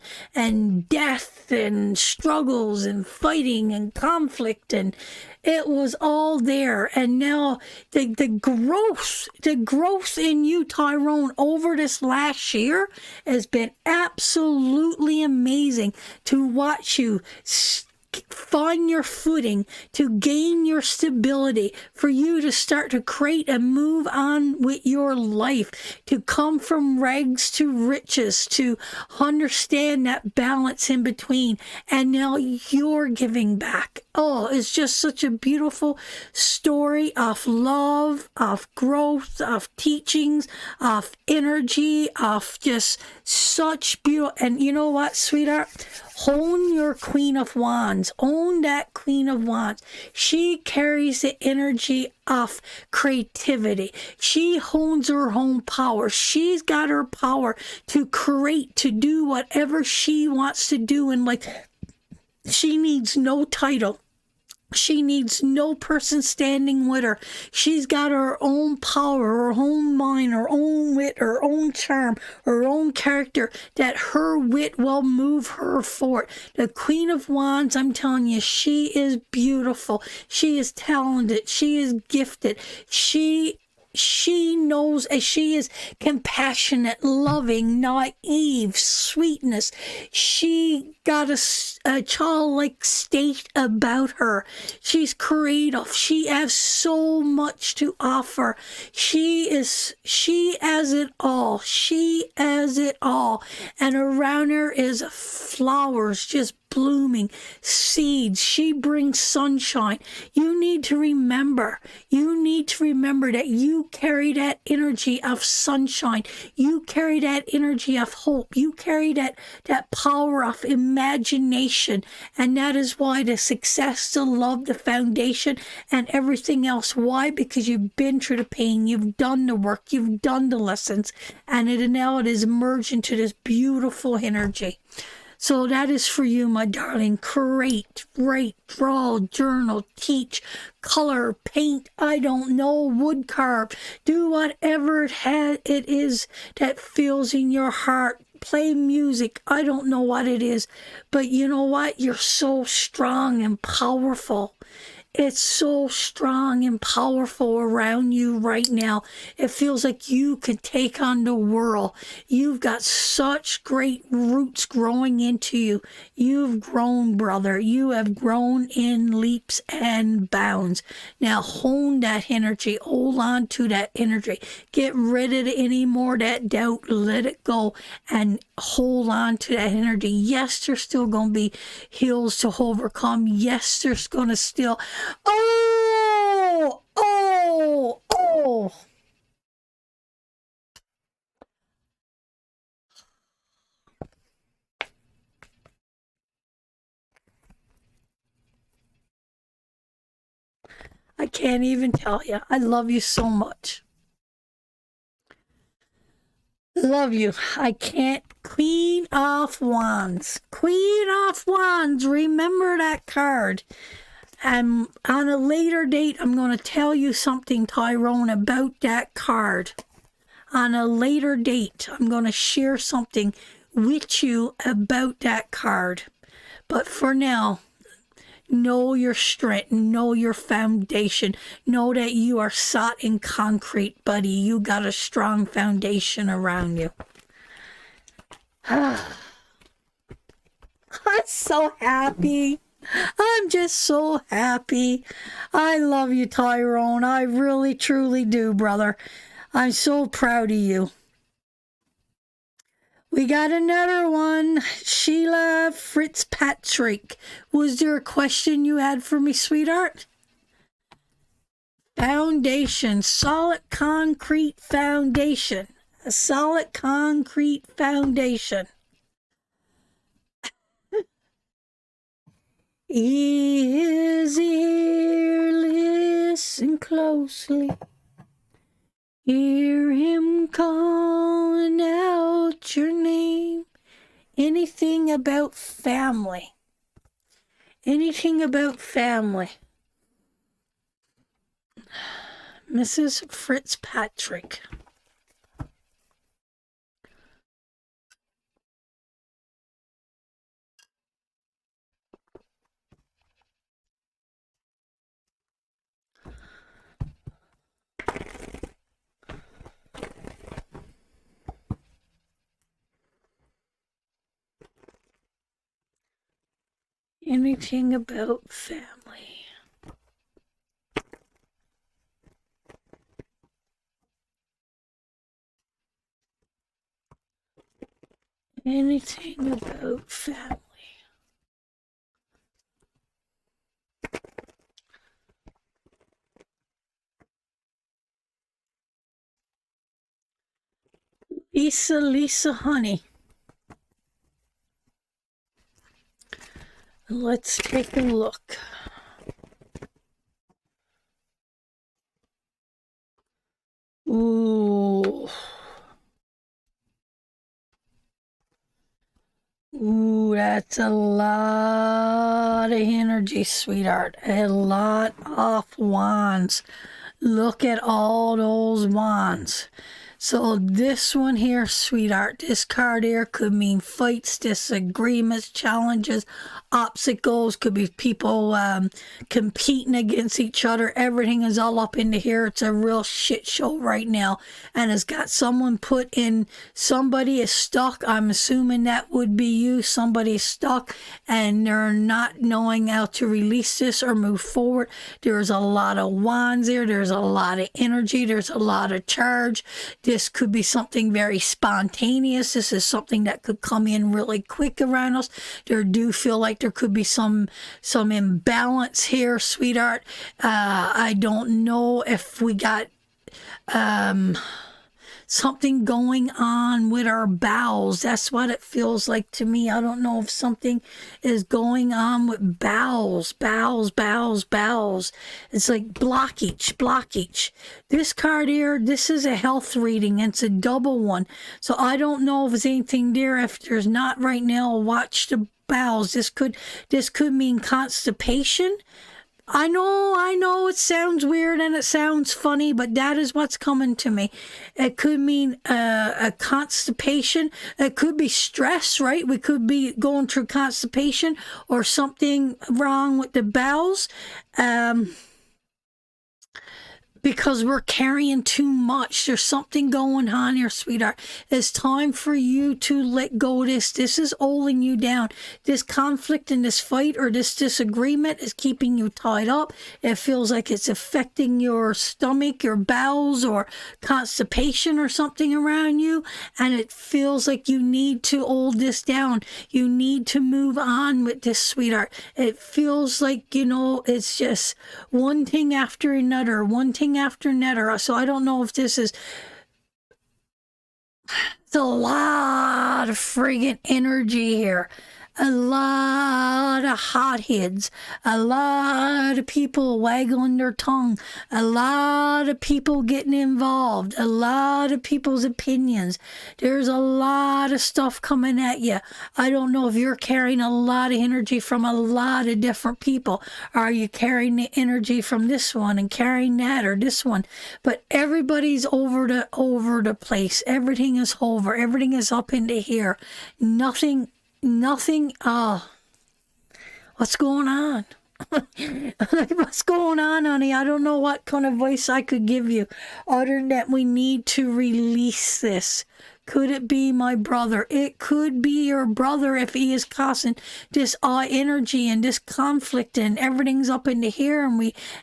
death and struggles and fighting and conflict, and it was all there. And now the growth in you, Tyrone, over this last year has been absolutely amazing to watch you find your footing, to gain your stability, for you to start to create and move on with your life, to come from rags to riches, to understand that balance in between. And now you're giving back. Oh, it's just such a beautiful story of love, of growth, of teachings, of energy, of just such beautiful. And you know what, sweetheart? Own your Queen of Wands. Own that Queen of Wands. She carries the energy of creativity. She owns her own power. She's got her power to create, to do whatever she wants to do in life. She needs no title. She needs no person standing with her. She's got her own power, her own mind, her own wit, her own charm, her own character, that her wit will move her forward. The Queen of Wands, I'm telling you, she is beautiful. She is talented. She is gifted. She knows, as she is compassionate, loving, naive, sweetness. She got a childlike state about her. She's creative. She has so much to offer. She has it all. She has it all. And around her is flowers just blooming, seeds. She brings sunshine. You need to remember that you carry that energy of sunshine. You carry that energy of hope. You carry that power of imagination. And that is why the success, the love, the foundation, and everything else. Why? Because you've been through the pain. You've done the work. You've done the lessons. And now it is merged into this beautiful energy. So that is for you, my darling. Create, write, draw, journal, teach, color, paint, I don't know, wood carve. Do whatever it is that feels in your heart. play music. I don't know what it is, but you know what? You're so strong and powerful. It's so strong and powerful around you right now. It feels like you could take on the world. You've got such great roots growing into you. You've grown, brother. You have grown in leaps and bounds. Now hone that energy. Hold on to that energy. Get rid of any more of that doubt. Let it go and hold on to that energy. Yes, there's still going to be hills to overcome. Yes, there's going to still... Oh, oh, oh. I can't even tell you. I love you so much. Love you. I can't. Queen of Wands. Queen of Wands. Remember that card. And on a later date, I'm going to tell you something, Tyrone, about that card. On a later date, I'm going to share something with you about that card. But for now, know your strength, know your foundation, know that you are sat in concrete, buddy. You got a strong foundation around you. I'm so happy. I'm just so happy. I love you, Tyrone. I really, truly do, brother. I'm so proud of you. We got another one. Sheila Fitzpatrick. Was there a question you had for me, sweetheart? Foundation. Solid concrete foundation. A solid concrete foundation. He is here, listen closely. Hear him calling out your name. Anything about family. Anything about family. Mrs. Fitzpatrick. Anything about family. Anything about family. Lisa, honey. Let's take a look. Ooh. Ooh, that's a lot of energy, sweetheart. A lot of wands. Look at all those wands. So this one here, sweetheart, this card here could mean fights, disagreements, challenges, obstacles. Could be people competing against each other. Everything is all up into here. It's a real shit show right now. And it's got someone put in, somebody is stuck. I'm assuming that would be you. Somebody is stuck and they're not knowing how to release this or move forward. There's a lot of wands there. There's a lot of energy. There's a lot of charge. This could be something very spontaneous. This is something that could come in really quick around us. There do feel like there could be some imbalance here, sweetheart. I don't know if we got something going on with our bowels. That's what it feels like to me. I don't know if something is going on with bowels. It's like blockage. This card here, this is a health reading. It's a double one. So I don't know if there's anything there. If there's not right now, watch the bowels. This could mean constipation. I know it sounds weird and it sounds funny, but that is what's coming to me. It could mean a constipation. It could be stress, right? We could be going through constipation or something wrong with the bowels. Because we're carrying too much. There's something going on here, sweetheart. It's time for you to let go of this. This is holding you down. This conflict and this fight or this disagreement is keeping you tied up. It feels like it's affecting your stomach, your bowels, or constipation or something around you. And it feels like you need to hold this down. You need to move on with this, sweetheart. It feels like, it's just one thing after another, one thing after another. So I don't know if this is, it's a lot of friggin' energy here. A lot of hotheads, a lot of people waggling their tongue, a lot of people getting involved, a lot of people's opinions. There's a lot of stuff coming at you. I don't know if you're carrying a lot of energy from a lot of different people. Are you carrying the energy from this one and carrying that or this one? But everybody's over the place. Everything is over. Everything is up into here. Nothing, what's going on? What's going on, honey? I don't know what kind of voice I could give you other than that we need to release this. Could it be my brother? It could be your brother if he is causing this energy and this conflict and everything's up into here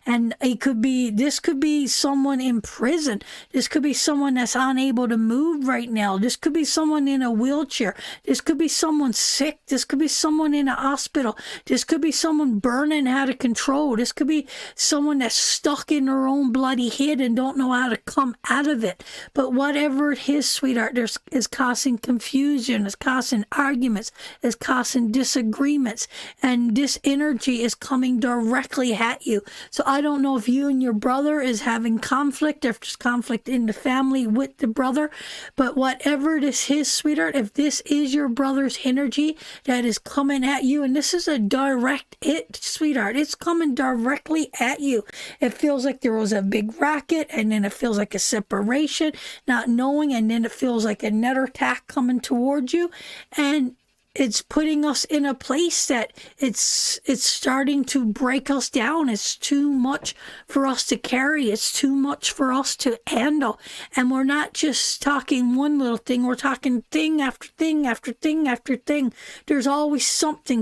and this could be someone in prison. This could be someone that's unable to move right now. This could be someone in a wheelchair. This could be someone sick. This could be someone in a hospital. This could be someone burning out of control. This could be someone that's stuck in their own bloody head and don't know how to come out of it. But whatever it is, sweetheart, is causing confusion, is causing arguments, is causing disagreements, and this energy is coming directly at you. So I don't know if you and your brother is having conflict, if there's conflict in the family with the brother, but whatever this is, sweetheart, if this is your brother's energy that is coming at you, and this is a direct hit, sweetheart, it's coming directly at you. It feels like there was a big racket, and then it feels like a separation, not knowing, and then it feels like another attack coming towards you, and it's putting us in a place that it's starting to break us down. It's too much for us to carry. It's too much for us to handle. And we're not just talking one little thing. We're talking thing after thing after thing after thing. There's always something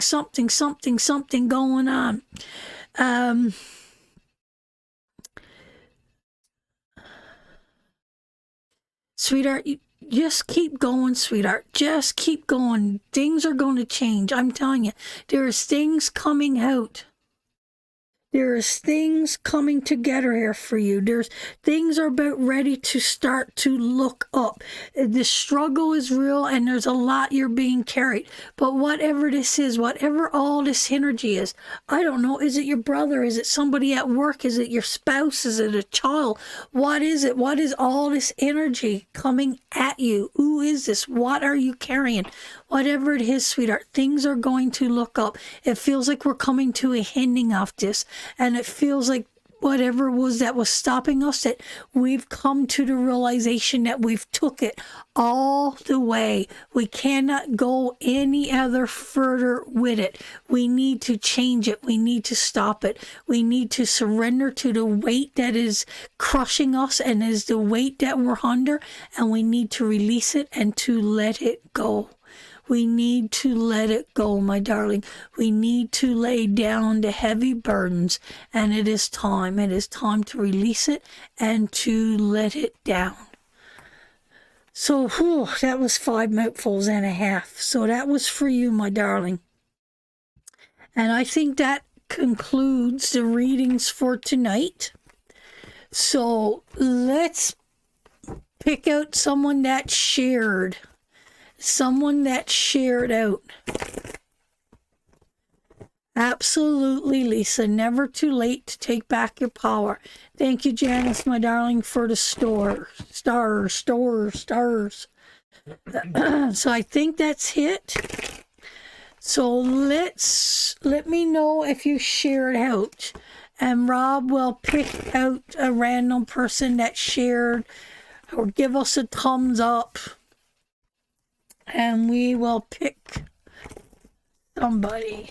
going on. Sweetheart, just keep going, sweetheart. Just keep going. Things are going to change. I'm telling you, there's things coming out. There's things coming together here for you. There's things are about ready to start to look up. The struggle is real and there's a lot you're being carried. But whatever this is, whatever all this energy is, I don't know. Is it your brother? Is it somebody at work? Is it your spouse? Is it a child? What is it? What is all this energy coming at you? Who is this? What are you carrying? Whatever it is, sweetheart, things are going to look up. It feels like we're coming to a ending of this. And it feels like whatever it was that was stopping us, that we've come to the realization that we've took it all the way. We cannot go any other further with it. We need to change it. We need to stop it. We need to surrender to the weight that is crushing us and is the weight that we're under. And we need to release it and to let it go. We need to let it go, my darling. We need to lay down the heavy burdens, and it is time. It is time to release it and to let it down. So, that was 5 mouthfuls and a half. So that was for you, my darling. And I think that concludes the readings for tonight. So let's pick out someone that shared. Someone that shared out. Absolutely, Lisa. Never too late to take back your power. Thank you, Janice, my darling, for the stars. So I think that's it. So let me know if you shared out. and Rob will pick out a random person that shared or give us a thumbs up, and we will pick somebody.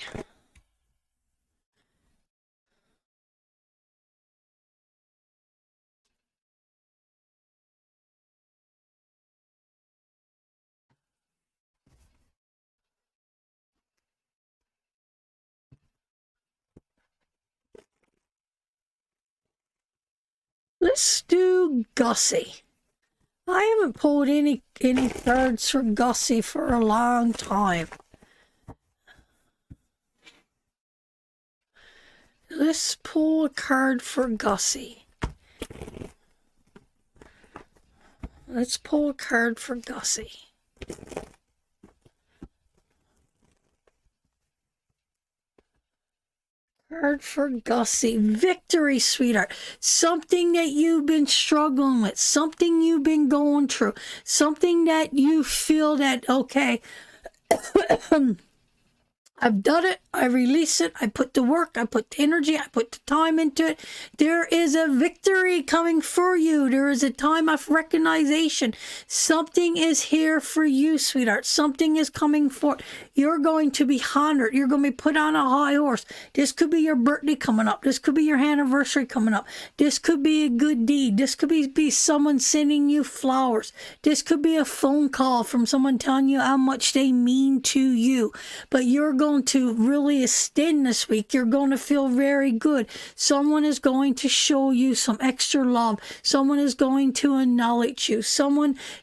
Let's do Gussie. I haven't pulled any cards for Gussie for a long time. Let's pull a card for Gussie. Let's pull a card for Gussie. Card for Gussie. Victory, sweetheart. Something that you've been struggling with. Something you've been going through. Something that you feel that, okay, I've done it. I release it. I put the work. I put the energy. I put the time into it. There is a victory coming for you. There is a time of recognition. Something is here for you, sweetheart. Something is coming forth. You're going to be honored. You're going to be put on a high horse. This could be your birthday coming up. This could be your anniversary coming up. This could be a good deed. This could be someone sending you flowers. This could be a phone call from someone telling you how much they mean to you. But you're going to really extend this week. You're going to feel very good. Someone is going to show you some extra love. Someone is going to acknowledge you.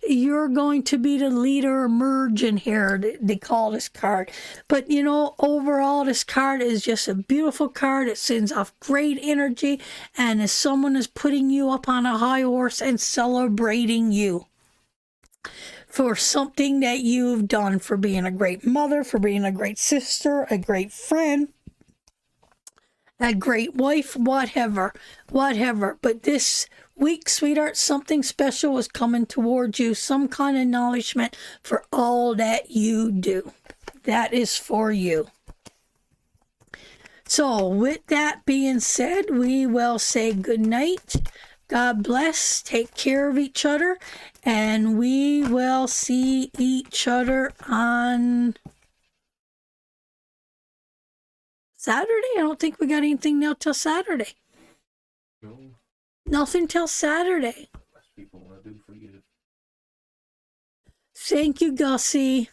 You're going to be the leader emerging here. They call this card. But you know, overall, this card is just a beautiful card. It sends off great energy. And as someone is putting you up on a high horse and celebrating you for something that you've done, for being a great mother, for being a great sister, a great friend, a great wife, whatever. But this week, sweetheart, something special is coming towards you, some kind of acknowledgement for all that you do. That is for you. So with that being said, we will say good night. God bless. Take care of each other. And we will see each other on Saturday. I don't think we got anything now till Saturday. No, Nothing till Saturday. less people want to do for you. Thank you, Gussie.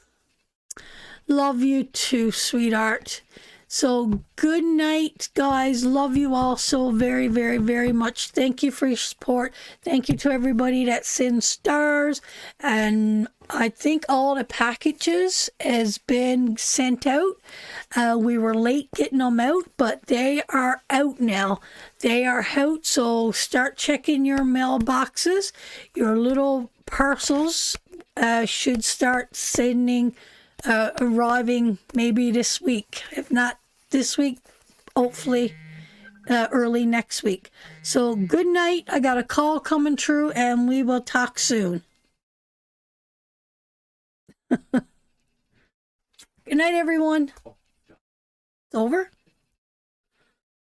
Love you too, sweetheart. So good night, guys. Love you all so very, very, very much. Thank you for your support. Thank you to everybody that sends stars. And I think all the packages has been sent out. We were late getting them out, but they are out now. They are out, so start checking your mailboxes. Your little parcels should start arriving maybe this week. If not this week, hopefully early next week. So good night. I got a call coming through, and we will talk soon. Good night, everyone. It's over.